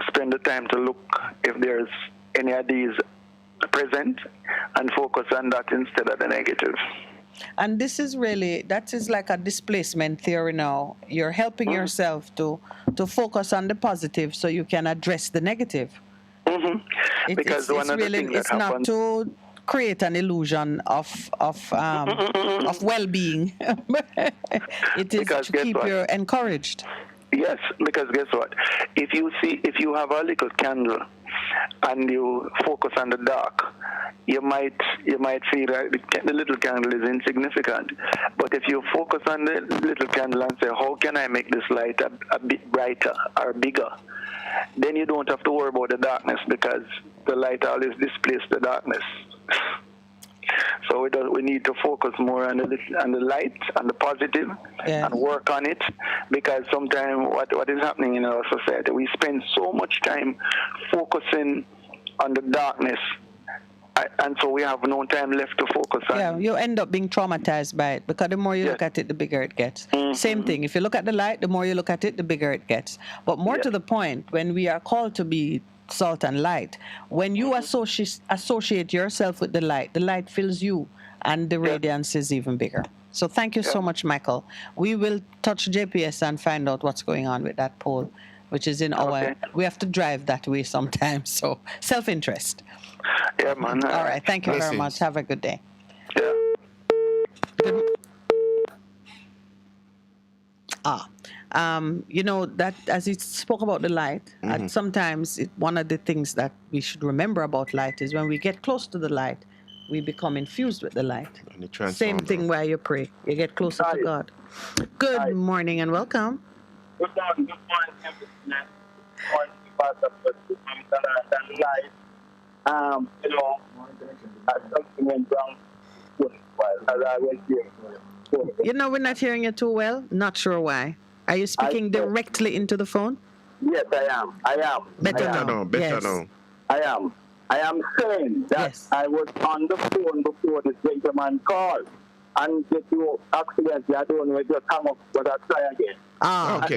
spend the time to look if there's any of these present and focus on that instead of the negative. And this is that is like a displacement theory now. You're helping yourself to focus on the positive so you can address the negative. Because it's not to create an illusion of well-being. It is to keep you encouraged. Yes, because guess what? If you have a little candle and you focus on the dark, you might feel that the little candle is insignificant. But if you focus on the little candle and say, how can I make this light a bit brighter or bigger? Then you don't have to worry about the darkness, because the light always displaces the darkness. So we need to focus more on the light and the positive and work on it, because sometimes what is happening in our society, we spend so much time focusing on the darkness, and so we have no time left to focus on. Yeah, you end up being traumatized by it, because the more you look at it, the bigger it gets. Same thing. If you look at the light, the more you look at it, the bigger it gets. But more to the point, when we are called to be salt and light, when you associate yourself with the light fills you, and the radiance is even bigger. So thank you so much, Michael. We will touch JPS and find out what's going on with that pole, which is in we have to drive that way sometimes, so self-interest. Yeah, man. All right, thank you very much. Have a good day. Yeah. That as he spoke about the light, and sometimes one of the things that we should remember about light is when we get close to the light, we become infused with the light. Same thing where you pray. You get closer to God. Good morning and welcome. Good morning. on Pastor and life. You know, something went wrong while as I was here. You know, we're not hearing you too well. Not sure why. Are you speaking directly into the phone? Yes, I am. Better now. Better now. I am saying that I was on the phone before this gentleman called. And get you accidentally, I don't know if you come up, but I'll try again.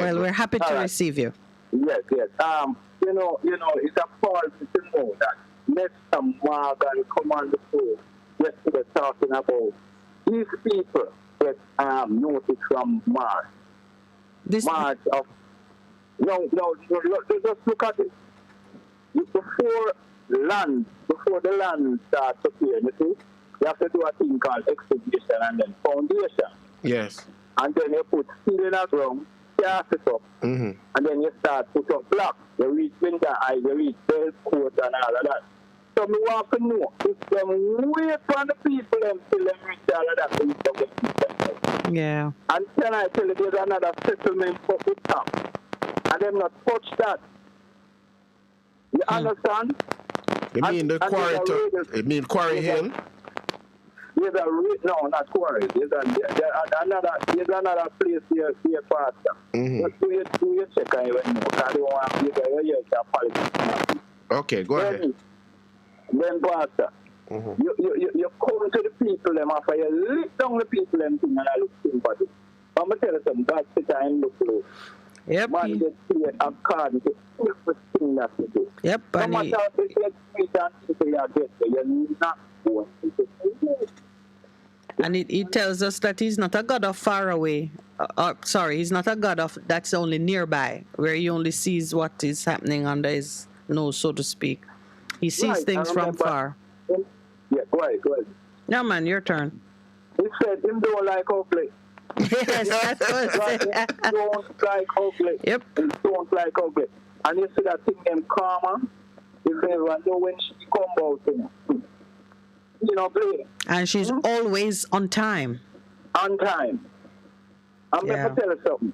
Well, we're happy to receive you. Yes. You know, it's a fault to know that Mr. Morgan come on the phone yesterday talking about these people that noticed from March. March of no, just look at it. Before the land starts appearing, you see, you have to do a thing called excavation and then foundation. Yes. And then you put steel in the ground, cast it up, and then you start put up blocks. You reach winter high, you reach belt coat and all of that. So we want to know if them wait for the people them till them reach all of that things to get. Yeah. And then I tell you there's another settlement for the top. And them not touch that. You understand? You mean the quarry you mean Quarry Hill? There's no, not Quarry. There's another place here faster. Just do your check and you know, because I don't want you to politics. Okay, go ahead. Then pastor, you come to the people them after you lift down the people them thing and I look sympathy. I'm gonna tell you something, that's the time look low. Yep. Man gets paid according to everything that you do. Yep. No matter how they get paid and people you get there, you're not going to do. And it tells us that he's not a God of far away. He's not a God of that's only nearby, where he only sees what is happening under his nose, so to speak. He sees things from far. Yeah, go ahead. No, man, your turn. He said him don't like ugly. Yes, that's what he don't like ugly. Yep. He don't like ugly. And you see that thing them karma, if everyone know when she come out, you know, play. And she's always on time. On time. I'm going to tell you something.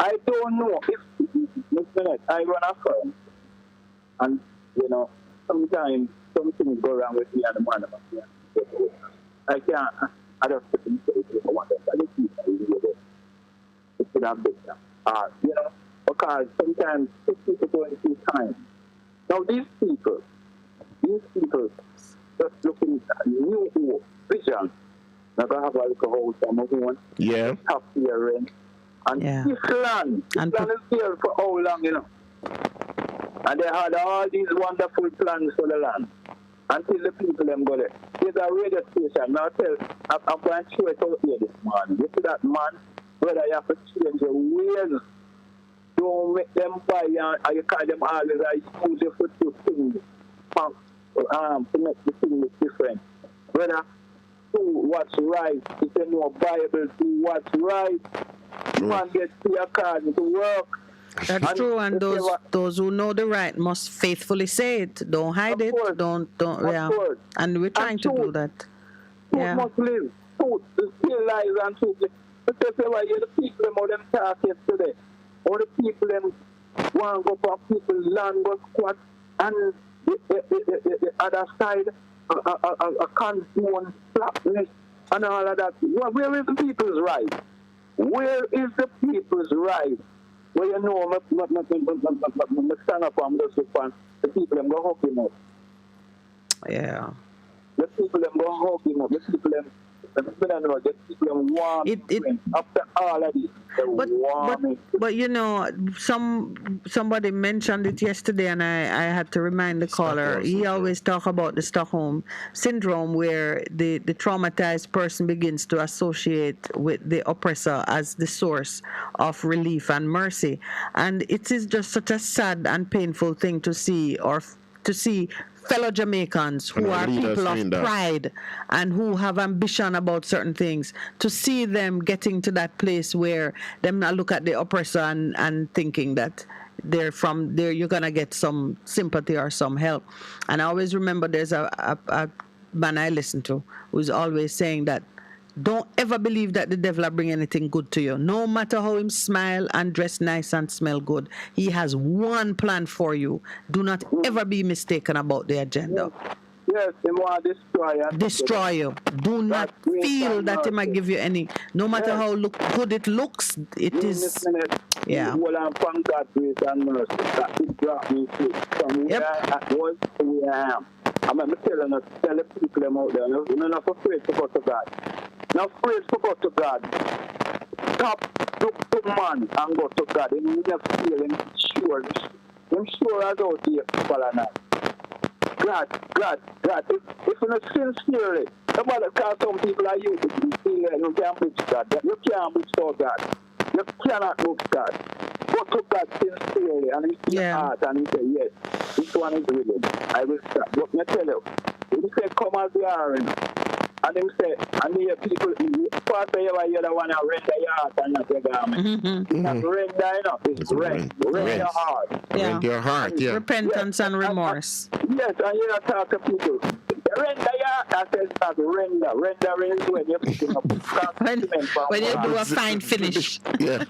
I don't know if I run a firm, and, you know, sometimes something go wrong with me and the man of my I can't, I just put in place if I want to. I just keep it should have been you know, because sometimes people going through time. Now these people just looking at new vision. Now I have a little house on my own. Yeah. Top hearing. And this land is here for how long, you know? And they had all these wonderful plans for the land. Until the people them go there. There's a radio station. Now I'm going to show it out here this morning. You see that man, whether you have to change your ways, don't make them buy and you call them always use your foot to things to make the thing look different. Whether do what's right, if you know Bible, do what's right. Man gets to your car to work. That's true, and those who know the right must faithfully say it. Don't hide it. Don't. Yeah. And we're trying to do that. Truth must live. Truth, still lies and truth. But that's why the people them all them talk yesterday. All the people them want to go for people's land, go squat, and the other side a condone slackness and all of that. Where is the people's right? Where is the people's right? Well, you know, I'm stand up and just look on the people them go hug him up. Yeah. The people them go hug him up. The people them warm after all of this. But you know, somebody mentioned it yesterday, and I had to remind the caller. He always talk about the Stockholm syndrome, where the traumatized person begins to associate with the oppressor as the source of relief and mercy, and it is just such a sad and painful thing to see, fellow Jamaicans who are people of pride and who have ambition about certain things, to see them getting to that place where them not look at the oppressor and thinking that they're from there, you're gonna get some sympathy or some help. And I always remember there's a man I listen to who's always saying that Don't ever believe that the devil will bring anything good to you. No matter how him smile and dress nice and smell good, he has one plan for you. Do not ever be mistaken about the agenda. Yes, he want to destroy you. Destroy you. Do not feel that he might give you any. No matter how good it looks, it is. Yeah. Well, I'm from God's grace and mercy. That it brought me to from where I was to where I am. I'm telling you, tell the people them out there, you're not afraid to go to God. Not afraid to go to God. Stop, look to man and go to God. And you just feel him sure. I'm sure as out here, people are not. God. If you're not sincerely, somebody call some people are you to feel like you can't reach God. You can't reach for God. You cannot reach God. Go to God sincerely and he see your heart and he say, yes, this one is really. I will stop. But me tell you, he say, come as you are, and him say, and the people, first you ever hear the one that render your heart and not your garment. It's not render, you know, it's rend your heart. Rend your heart, yeah. Repentance and remorse. Yes, and you not talk to people. Render your heart, that says that render. Rendering is when you're picking up when you do a fine finish. Yeah.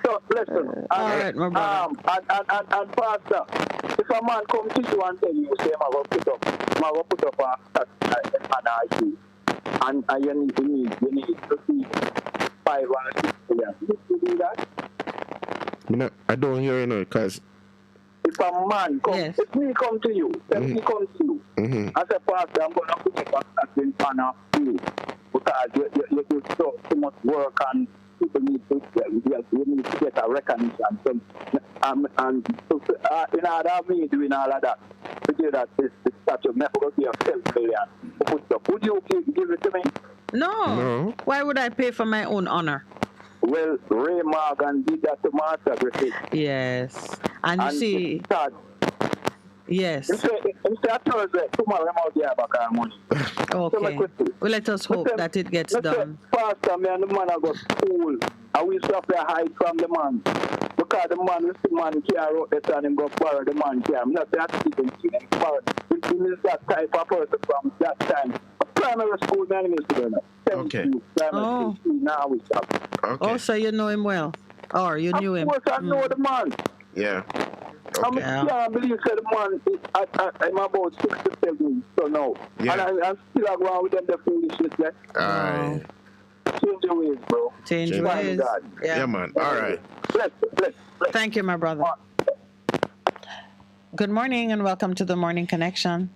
So, listen. All right, my brother. And Pastor, if a man come to you and tell you, say, I'm going to put up a issue, and you need to see 5 or 6 million. You do that? I don't hear you now, because if a man comes, if me come to you, then he comes to you. I say, Pastor, I'm going to put up a certain plan of you, because you do so much work and people need to get a recognition. So, and so, in order of me doing all of that, to do that, this statue never going to be a 10 million. Would you give it to me? No. Why would I pay for my own honor? Well, Ray Morgan did that to Master Griffith. Yes. And you see... Yes. Thursday, tomorrow I'm out there back our money. Okay. Well, let us hope that it gets done. Pastor, me and the man I got school. And we have to hide from the man. Because the man, the man care out there and him go borrow the man care. I'm not saying that people see him borrow. He is that type of person from that time. Primary school, man, is doing it. Okay. Primary school, now we stop. Okay. Oh, so you know him well? Or you knew him? Of course, I know the man. Yeah. Okay. I can't believe that the man I'm about 6 to 7, so no. Yeah. And I'm still going with them the foolishness there. All right. Change your ways, bro. Change your ways. Yeah, man. All right. Bless. Thank you, my brother. Good morning and welcome to the Morning Connection.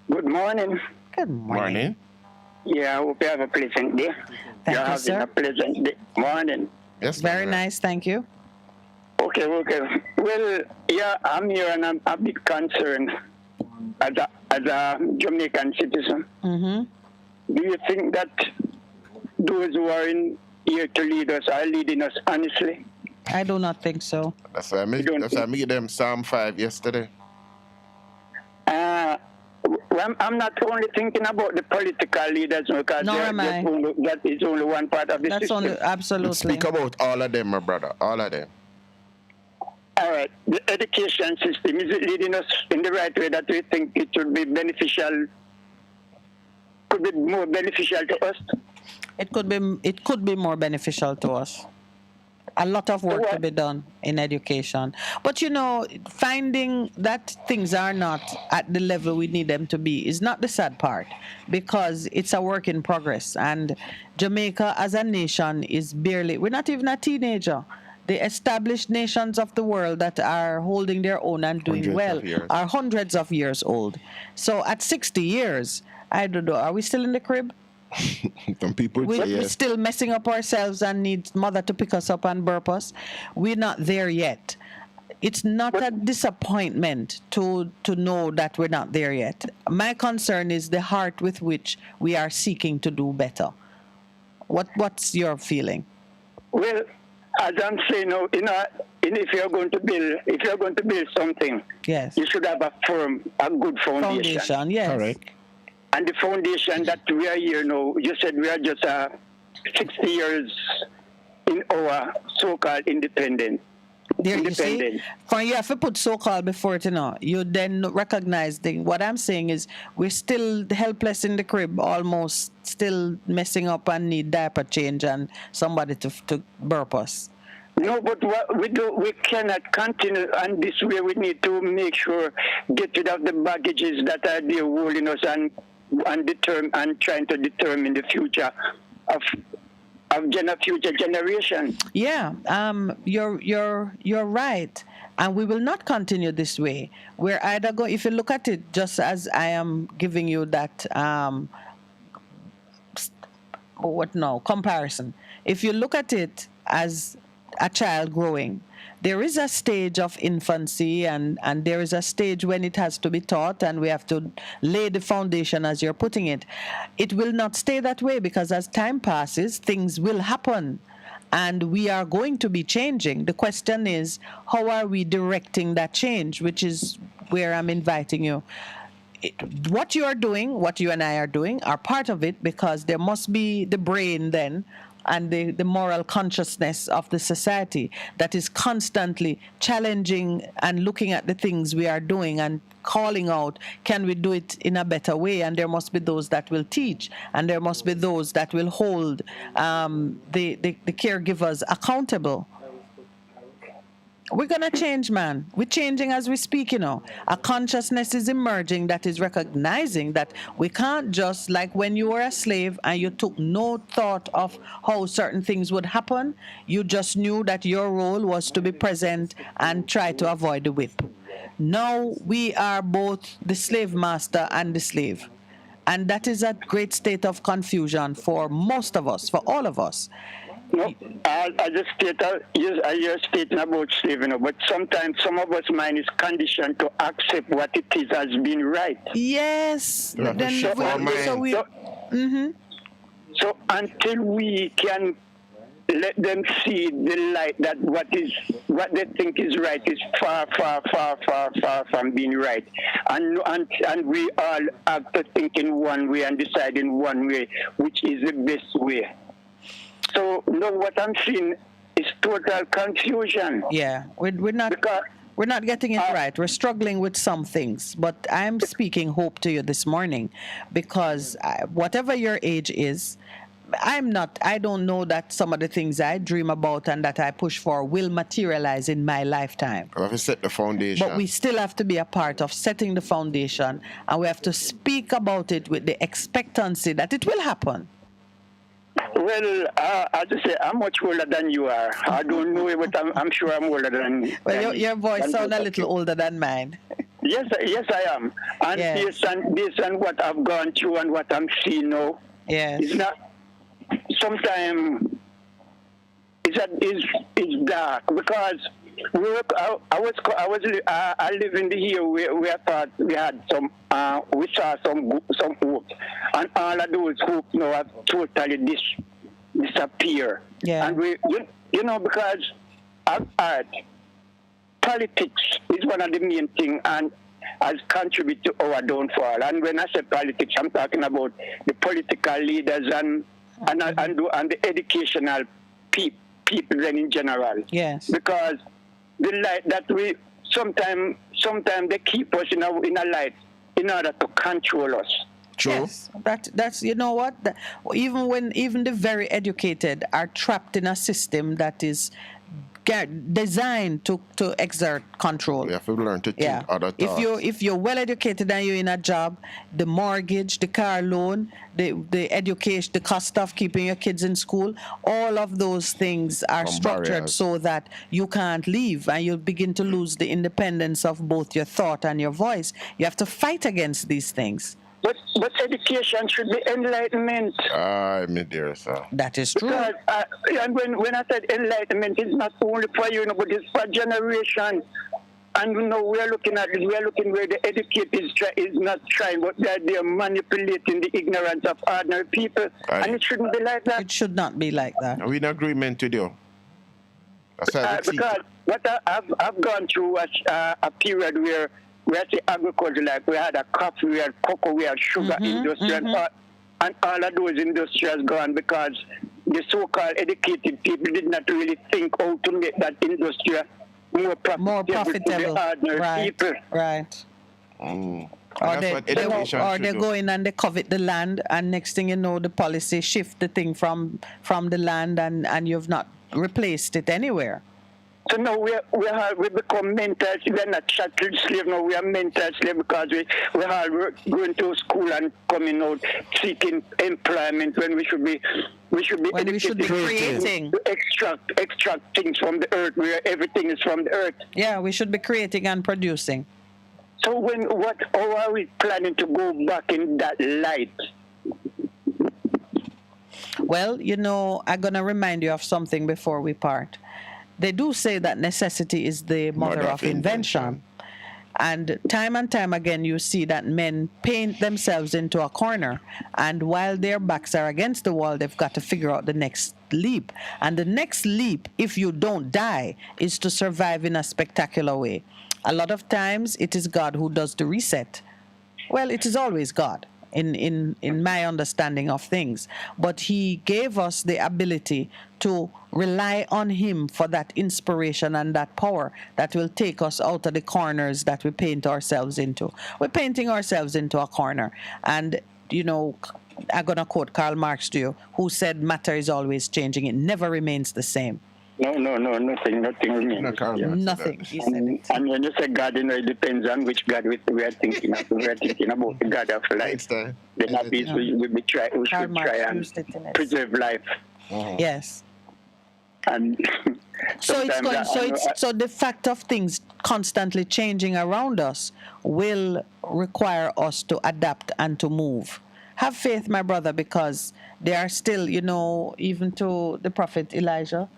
Good morning. Good morning. Yeah, I hope you have a pleasant day. Thank You're you, sir. having a pleasant day. Morning. Yes, very nice, thank you. Okay. Well, yeah, I'm here and I'm a bit concerned as a Jamaican citizen. Mm-hmm. Do you think that those who are in here to lead us are leading us honestly? I do not think so. That's why I made them Psalm 5 yesterday. Well, I'm not only thinking about the political leaders because that is only one part of the system. Absolutely. Speak about all of them, my brother. All of them. All right. The education system, is it leading us in the right way that we think it would be beneficial, could be more beneficial to us? It could be more beneficial to us. A lot of work to be done in education. But, finding that things are not at the level we need them to be is not the sad part, because it's a work in progress. And Jamaica as a nation is we're not even a teenager. The established nations of the world that are holding their own and doing well are hundreds of years old. So at 60 years, I don't know, are we still in the crib? Some people We're still messing up ourselves and need mother to pick us up and burp us. We're not there yet. It's not a disappointment to know that we're not there yet. My concern is the heart with which we are seeking to do better. What's your feeling? Well, as I'm saying, if you're going to build something, yes, you should have a good foundation. Yes. All right. And the foundation that we are here now, you said we are just 60 years in our so-called independence. There, you see, independent. for you have to put so-called before it, you then recognize what I'm saying is we're still helpless in the crib, almost still messing up and need diaper change and somebody to burp us. No, but what we cannot continue, and this way we need to make sure get rid of the baggages that are there holding us and trying to determine the future of future generation. Yeah, you're right, and we will not continue this way. We're either going. If you look at it, just as I am giving you that comparison. If you look at it as a child growing, there is a stage of infancy and there is a stage when it has to be taught and we have to lay the foundation as you're putting it. It will not stay that way because as time passes, things will happen and we are going to be changing. The question is, how are we directing that change, which is where I'm inviting you. What you are doing, what you and I are doing, are part of it because there must be the brain then and the moral consciousness of the society that is constantly challenging and looking at the things we are doing and calling out, can we do it in a better way? And there must be those that will teach, and there must be those that will hold the caregivers accountable. We're going to change, man. We're changing as we speak, A consciousness is emerging that is recognizing that we can't just, like when you were a slave and you took no thought of how certain things would happen, you just knew that your role was to be present and try to avoid the whip. Now we are both the slave master and the slave. And that is a great state of confusion for most of us, for all of us. No, I just you're stating about slavery, but sometimes some of us mind is conditioned to accept what it is as being right. Yes. So until we can let them see the light that what they think is right is far from being right, and we all have to think in one way and decide in one way which is the best way. So, no, what I'm seeing is total confusion. Yeah, we're not getting it right. We're struggling with some things, but I'm speaking hope to you this morning because whatever your age is, I don't know that some of the things I dream about and that I push for will materialize in my lifetime. We have to set the foundation. But we still have to be a part of setting the foundation, and we have to speak about it with the expectancy that it will happen. Well, I just say I'm much older than you are. I don't know, but I'm sure I'm older than. Well, your voice sounds a little older than mine. Yes, I am. And based on what I've gone through and what I'm seeing now, it's not. Sometimes it's dark because I live in the year where I thought we had we saw some hope, and all of those hopes now have totally disappear. Yeah. And because of art, politics is one of the main things and has contributed to our downfall. And when I say politics, I'm talking about the political leaders and the educational people in general. Yes. Because the light that we sometimes they keep us in a light in order to control us. True. Yes, that's you know what? Even the very educated are trapped in a system that is designed to exert control. We have to learn to think other thoughts. If you're well educated and you're in a job, the mortgage, the car loan, the education, the cost of keeping your kids in school, all of those things are structured barriers. so that you can't leave and you begin to lose the independence of both your thought and your voice. You have to fight against these things. But education should be enlightenment. My dear sir. That is true. Because, and when I said enlightenment, it's not only for you, but it's for generations. And we are looking where the educated is not trying, but they're manipulating the ignorance of ordinary people. And it shouldn't be like that. It should not be like that. We're in agreement with you. Because what I've gone through was a period where we had the agriculture, like we had a coffee, we had cocoa, we had sugar industry, and all of those industries gone because the so-called educated people did not really think how to make that industry more profitable. to the ordinary Right. people. Right. And Or that's what education should they do. go in and they covet the land, and next thing you know, the policy shift the thing from the land, and you've not replaced it anywhere. So now we become mental. We are not chattel slave now. We are mental slave because we are going to school and coming out seeking employment when we should be creating. to extract things from the earth where everything is from the earth. Yeah, we should be creating and producing. So how are we planning to go back in that light? Well, I'm going to remind you of something before we part. They do say that necessity is the mother of invention. And time again, you see that men paint themselves into a corner. And while their backs are against the wall, they've got to figure out the next leap. And the next leap, if you don't die, is to survive in a spectacular way. A lot of times, it is God who does the reset. Well, it is always God. In my understanding of things. But he gave us the ability to rely on him for that inspiration and that power that will take us out of the corners that we paint ourselves into. We're painting ourselves into a corner. And, I'm going to quote Karl Marx to you, who said matter is always changing. It never remains the same. No, nothing remains. Nothing. He said it. And when you say God, it depends on which God we are thinking of. We are thinking about the God of life. Then at least we should try and preserve life. Yes. And so the fact of things constantly changing around us will require us to adapt and to move. Have faith, my brother, because they are still, even to the prophet Elijah,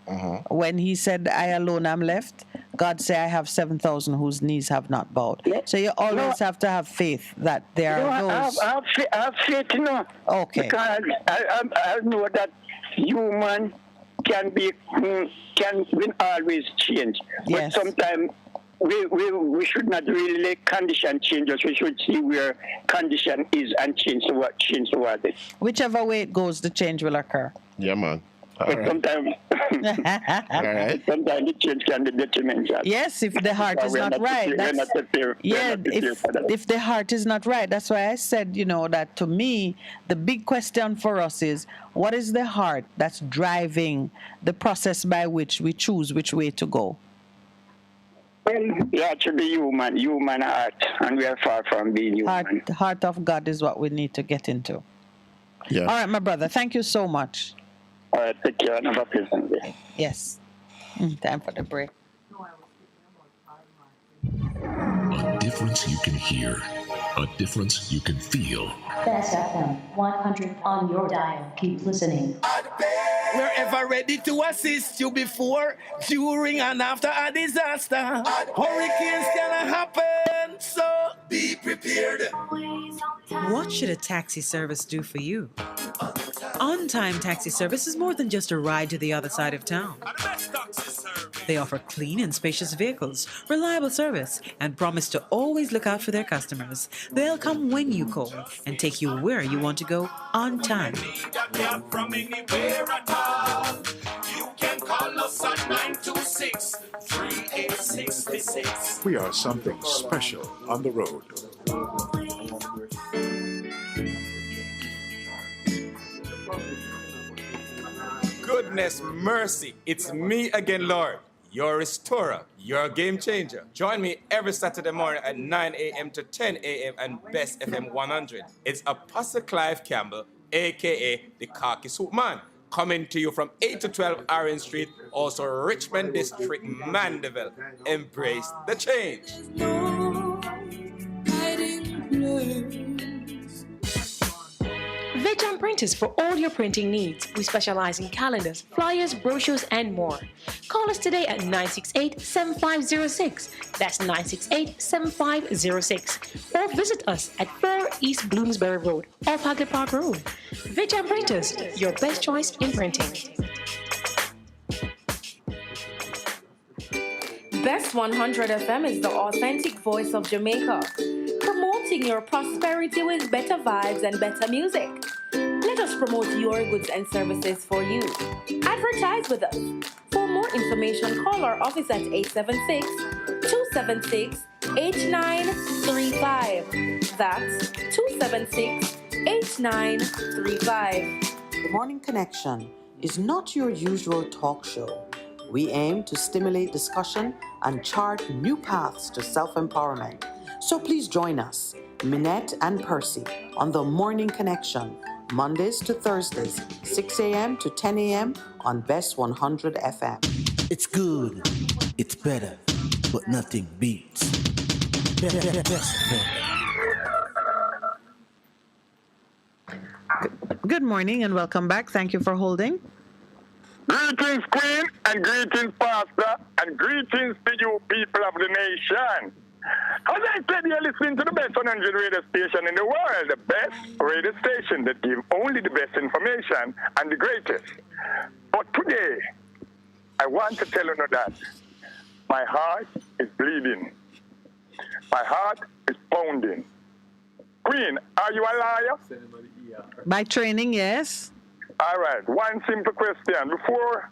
when he said, I alone am left, God said, I have 7,000 whose knees have not bowed. So you always have to have faith that there are those. I have faith, Okay. Because I know that human can always change. Yes. But sometimes we should not really let condition change us. We should see where condition is and change towards it. Whichever way it goes, the change will occur. Yeah, man. But sometimes the change can be detrimental. Yes, if the heart is not right. If the heart is not right. That's why I said, that to me, the big question for us is, what is the heart that's driving the process by which we choose which way to go? Well, you have to be human heart, and we are far from being human. Heart of God is what we need to get into. Yeah. All right, my brother, thank you so much. All right, take care. Have a pleasant day. Yes. Time for the break. A difference you can hear, a difference you can feel. Best FM 100 on your dial. Keep listening. We're ever ready to assist you before, during, and after a disaster. Hurricanes can happen, so be prepared. What should a taxi service do for you? On-Time Taxi Service is more than just a ride to the other side of town. They offer clean and spacious vehicles, reliable service, and promise to always look out for their customers. They'll come when you call and take you where you want to go on time. From anywhere at all. You can call us on 926-3866. We are something special on the road. Goodness mercy, it's me again, Lord, your restorer, your game changer. Join me every Saturday morning at 9 a.m. to 10 a.m. and Best FM 100. It's Apostle Clive Campbell, a.k.a. the Khaki Suit Man, coming to you from 8 to 12 Orange Street, also Richmond District, Mandeville. Embrace the change. Veg Print is for all your printing needs. We specialize in calendars, flyers, brochures, and more. Call us today at 968-7506. That's 968-7506. Or visit us at 4 East Bloomsbury Road, off Hagley Park Road. Veg Printers, your best choice in printing. Best 100 FM is the authentic voice of Jamaica, promoting your prosperity with better vibes and better music. Let us promote your goods and services for you. Advertise with us. For more more information, call our office at 876-276-8935. That's 276-8935. The Morning Connection is not your usual talk show. We aim to stimulate discussion and chart new paths to self-empowerment. So please join us, Minette and Percy, on The Morning Connection, Mondays to Thursdays, 6 a.m. to 10 a.m. on Best 100 FM. It's good, it's better, but nothing beats. Best FM. Good morning and welcome back. Thank you for holding. Greetings, Queen, and greetings, Pastor, and greetings to you people of the nation. As I said, you're listening to the best 100 radio station in the world, the best radio station that give only the best information and the greatest. But today, I want to tell you that my heart is bleeding. My heart is pounding. Queen, are you a liar? By training, yes. All right, one simple question. Before,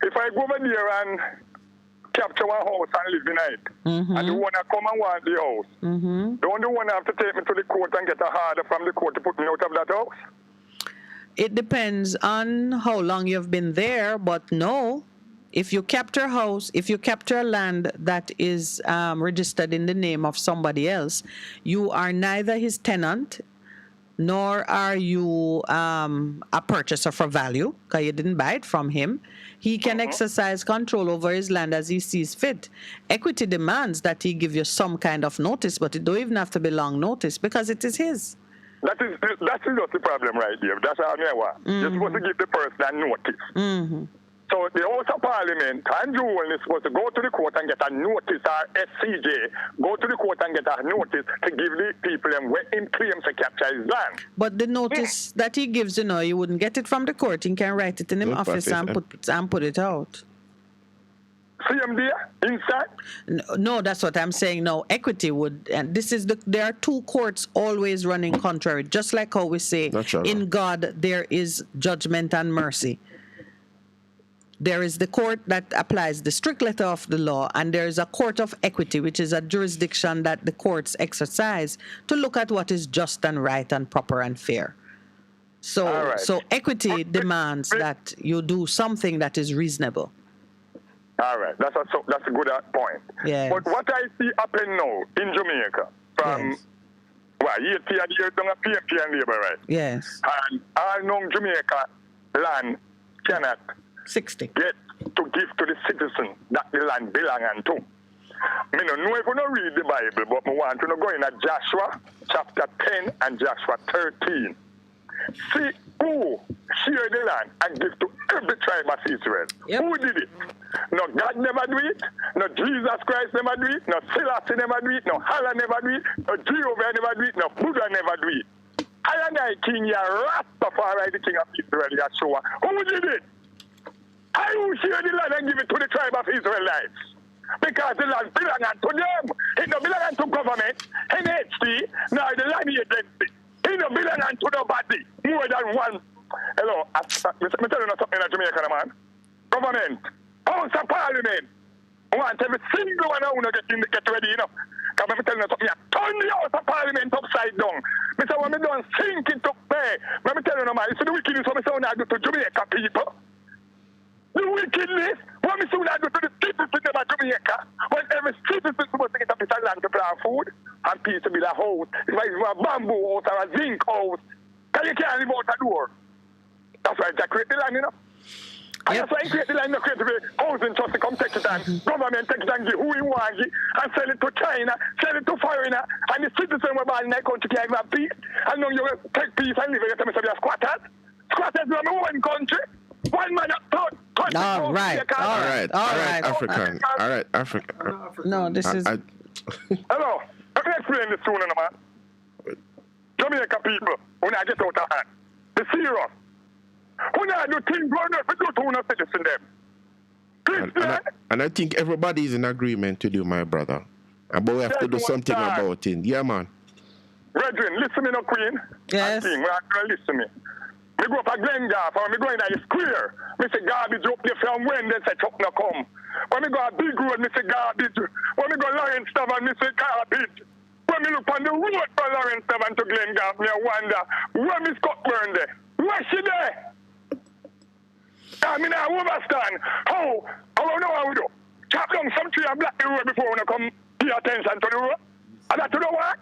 if I go over there and capture one house and live in it, and the owner come and want the house, don't the owner have to take me to the court and get a order from the court to put me out of that house? It depends on how long you've been there, but no. If you capture a house, if you capture a land that is registered in the name of somebody else, you are neither his tenant, nor are you a purchaser for value, because you didn't buy it from him. He can exercise control over his land as he sees fit. Equity demands that he give you some kind of notice, but it don't even have to be long notice because it is his. That's just the problem right there. That's how I want. You're supposed to give the person a notice. So the House of Parliament and you is supposed to go to the court and get a notice, or SCJ, go to the court and get a notice to give the people them where him claims to capture his land. But the notice that he gives, you wouldn't get it from the court. He can write it in his office and put it out. See him there, inside? No, that's what I'm saying. No, equity would, and there are two courts always running contrary, just like how we say in God there is judgment and mercy. There is the court that applies the strict letter of the law, and there is a court of equity, which is a jurisdiction that the courts exercise to look at what is just and right and proper and fair. So, so equity demands that you do something that is reasonable. All right, that's a good point. Yes. But what I see happening now in Jamaica, from year to year, down a PMP and labor, right? Yes. And all known Jamaica land cannot 60 get to give to the citizen that the land belongs to. I don't know if you don't read the Bible, but I want to go in Joshua chapter 10 and Joshua 13. See who shared the land and give to every tribe of Israel. Yep. Who did it? No, God never do it. No, Jesus Christ never do it. No, Selassie never do it. No, Allah never do it. No, Jehovah never do it. No, Buddha never do it. I and I, King Rastafari, the King of Israel, Yeshua. Who did it? I will share the land and give it to the tribe of Israelites. Because the land belongs to them. It don't belong to government, NHC, nor the land agency. It don't belong to nobody. More than one. Hello, I'm telling you something in Jamaica, man. Government, House of Parliament. I want every single one of you to get ready, Because I'm telling you something. Turn the House of Parliament upside down. Mr. When I don't sink it up there. Let me tell you, man, it's the wickedness of Mr. I do to Jamaica people. The wickedness, what we should do to the citizens of Jamaica, when every citizen is supposed to get a piece of land to plant food, and piece to build a house, it's like a bamboo house or a zinc house, because you can't live out a door. That's why they create the land, And that's why they create the land, they create the housing trust to come take it and government take it and give who he wants it, and sell it to China, sell it to foreigner, and the citizen were born in that country can't have peace, and now you take peace and live in it, and you are squatters. Squatters are one country. One man up front. All right, African. All right, Africa. No, this is. Hello, let me explain this to you, man. Jamaica people, when I get out of hand, the serious. When I do things, why not do to one citizen them? And I think everybody is in agreement with you, my brother. But we have to do something about it. Yeah, man. Brethren, listen me now, Queen. Yes. King, listen me. Me Me go up a Glengarf or me go in a square. Me say garbage up there from when they say truck no come. When me go a big road, me say garbage. When me go Lawrence Tavern, me say garbage. When me look on the road from Lawrence Tavern to Glengarf, me wonder, where Miss Cockburn there? Where she there? I mean, I understand how I know how we do. Chop down some tree and block the road before we come pay attention to the road. And that to the what?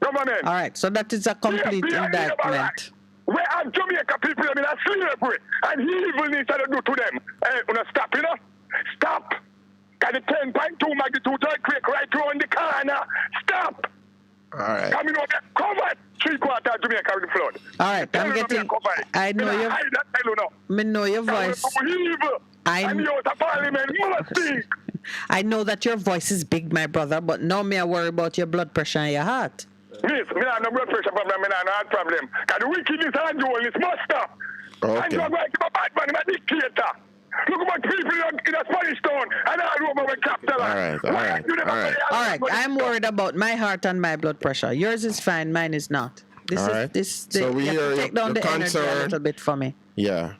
Government. All right, so that is a complete indictment. Where are Jamaica people in a slavery and evil needs to do to them? Stop, you know? Stop. Got the 10.2 magnitude earthquake right around the corner. Stop. All right. Coming over covered 3/4 of Jamaica with the flood. All right, I'm getting. I know your. Me know your voice. I know that your voice is big, my brother, but now me I worry about your blood pressure and your heart. Miss, me have no blood pressure problem, me have no heart problem. Because the wickedness and doing is must stop. Okay. And you're going to be a bad man, a dictator. Look about people in a Spanish town and all over the capital. All right. I'm worried about my heart and my blood pressure. Yours is fine, mine is not. So we hear take down the energy a concern. little bit for me. Yeah.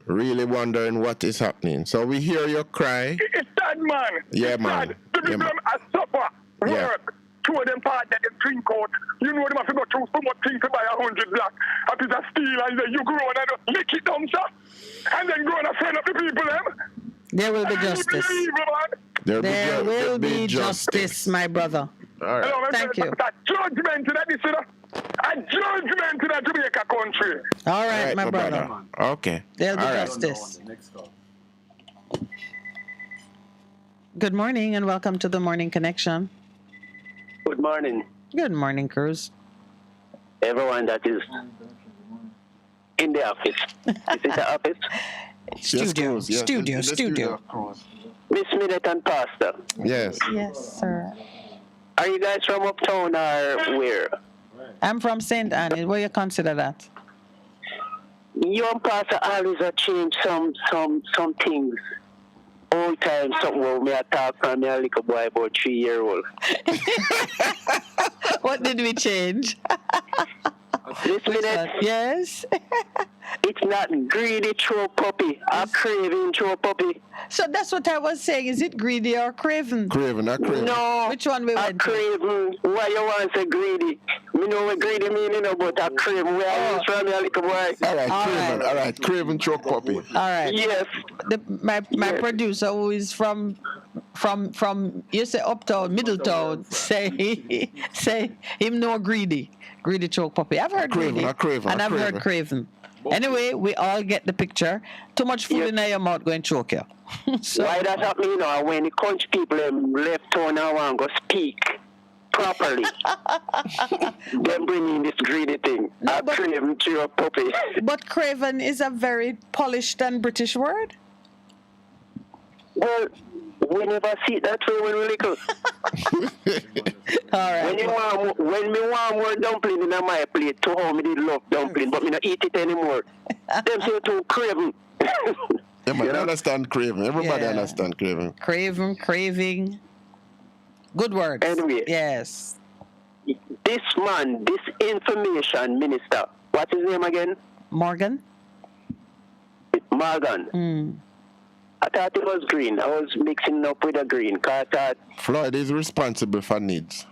Really wondering what is happening. So we hear your cry. It's sad, man. Yeah, it's man. Sad. The people are suffer, work. Two of them part that them drink out. You know them have to go through so much things to buy 100 black. A piece of steel and then you grow and lick it down, sir. And then go and friend of the people, them. There will be justice. There will be justice, my brother. All right. Thank you. A judgment in this, a judgment in a Jamaica country. All right, my brother. Okay. There'll be justice. Good morning and welcome to the Morning Connection. Good morning. Good morning, Cruz. Everyone that is in the office. Is it the office? Studio. Studio. Miss Minute and Pastor. Yes. Yes, sir. Are you guys from uptown or where? I'm from St. Anne. What do you consider that? You and Pastor always change some things. All time, something where me I talk from me a little boy about 3-year-old. What did we change? This minute, yes. It's not greedy throw puppy, a craving throw puppy. So that's what I was saying. Is it greedy or craven? Craven, not craven. No. Which one we went to? Craven. Why you want to say greedy? Me know what greedy mean, you know, but a craven. Where I use from me a little boy. All right, craven. All right, craven throw puppy. All right. Yes. My producer, who is from you say uptown, Middletown, say him no greedy choke puppy. I've heard craven, greedy, and I've heard craven. Anyway, we all get the picture. Too much food in your mouth going to choke you. So, why that happen, you know, when the country people left town and want to go speak properly, then bring in this greedy thing. No, craven to your puppy. But craven is a very polished and British word. Well, we never see it that way when we're little. All right. When me want more dumpling in my plate, to how me did love dumpling, but me not eat it anymore. Them say to craving. Yeah, man, I understand craving. Everybody understand craving. Craving. Good words. Anyway. Yes. This man, this information minister, what's his name again? Morgan. Morgan. I thought it was green. I was mixing up with a green. Cause I thought Floyd is responsible for needs.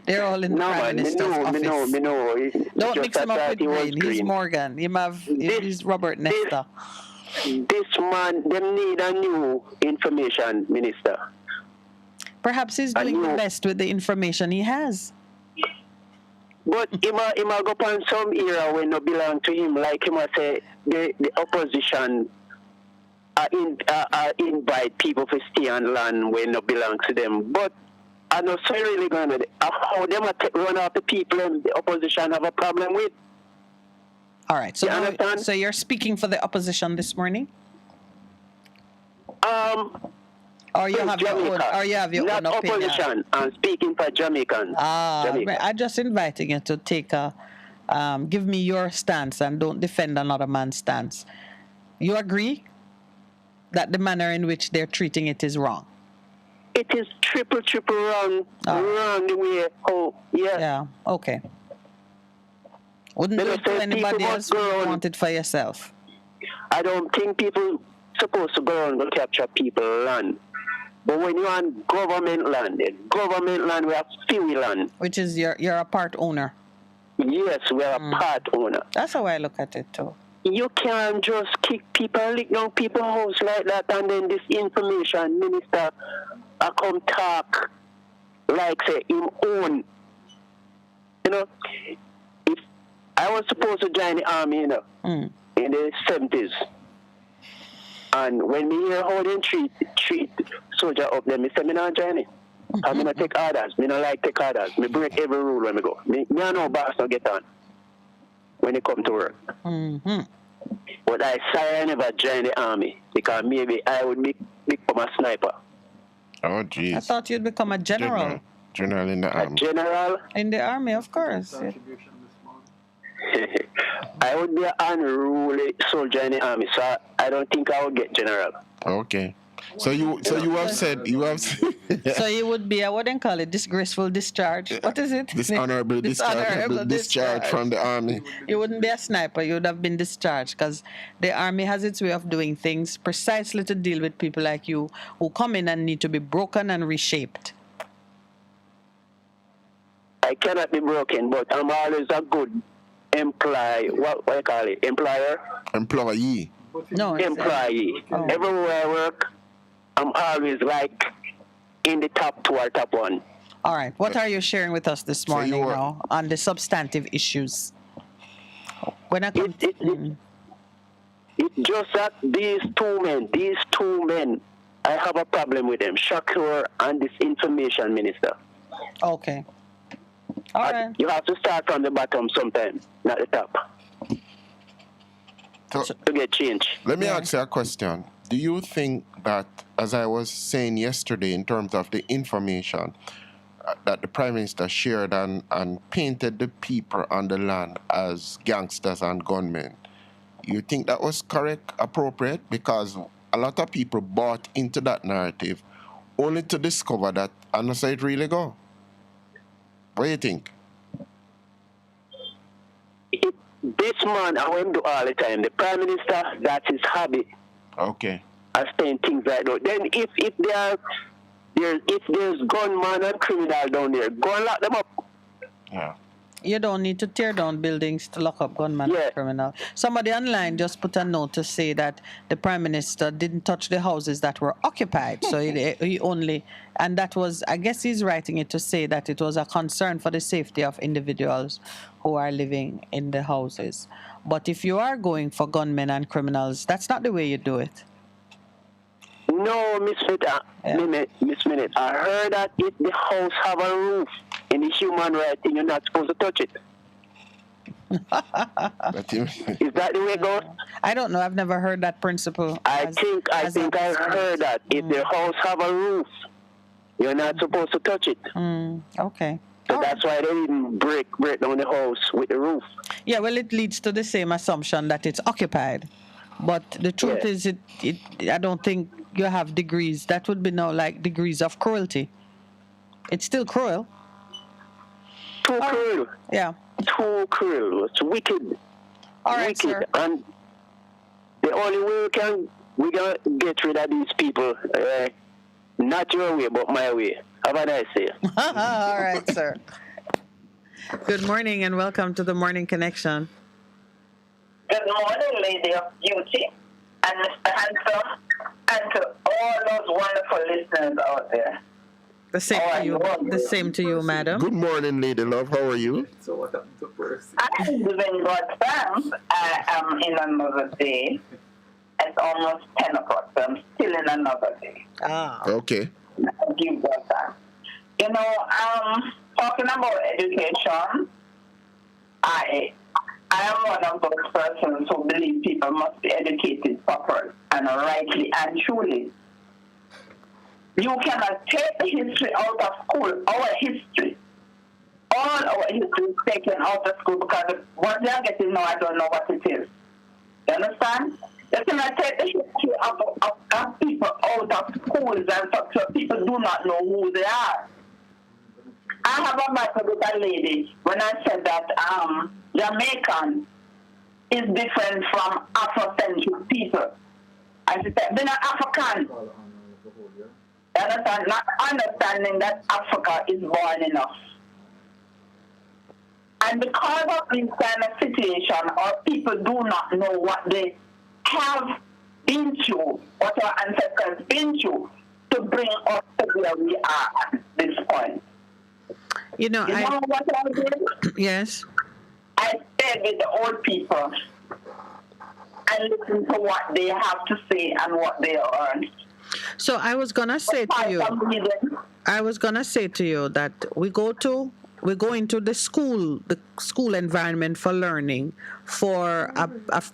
They're all in the Prime Minister's office. Me know. Don't mix him up with green. He's Morgan. He's Robert Nesta. This man, them need a new information minister. Perhaps he's doing the best with the information he has. But he might go on some era when no belong to him, like he must say the opposition invite people to stay on land when no belong to them. But I'm not so really going to how them run out the people and the opposition have a problem with. All right. So you're speaking for the opposition this morning? Or you have Jamaica. your own, or you have your Not own opinion? opposition. I'm speaking for Jamaicans. I'm just inviting you to take give me your stance and don't defend another man's stance. You agree that the manner in which they're treating it is wrong? It is triple wrong. Wrong the way. Oh, yeah. Yeah, okay. Wouldn't do it to anybody else when you want it for yourself. I don't think people supposed to go around and capture people's land. But when you're on government land we have free land. Which is you're a part owner. Yes, we are a part owner. That's how I look at it too. You can't just kick people, lick down people's house like that, and then this information minister come talk like say him own. You know, if I was supposed to join the army, you know, in the 70s. And when me hear how they treat soldier up there, me say me not join it. I'm gonna take orders. Me not like take orders. Me break every rule when me go. Me no boss no get on when it come to work. But I say I never join the army because maybe I would become a sniper. Oh jeez. I thought you'd become a general. General in the army. General? In the army, of course. Yeah. I would be an unruly soldier in the army, so I don't think I would get general. Okay. So you have said So you would be a what they call it, disgraceful discharge. What is it? Dishonorable discharge from the army. You wouldn't be a sniper. You would have been discharged because the army has its way of doing things precisely to deal with people like you who come in and need to be broken and reshaped. I cannot be broken, but I'm always a good employee. What you call it? Employer? Employee. No. Employee. Everywhere I work, I'm always like in the top 2 or top 1. All right. What are you sharing with us this morning now on the substantive issues? When I come it's just that these two men, I have a problem with them. Shakur and this information minister. Okay. All right. You have to start from the bottom sometimes, not the top. To get change. Let me ask you a question. Do you think that, as I was saying yesterday, in terms of the information that the Prime Minister shared and painted the people on the land as gangsters and gunmen, you think that was correct, appropriate? Because a lot of people bought into that narrative only to discover that, and that's how it really go. What do you think? This man, I want to do all the time. The Prime Minister, that's his hobby. Okay. I saying things like that. Then if there's gunman and criminal down there, go and lock them up. Yeah. You don't need to tear down buildings to lock up gunman and criminal. Somebody online just put a note to say that the Prime Minister didn't touch the houses that were occupied. So he only, and that was, I guess he's writing it to say that it was a concern for the safety of individuals who are living in the houses. But if you are going for gunmen and criminals, that's not the way you do it. No, Miss Minute, I heard that if the house have a roof in the human right thing, you're not supposed to touch it. Is that the way it goes? I don't know. I've never heard that principle. I think I heard that if the house have a roof, you're not supposed to touch it. Okay. So that's why they didn't break down the house with the roof. Yeah, well, it leads to the same assumption that it's occupied. But the truth is, I don't think you have degrees. That would be now like degrees of cruelty. It's still cruel. Too cruel. Yeah. Too cruel. It's wicked. All right, wicked. sir. And the only way we can get rid of these people, not your way, but my way. Have a nice day. All right, sir. Good morning and welcome to the Morning Connection. Good morning, Lady of Beauty, and Mr. Handsome, and to all those wonderful listeners out there. The same to you. The same to you, madam. Good morning, Lady Love. How are you? So what happened to Percy? I'm doing God thanks. I am in another day. It's almost 10 o'clock, so I'm still in another day. Okay. I give God thanks. You know, talking about education, I am one of those persons who believe people must be educated properly and rightly and truly. You cannot take the history out of school, our history. All our history is taken out of school because what they are getting now, I don't know what it is. You understand? You cannot take the history of people out of schools and such, so people do not know who they are. I have a matter with a lady when I said that Jamaican is different from Afrocentric people. As I said, they're not African. You understand? Not understanding that Africa is born enough. And because of this kind of situation, our people do not know what they have been through, what our ancestors been through, to bring us to where we are at this point. You know what I did? Yes. I stayed with the old people and listened to what they have to say and what they earn. So I was gonna say to you that we go into the school environment for learning for a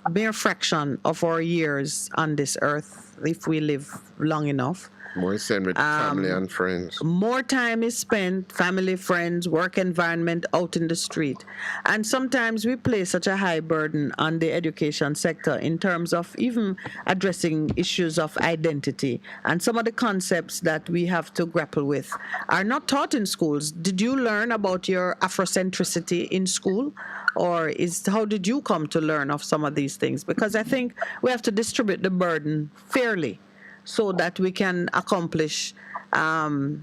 mere fraction of our years on this earth, if we live long enough. More spent with family and friends. More time is spent, family, friends, work environment, out in the street. And sometimes we place such a high burden on the education sector in terms of even addressing issues of identity. And some of the concepts that we have to grapple with are not taught in schools. Did you learn about your Afrocentricity in school? Or how did you come to learn of some of these things? Because I think we have to distribute the burden fairly, so that we can accomplish the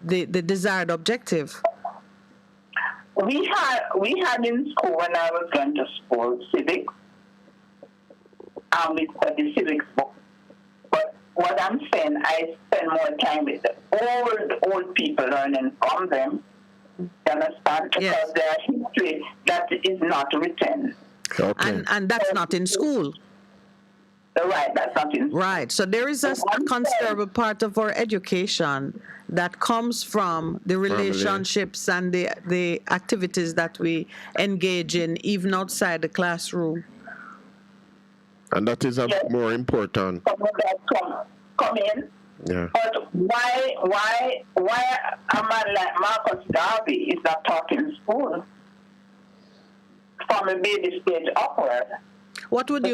desired objective. We had in school, when I was going to school, civics. We studied civics book. But what I'm saying, I spend more time with the old people learning from them. You understand? Because their history that is not written. Okay. And that's not in school. Right, that's something. Right, so there is a considerable part of our education that comes from the relationships and the activities that we engage in, even outside the classroom. And that is more important. Come in. Yeah. But why a man like Marcus Garvey is not taught in school from a baby stage upward? What would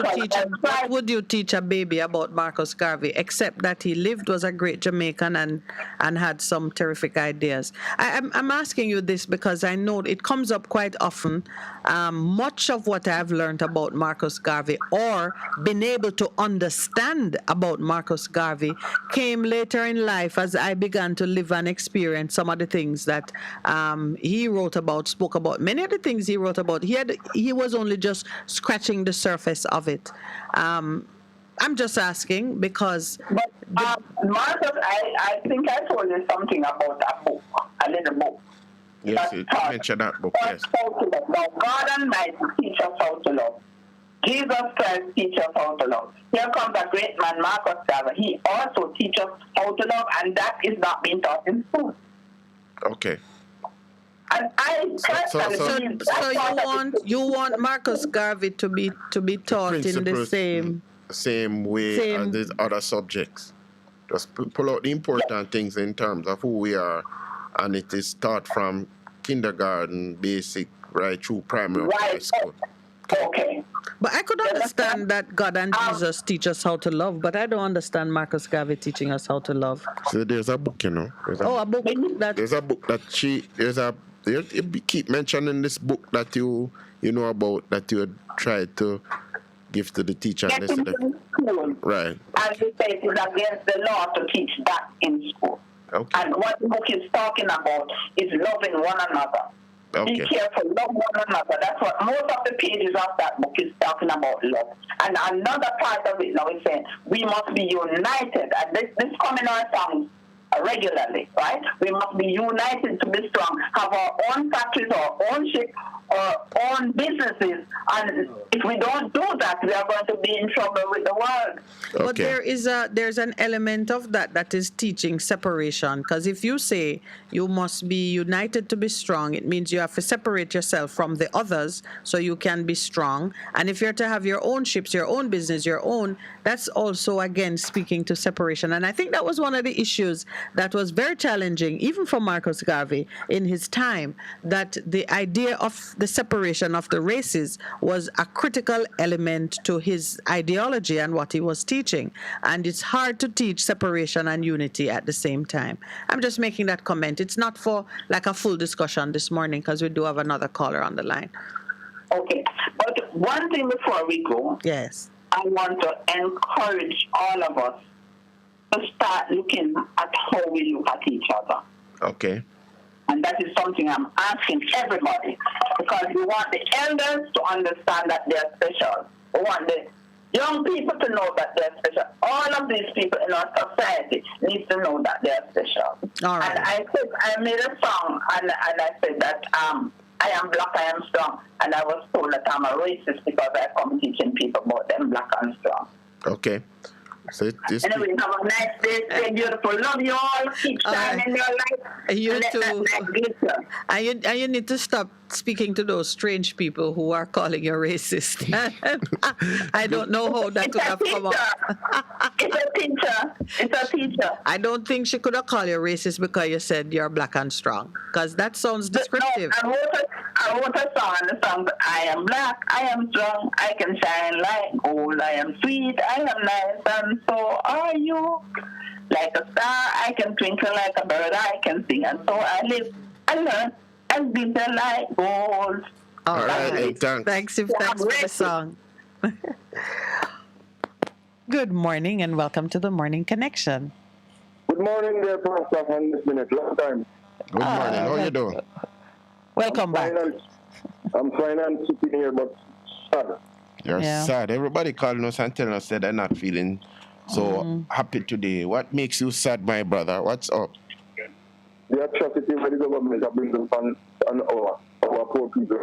you teach a baby about Marcus Garvey, except that he lived, was a great Jamaican, and had some terrific ideas? I'm asking you this because I know it comes up quite often. Much of what I've learned about Marcus Garvey, or been able to understand about Marcus Garvey, came later in life as I began to live and experience some of the things that he wrote about, spoke about. Many of the things he wrote about, he was only just scratching the surface of it. I'm just asking because. But Marcus, I think I told you something about a book, a little book. Yes, you mentioned that book. Yes. Now, God Almighty teach us how to love. Jesus Christ teach us how to love. Here comes a great man, Marcus Garvey. He also teaches us how to love, and that is not being taught in school. Okay. And so you want Marcus Garvey to be taught in the same way as these other subjects. Just pull out the important things in terms of who we are, and it is taught from kindergarten, basic, right through primary high school. Okay. But I could understand that God and Jesus teach us how to love, but I don't understand Marcus Garvey teaching us how to love. So there's a book, you know. A book that. There's a book that you keep mentioning this book that you know about, that you tried to give to the teacher. Get into school. Right. And you say it is against the law to teach that in school. Okay. And what the book is talking about is loving one another. Okay. Be careful, love one another. That's what most of the pages of that book is talking about, love. And another part of it now is saying we must be united. And this comes in our songs regularly, right? We must be united to be strong, have our own factories, our own ship, our own businesses. And if we don't do that, we are going to be in trouble with the world. Okay. But there's an element of that is teaching separation. Because if you say you must be united to be strong, it means you have to separate yourself from the others so you can be strong. And if you're to have your own ships, your own business, that's also, again, speaking to separation. And I think that was one of the issues that was very challenging, even for Marcus Garvey in his time, that the idea of the separation of the races was a critical element to his ideology and what he was teaching. And it's hard to teach separation and unity at the same time. I'm just making that comment. It's not for like a full discussion this morning because we do have another caller on the line. Okay. But one thing before we go, yes, I want to encourage all of us to start looking at how we look at each other. Okay. And that is something I'm asking everybody, because we want the elders to understand that they're special. We want the young people to know that they're special. All of these people in our society need to know that they're special. All right. And I made a song, and I said that I am black, I am strong. And I was told that I'm a racist because I come teaching people about them black and strong. Okay. So anyway, have a nice day. Stay beautiful. Love you all. Keep shining your light. You Let too. that light glitter. And you need to stop speaking to those strange people who are calling you racist. I don't know how that could have come up. It's a teacher. It's a teacher. I don't think she could have called you racist because you said you're black and strong. Because that sounds descriptive. No, I wrote a song, and the song, I am black, I am strong, I can shine like gold, I am sweet, I am nice, and so are you. Like a star, I can twinkle like a bird, I can sing, and so I live, I learn, and glitter like gold. All right. Thanks. Thanks for the song. Good morning and welcome to the Morning Connection. Good morning, dear Pastor, and Miss Minute. Long time. Good morning. How you doing? Welcome back. I'm fine and sitting here, but sad. You're sad. Everybody calling us and telling us that they're not feeling so happy today. What makes you sad, my brother? What's up? The atrocity by the government that brings upon our poor people.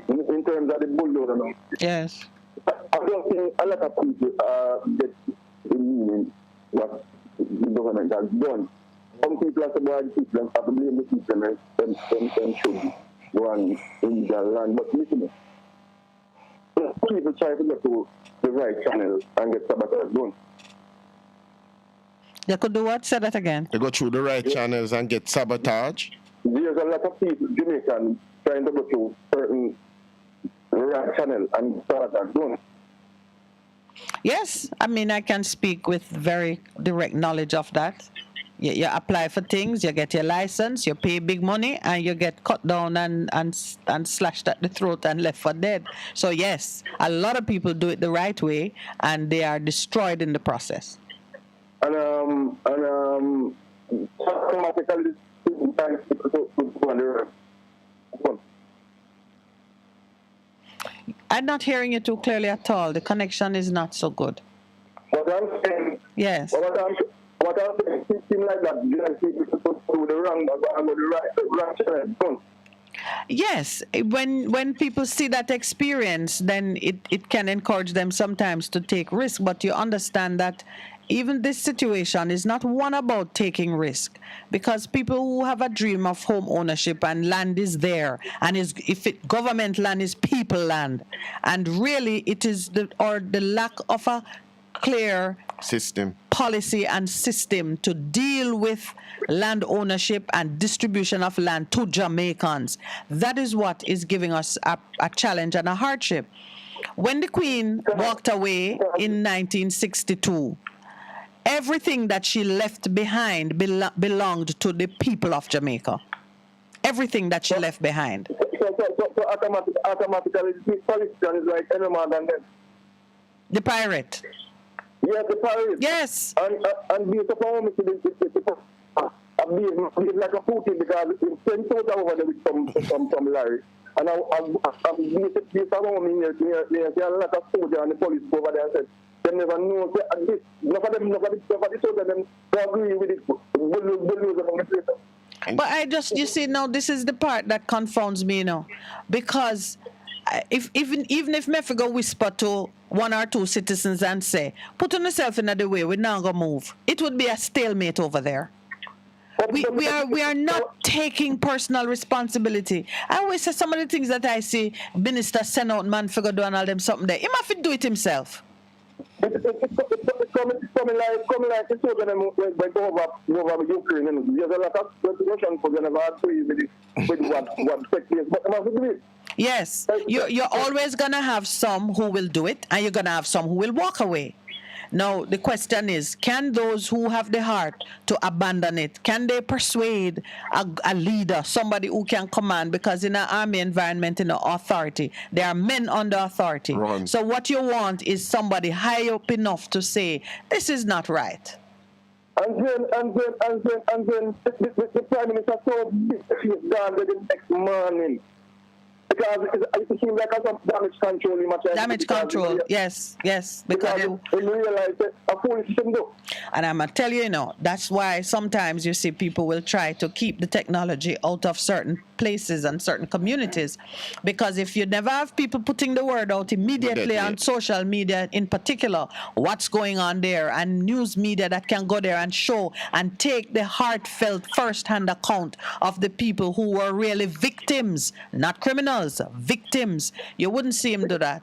In terms of the bulldozer. Yes. I don't think a lot of people get the meaning what the government has done. Some people are saying people have to blame the people and should go and in their land. But listen, people try to get to the right channel and get sabotage done. You could do what? Say that again. They go through the right channels and get sabotage? There's a lot of people, Jamaicans, trying to go through certain right channel and sabotage done. Yes, I mean, I can speak with very direct knowledge of that. You apply for things, you get your license, you pay big money, and you get cut down and slashed at the throat and left for dead. So yes, a lot of people do it the right way, and they are destroyed in the process. And automatically, people to go on the road. I'm not hearing you too clearly at all. The connection is not so good. What I'm saying, yes. What I'm saying, it seems like that young people to do the wrong, but I'm the right channel. Yes, when people see that experience, then it can encourage them sometimes to take risk. But you understand that even this situation is not one about taking risk, because people who have a dream of home ownership and land is there, and government land is people land, and really it is the lack of a clear system, policy and system to deal with land ownership and distribution of land to Jamaicans. That is what is giving us a challenge and a hardship. When the Queen walked away in 1962, everything that she left behind belonged to the people of Jamaica. Everything that she left behind. So automatically, the politician is like any more than them. The pirate. Yes, the pirate. Yes. And based upon me, it's like a Putin because it's 10,000 over there with some Larry. And based upon me, there's a lot of soldiers and the police over there and said, they never know this. Nobody soldiers them agree with it. But you see, now this is the part that confounds me, because even if me go whisper to one or two citizens and say, put on yourself in the way, we're not going to move, it would be a stalemate over there. We are not taking personal responsibility. I always say some of the things that I see ministers send out man figure do and all them something there. He must have to do it himself. It's coming like the children when go over Ukraine. There's a lot of Russian for them about with what takes place, but they must do it. Yes, you're always gonna have some who will do it, and you're gonna have some who will walk away. Now, the question is, can those who have the heart to abandon it, can they persuade a leader, somebody who can command? Because in an army environment, in an authority, there are men under authority. Run. So what you want is somebody high up enough to say, this is not right. And then the Prime Minister so big gone the next morning. Because it seems like some damage control in my Damage control, yes. Because you realize that a foolish thing do. And I'm going to tell you, that's why sometimes you see people will try to keep the technology out of certain places and certain communities. Because if you never have people putting the word out immediately on social media in particular, what's going on there, and news media that can go there and show and take the heartfelt first-hand account of the people who were really victims, not criminals, victims, you wouldn't see him do that.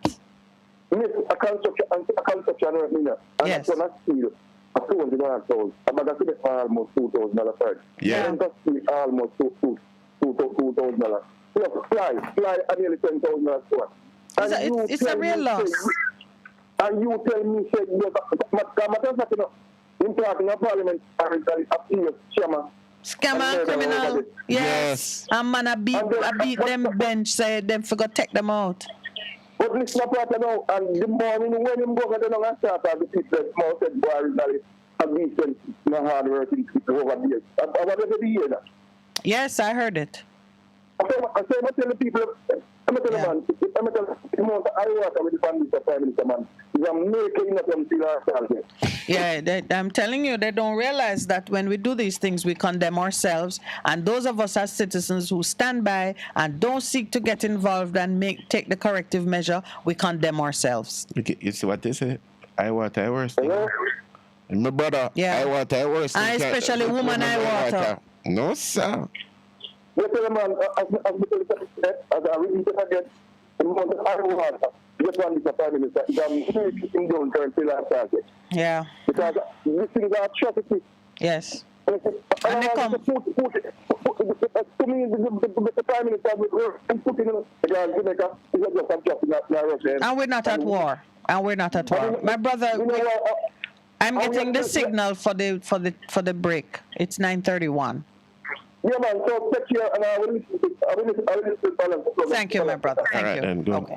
Yes, a construction right now. And yes. That's when I steal a $200,000. I'm going to get almost $2,000 first. Yeah. I'm going to steal almost $2,000. Fly at nearly $10,000 for it. It's a real loss. And you tell me, say, in Parliament, appeals, chairman. Scammer, criminal, yes. And man, I beat them bench, say them forgot take them out. But listen up right now, and the morning when him go, I don't know, I start the people that small said, boy, have decent, hard working people over there. I want to hear that. Yes, I heard it. I tell the people, I'm going to tell the man, I work with the family for Prime Minister, man. I'm making up until ourselves. Yeah, I'm telling you, they don't realize that when we do these things, we condemn ourselves. And those of us as citizens who stand by and don't seek to get involved and take the corrective measure, we condemn ourselves. You see what they say? I worse. And my brother, I worse. I especially woman, I water. No, sir. Yes, man, as I really said again, the amount of hard water, just one Mr. Prime Minister, is making down currently last target. Yeah. Because these things are atrocity. Yes. And they come. To me, the Prime Minister will put in Jamaica is just a job in Russia. And we're not at war. My brother, I'm getting the signal for the break. It's 9:31. Yeah, man, so take care, and I will listen to Thank you, my brother. Thank you. Okay.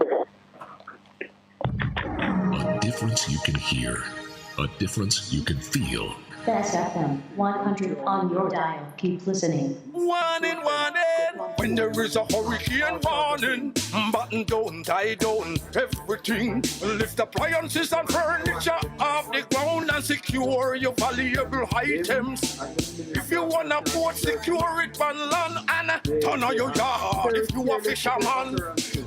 A difference you can hear, a difference you can feel. Best FM 100 on your dial. Keep listening. Warning, when there is a hurricane warning, button down, tie down, everything. Lift appliances and furniture off the ground and secure your valuable items. If you wanna boat, secure it on land and turn on your yard. If you a fisherman,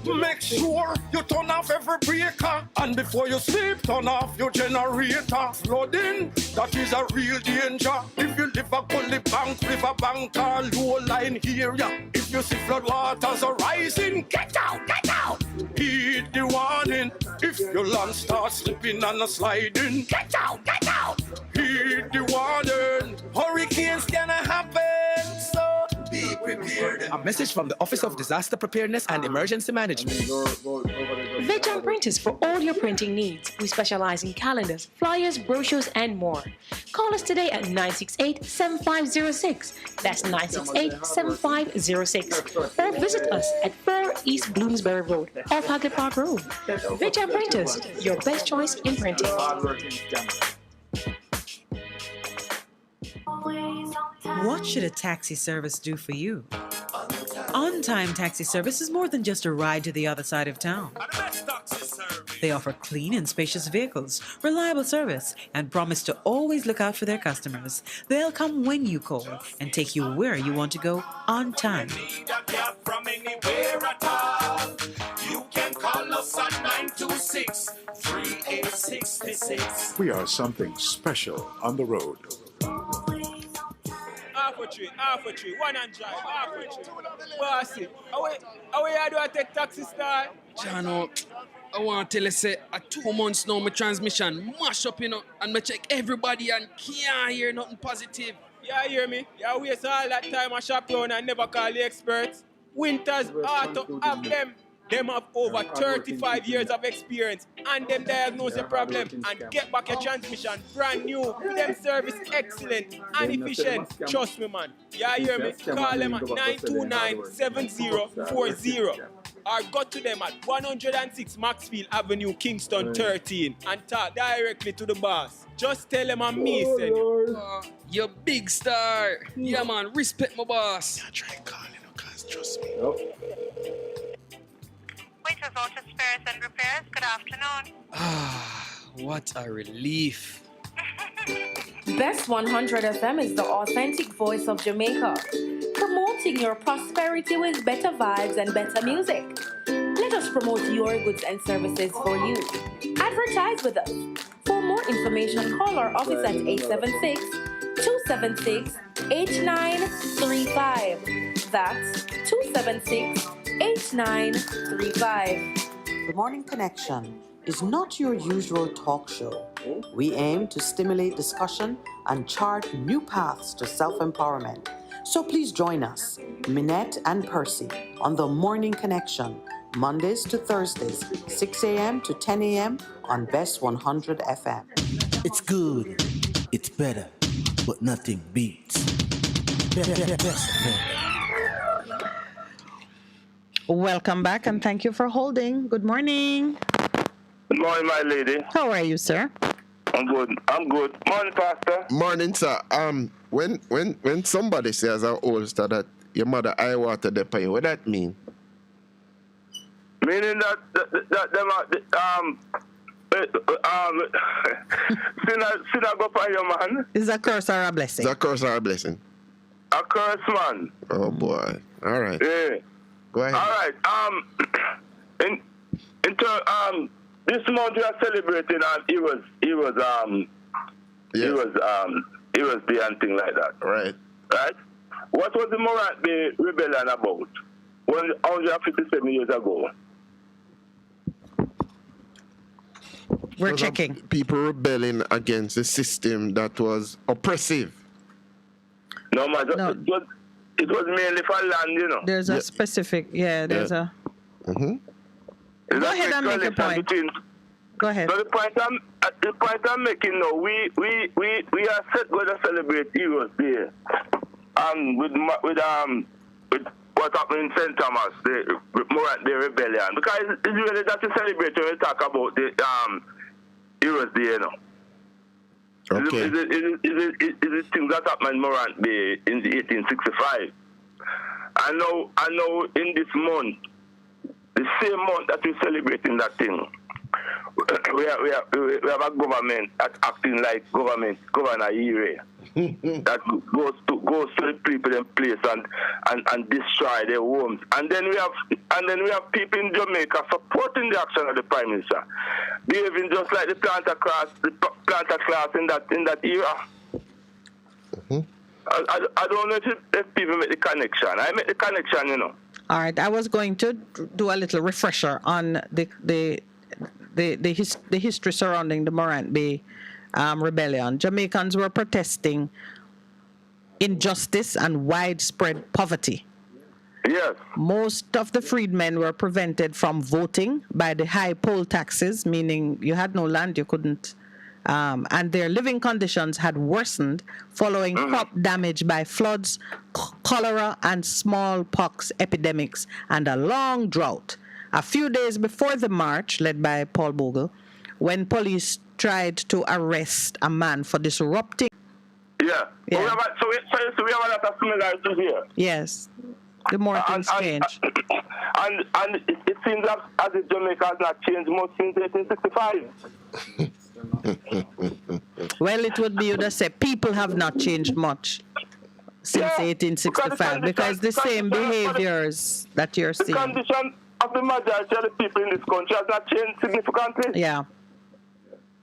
make sure you turn off every breaker, and before you sleep, turn off your generator. Flooding, that is a real danger. If you live a gully bank, river bank, or low line area, if you see flood waters are rising, get out. Heed the warning. If your land starts slipping and sliding, get out. Heed the warning. Hurricanes gonna happen, so be prepared. A message from the Office of Disaster Preparedness and Emergency Management. Vejan Printers for all your printing needs. We specialize in calendars, flyers, brochures, and more. Call us today at 968-7506. That's 968-7506. Or visit us at 4 East Bloomsbury Road, off Hagley Park Road. Vejan Printers, your best choice in printing. What should a taxi service do for you? On-time taxi service is more than just a ride to the other side of town. They offer clean and spacious vehicles, reliable service, and promise to always look out for their customers. They'll come when you call and take you where you want to go on time. You can call us at 926-3866. We are something special on the road. Half a tree, one and drive, half a tree. Bossy, how you do I take taxi star? Jano, I want to tell you, say, 2 months now, my transmission mash up, and I check everybody and can't hear nothing positive. Yeah, hear me? You waste all that time I shop around and never call the experts. Winters Auto have them Them have over 35 years of experience and them diagnose your problem and get back your transmission brand new. Them service excellent and efficient. Trust me, man. You hear me? Call them at 929-7040 or go to them at 106 Maxfield Avenue, Kingston 13 and talk directly to the boss. Just tell them I'm me, send you. You big star. Yeah, man. Respect my boss. Try calling her, cause trust me. Waiters, auto spares and repairs. Good afternoon. What a relief. Best 100 FM is the authentic voice of Jamaica, promoting your prosperity with better vibes and better music. Let us promote your goods and services for you. Advertise with us. For more information, call our office at 876-276-8935. That's 276-8935. The Morning Connection is not your usual talk show. We aim to stimulate discussion and chart new paths to self-empowerment. So please join us, Minette and Percy, on The Morning Connection, Mondays to Thursdays, 6 a.m. to 10 a.m. on Best 100 FM. It's good, it's better, but nothing beats. Best FM. Welcome back and thank you for holding. Good morning. Good morning, my lady. How are you, sir? I'm good. Morning, Pastor. Morning, sir. When somebody says our oldster that your mother eye water the pay, what that mean? Meaning that them sin I go for your man. Is a curse or a blessing? Is a curse or a blessing? A curse, man. Oh boy. All right. Yeah. Go ahead. All right. This month we are celebrating, and it was the and thing like that. Right. Right. What was the Morant Bay rebellion about? 157 years ago. We're checking. People rebelling against the system that was oppressive. No, man. It was mainly for land, you know. There's a specific, there's a... Mm-hmm. Go ahead and make your point. Go ahead. So the point I'm making now, we are going to celebrate Heroes Day, with what happened in St. Thomas, the rebellion, because it's really that to celebrate when we talk about the Heroes Day, you know. Okay. Is it things that happened in Morant Bay in the 1865? I know in this month, the same month that we're celebrating that thing, we have a government that's acting like Governor Ire that goes to the people in place and destroy their homes. And then we have people in Jamaica supporting the action of the Prime Minister, behaving just like the planter class in that era. Mm-hmm. I don't know if people make the connection. I make the connection, you know. All right, I was going to do a little refresher on the history surrounding the Morant Bay rebellion. Jamaicans were protesting injustice and widespread poverty. Yes. Most of the freedmen were prevented from voting by the high poll taxes, meaning you had no land, you couldn't, and their living conditions had worsened following crop damage by floods, cholera, and smallpox epidemics, and a long drought. A few days before the march, led by Paul Bogle, when police tried to arrest a man for disrupting. Yeah. So we have a lot of similarities here. Yes. The more things change. And it seems as if Jamaica has not changed much since 1865. Well, it would be you to say people have not changed much since 1865 because the same behaviors that you're seeing. The condition of the majority of the people in this country has not changed significantly. Yeah.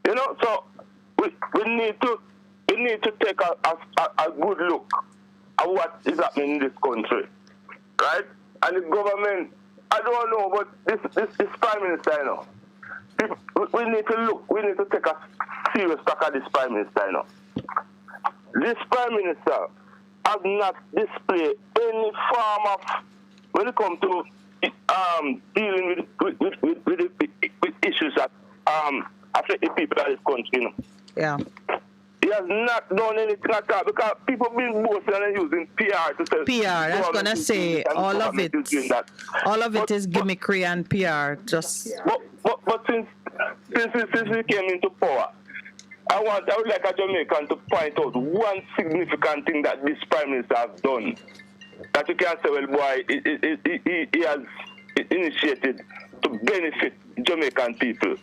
You know, so we need to take a good look at what is happening in this country, right? And the government, I don't know, but this Prime Minister, you know, we need to take a serious look at this Prime Minister, you know. This Prime Minister has not displayed any form of, when it comes to dealing with issues that affect the people of this country. You know. Yeah. He has not done anything at all because people been boasting and using PR to say. PR, that's gonna say all of it. All of it is gimmickry and PR. Just. But since we came into power, I would like a Jamaican to point out one significant thing that this Prime Minister has done. That you can say, well, boy, he has initiated to benefit Jamaican people.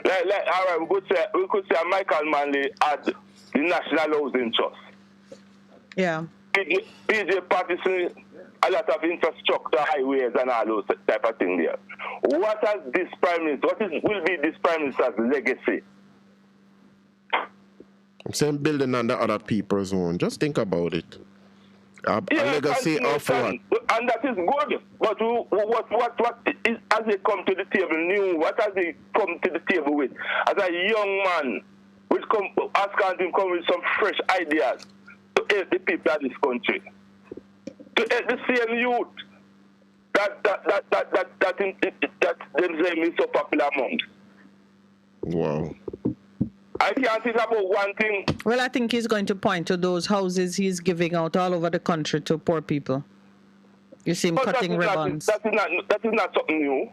Like all right, we could say Michael Manley had the National Housing Trust. Yeah. PJ Patterson, a lot of infrastructure, highways, and all those type of things there. What has this Prime Minister? Will be this Prime Minister's legacy? I'm saying building on the other people's own. Just think about it. A legacy of what? And that is good. But what is, as they come to the table new, what has he come to the table with? As a young man, which asking him come with some fresh ideas to help the people of this country. To help the same youth that themselves is so popular amongst. Wow. I can't think about one thing. Well, I think he's going to point to those houses he's giving out all over the country to poor people. You see him cutting ribbons. That is not something new.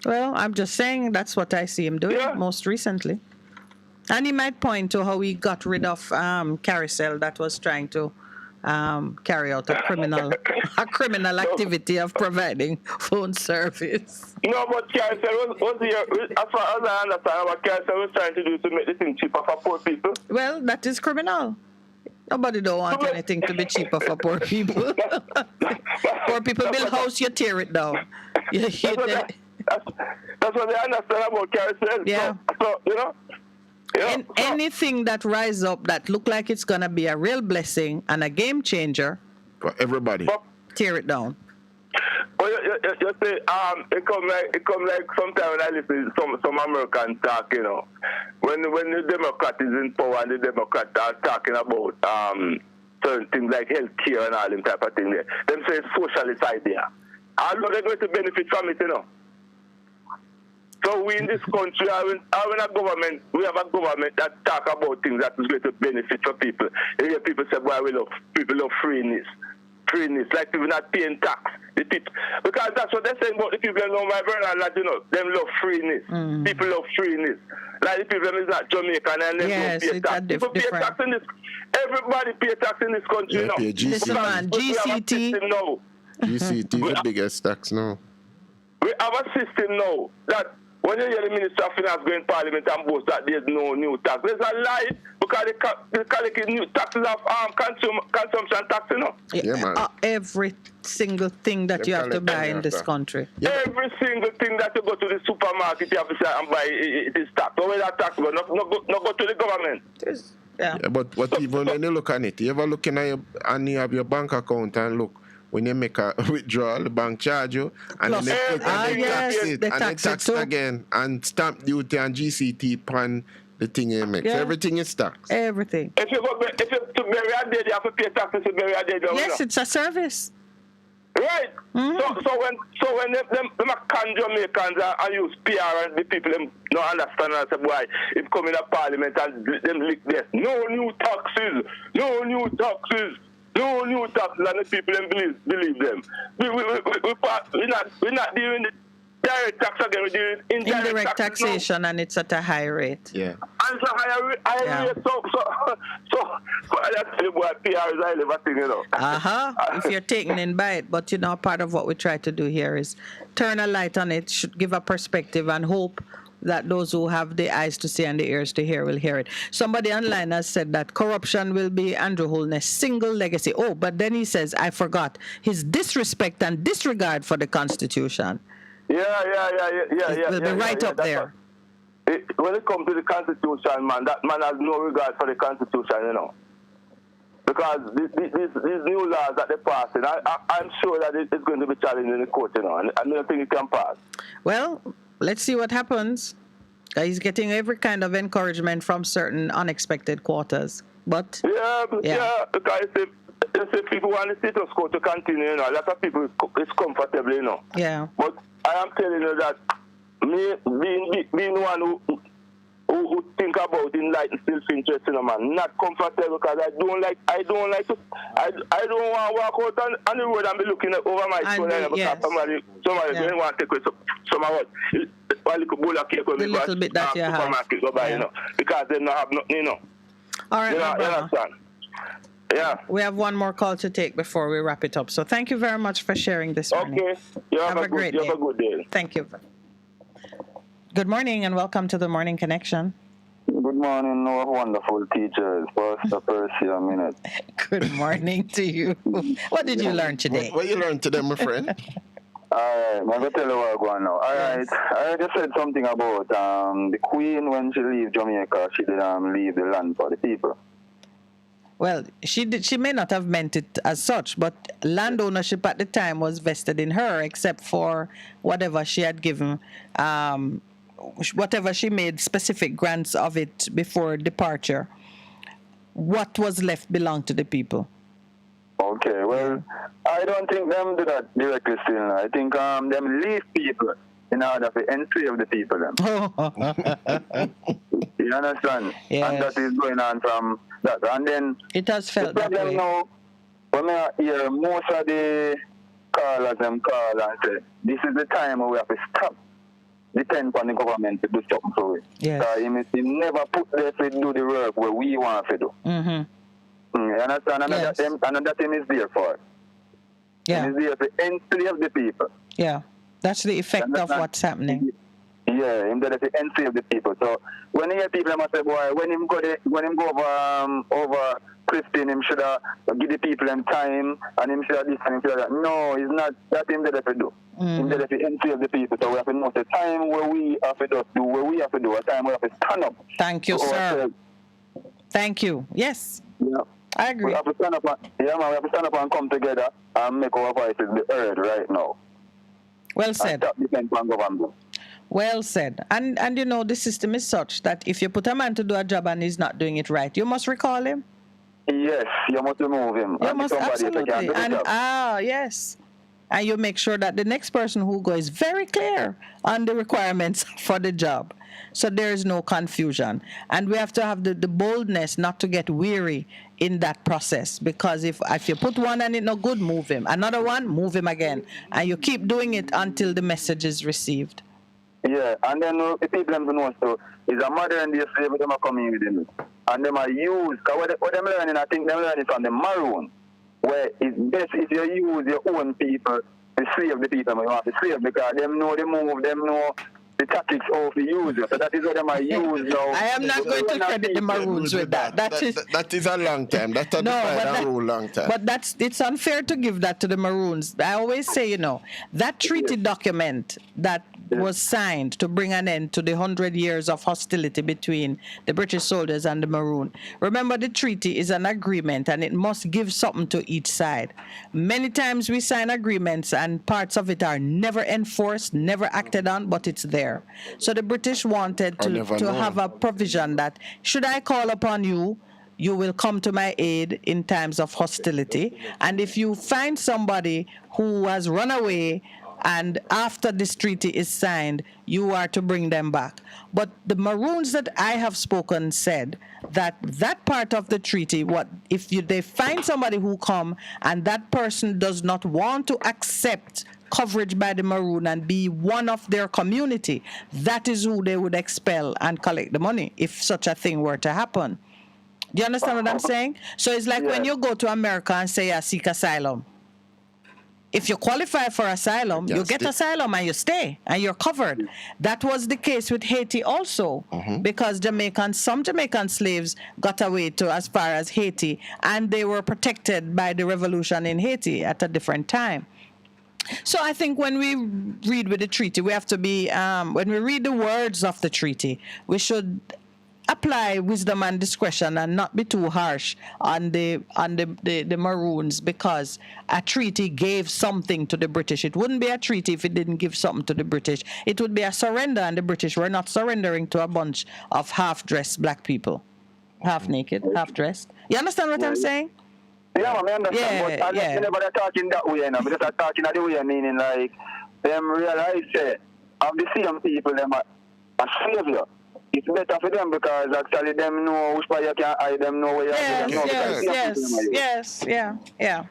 Well, I'm just saying that's what I see him doing most recently. And he might point to how he got rid of Carousel that was trying to carry out a criminal activity of providing phone service. No, but Carousel was here, as far as I understand, what Carousel was trying to do to make the thing cheaper for poor people. Well, that is criminal. Nobody don't want anything to be cheaper for poor people. Poor people build house, you tear it down. That's what they understand about Carousel. Yeah. So you know. And anything that rise up that look like it's gonna be a real blessing and a game changer for everybody, tear it down. Well, you say it come like sometimes when I listen to some Americans talk, you know, when the Democrat is in power and the Democrats are talking about certain things like health care and all them type of thing there. Them say it's socialist idea. Although they're going to benefit from it, you know. So we in this country, we have a government that talk about things that is going to benefit for people. You hear people say, boy, people love freeness, like people not paying tax. Because that's what they're saying about the people in my brother, you know, them love freeness. People love freeness. Like the people is not Jamaican and them don't pay tax. People pay tax in this. Everybody pay tax in this country, you know. Listen, man, GCT. GCT is the biggest tax now. We have a system now that when you hear the Minister of Finance going in Parliament and boast that there's no new tax, there's a lie because they collect new taxes of consumption tax, you know. Yeah, man. Every single thing that you have to buy in this country. Yeah. Every single thing that you go to the supermarket, you have to say and buy it is tax. So where that tax go? Not go to the government. Yeah. But even when you look at it, you ever looking at you have your bank account and look. When you make a withdrawal, the bank charge you, and then they tax it, and they tax it again, and stamp duty and GCT pan the thing you make. So everything is taxed. Everything. If you to bury a dead, you have to pay taxes to bury a dead. Yes, it's a service. Right. So when them can Jamaicans and use PR and the people them don't understand and say, boy, if come in a parliament and them lick this, no new taxes, no new taxes. No new taxes, and the people believe them. We're not doing the direct tax again, we're doing indirect taxation, and it's at a high rate. Yeah. And it's a higher rate, so I tell you, boy, PR is a hell of a thing, you know. If you're taken in by it, but you know, part of what we try to do here is turn a light on it, should give a perspective and hope that those who have the eyes to see and the ears to hear will hear it. Somebody online has said that corruption will be Andrew Holness' single legacy. Oh, but then he says, I forgot, his disrespect and disregard for the Constitution. Yeah. Will be right up there. When it comes to the Constitution, man, that man has no regard for the Constitution, you know. Because these new laws that they're passing, I'm sure that it's going to be challenged in the court, you know, and I don't think it can pass. Well, let's see what happens. He's getting every kind of encouragement from certain unexpected quarters. But yeah, because just if people want the status quo to continue, you know, a lot of people is comfortable, you know. Yeah. But I am telling you that me being one who think about enlightened self-interest, you know, man, not comfortable because I don't want to walk out on the road and be looking over my shoulder because somebody don't want to take away some of what one little bowl of cake when we go to the supermarket go buy, you know, because they don't have nothing, you know. All right, you understand? Yeah. We have one more call to take before we wrap it up. So thank you very much for sharing this morning. Okay. You have a great day. Have a good day. Thank you. Good morning and welcome to the Morning Connection. Good morning, our wonderful teachers. Pastor Percy, a minute. Good morning to you. What did you learn today? What you learned today, my friend? All right, I'm going to tell you what I'm going now. All right, I just said something about the Queen when she leave Jamaica, she did leave the land for the people. Well, she may not have meant it as such, but land ownership at the time was vested in her, except for whatever she had given, whatever she made specific grants of it before departure. What was left belonged to the people. Okay, well, I don't think them do that directly still. I think them leave people in order to enslave the people. Them. You understand? Yes. And that is going on from that. And then it has felt the problem now, when I hear most of the callers them call and say, this is the time where we have to stop depend on the government to do something for it. Yes. He never put there to do the work where we want to do. Mm-hmm. You understand? Another thing is there for it. Yeah. It is there to enslave the people. Yeah. That's the effect of what's happening. Yeah, him there to enslave the people. So when you hear people must say, boy, when him go over Clifton, him should give the people them time and him should have this and him should have that. No, it's not that him there to do. Him there to enslave the people. So we have to know the time where we have to do what we have to do, a time where we have to stand up. Thank you, sir. Thank you. Yes. Yeah. I agree. We have to stand up we have to stand up and come together and make our voices be heard right now. Well said. Well said. And you know, the system is such that if you put a man to do a job and he's not doing it right, you must recall him. Yes, you must remove him. You must absolutely. Yes. And you make sure that the next person who goes is very clear on the requirements for the job. So there is no confusion. And we have to have the boldness not to get weary in that process. Because if you put one and it's not good, move him. Another one, move him again. And you keep doing it until the message is received. Yeah, and then the people them know so is a modern day slavery them are coming with them. And them are used, because what them learning, I think them learning from the Maroon, where it's best if you use your own people to slave the people you want to slave, because them know the move, them know the tactics of the user. So that is what them are used now. I am not going to credit the Maroons with that. That is a long time. That's a rule long time. But it's unfair to give that to the Maroons. I always say, you know, that treaty document that was signed to bring an end to the 100 years of hostility between the British soldiers and the Maroon. Remember, the treaty is an agreement and it must give something to each side. Many times we sign agreements and parts of it are never enforced, never acted on, but it's there. So the British wanted to have a provision that should I call upon you, you will come to my aid in times of hostility. And if you find somebody who has run away and after this treaty is signed, you are to bring them back. But the Maroons that I have spoken said that part of the treaty, they find somebody who come and that person does not want to accept coverage by the Maroon and be one of their community, that is who they would expel and collect the money if such a thing were to happen. Do you understand what I'm saying? So it's like when you go to America and say, I seek asylum. If you qualify for asylum, you get asylum and you stay and you're covered. That was the case with Haiti also, because some Jamaican slaves got away to as far as Haiti, and they were protected by the revolution in Haiti at a different time. So I think when we read with the treaty, we have to be, when we read the words of the treaty, we should apply wisdom and discretion and not be too harsh on the Maroons, because a treaty gave something to the British. It wouldn't be a treaty if it didn't give something to the British. It would be a surrender, and the British were not surrendering to a bunch of half-dressed black people. Half naked, half-dressed. You understand what I'm saying? Yeah, man, I understand. But I never talking that way, no. Because I'm talking that way, meaning like them realize of the same people, them are savior. It's better for them because actually them know which way you can hide, them know where you have them. Yeah.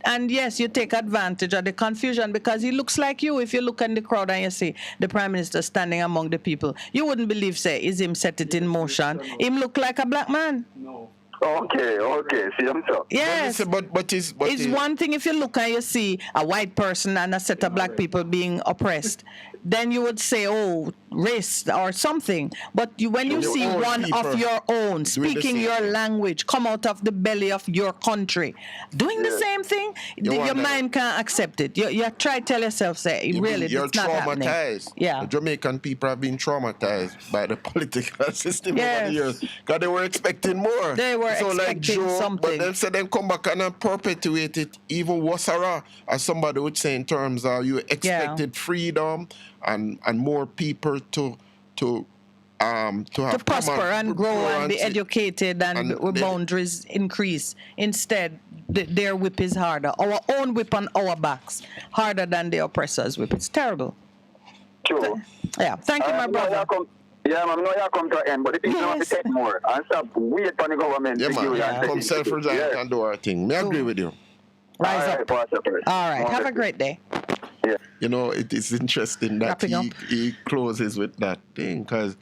And yes, you take advantage of the confusion because he looks like you. If you look in the crowd and you see the Prime Minister standing among the people, you wouldn't believe, say, is him set it in motion. Him look like a black man. No. Okay. See, I'm sorry. Yes. But it's one thing if you look and you see a white person and a set of black people being oppressed. Then you would say, oh, race or something. But when you see one of your own speaking your language come out of the belly of your country, doing the same thing, your mind can't accept it. You try to tell yourself, say, really, it's not happening. Yeah. The Jamaican people have been traumatized by the political system over the years because they were expecting more. They were expecting something. But they said them come back and perpetuate it even worse, as somebody would say in terms of you expected freedom and more people to prosper and grow and be educated and boundaries increase. Instead, their whip is harder. Our own whip on our backs, harder than the oppressor's whip. It's terrible. True. Yeah. Thank you, my brother. Yeah, man, I know you come to an end, but the people have to take more and stop wait for the government to give you that. Come self-reliant and do our thing. I agree with you. Rise up. All right. Have a great day. Yeah. You know, it is interesting that he closes with that thing because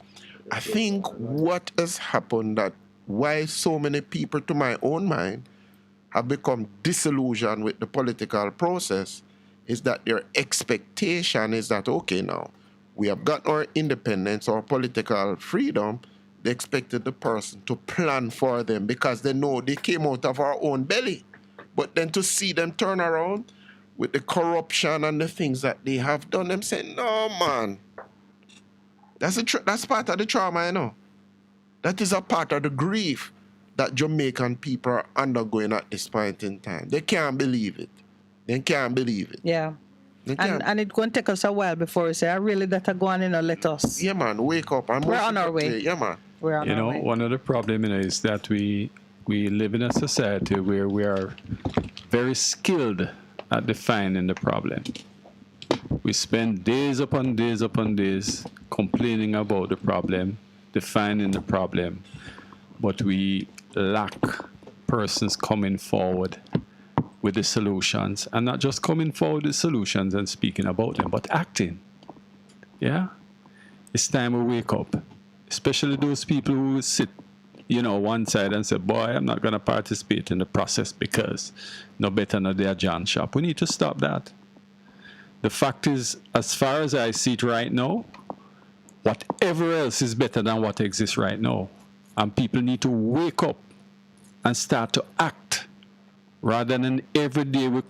I think what has happened that why so many people, to my own mind, have become disillusioned with the political process is that their expectation is that, okay, now, we have got our independence, our political freedom. They expected the person to plan for them because they know they came out of our own belly. But then to see them turn around with the corruption and the things that they have done, them saying, no, man. That's part of the trauma, you know. That is a part of the grief that Jamaican people are undergoing at this point in time. They can't believe it. They can't believe it. Yeah. And it's going to take us a while before we say, I really that are going in, let us. Yeah, man, wake up. We're on our way. Yeah, man. We're on our way. One of the problems is that we live in a society where we are very skilled at defining the problem. We spend days upon days complaining about the problem, defining the problem, but we lack persons coming forward with the solutions, and not just coming forward with solutions and speaking about them, but acting. Yeah? It's time we wake up, especially those people who sit one side and say, boy, I'm not going to participate in the process because no better than their John shop. We need to stop that. The fact is, as far as I see it right now, whatever else is better than what exists right now. And people need to wake up and start to act rather than every day we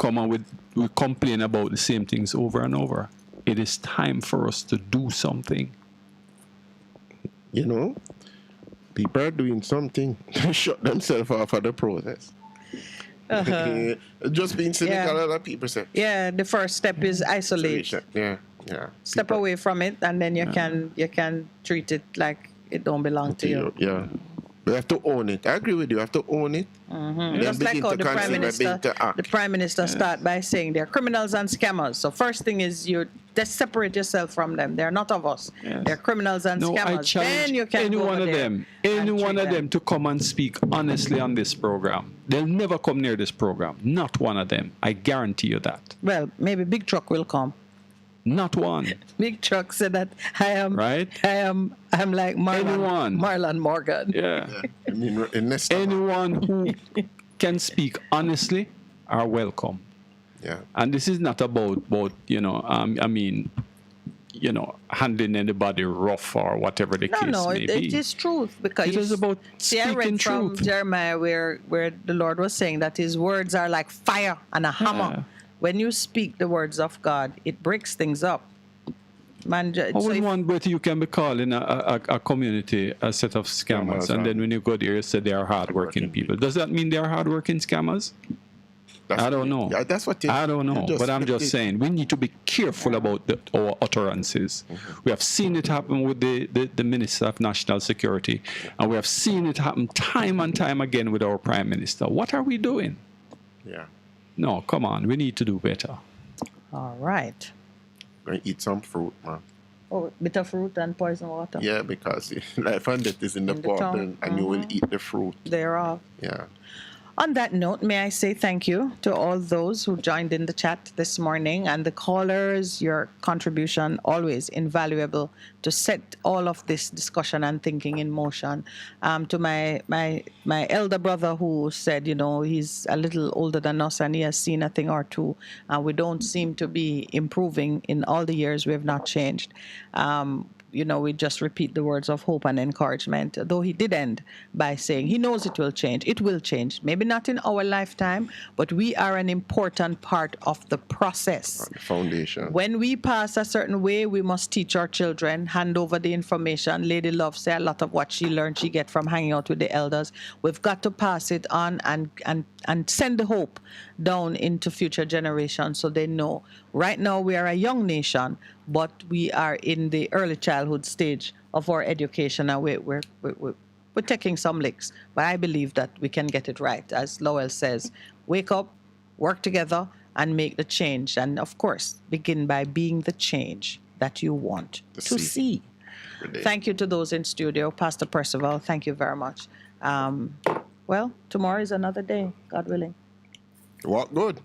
complain about the same things over and over. It is time for us to do something. You know? People are doing something to shut themselves off of the process. Just being cynical, other people say. Yeah, the first step is isolate. Yeah. Step away from it, and then you can treat it like it don't belong to you. Yeah. We have to own it. I agree with you. We have to own it. Mm-hmm. Just like how the Prime Minister start by saying they're criminals and scammers. So first thing is you just separate yourself from them. They're not of us. Yes. They're criminals and scammers. I challenge then you can any one of them to come and speak honestly on this program. They'll never come near this program. Not one of them. I guarantee you that. Well, maybe Big Truck will come. Not one. Big Truck said that I'm like Marlon Morgan. Yeah. Anyone who can speak honestly are welcome. Yeah. And this is not about handling anybody rough or whatever the case may be. It is truth because it is about speaking I read truth. from Jeremiah where the Lord was saying that His words are like fire and a hammer. Yeah. When you speak the words of God, it breaks things up. Man, one breath you can be calling a community a set of scammers, and then when you go there, you say they are hardworking people. Does that mean they are hardworking scammers? That's I don't know. Yeah, that's what I don't know. But I'm just saying, we need to be careful about our utterances. We have seen it happen with the Minister of National Security, and we have seen it happen time and time again with our Prime Minister. What are we doing? Yeah. No, come on. We need to do better. All right. Going to eat some fruit, man. Oh, bitter fruit and poison water. Yeah, because life and death is in the pot, and you will eat the fruit thereof. Yeah. On that note, may I say thank you to all those who joined in the chat this morning and the callers. Your contribution always invaluable to set all of this discussion and thinking in motion. To my elder brother who said, you know, he's a little older than us and he has seen a thing or two. We don't seem to be improving in all the years we have not changed. You know, we just repeat the words of hope and encouragement, though he did end by saying he knows it will change. It will change. Maybe not in our lifetime, but we are an important part of the process. The foundation. When we pass a certain way, we must teach our children, hand over the information. Lady Love said a lot of what she learned, she get from hanging out with the elders. We've got to pass it on and send the hope down into future generations so they know. Right now, we are a young nation, but we are in the early childhood stage of our education, and we're taking some licks. But I believe that we can get it right. As Lowell says, wake up, work together, and make the change. And, of course, begin by being the change that you want to see. Thank you to those in studio. Pastor Percival, thank you very much. Well, tomorrow is another day, God willing. Walk good.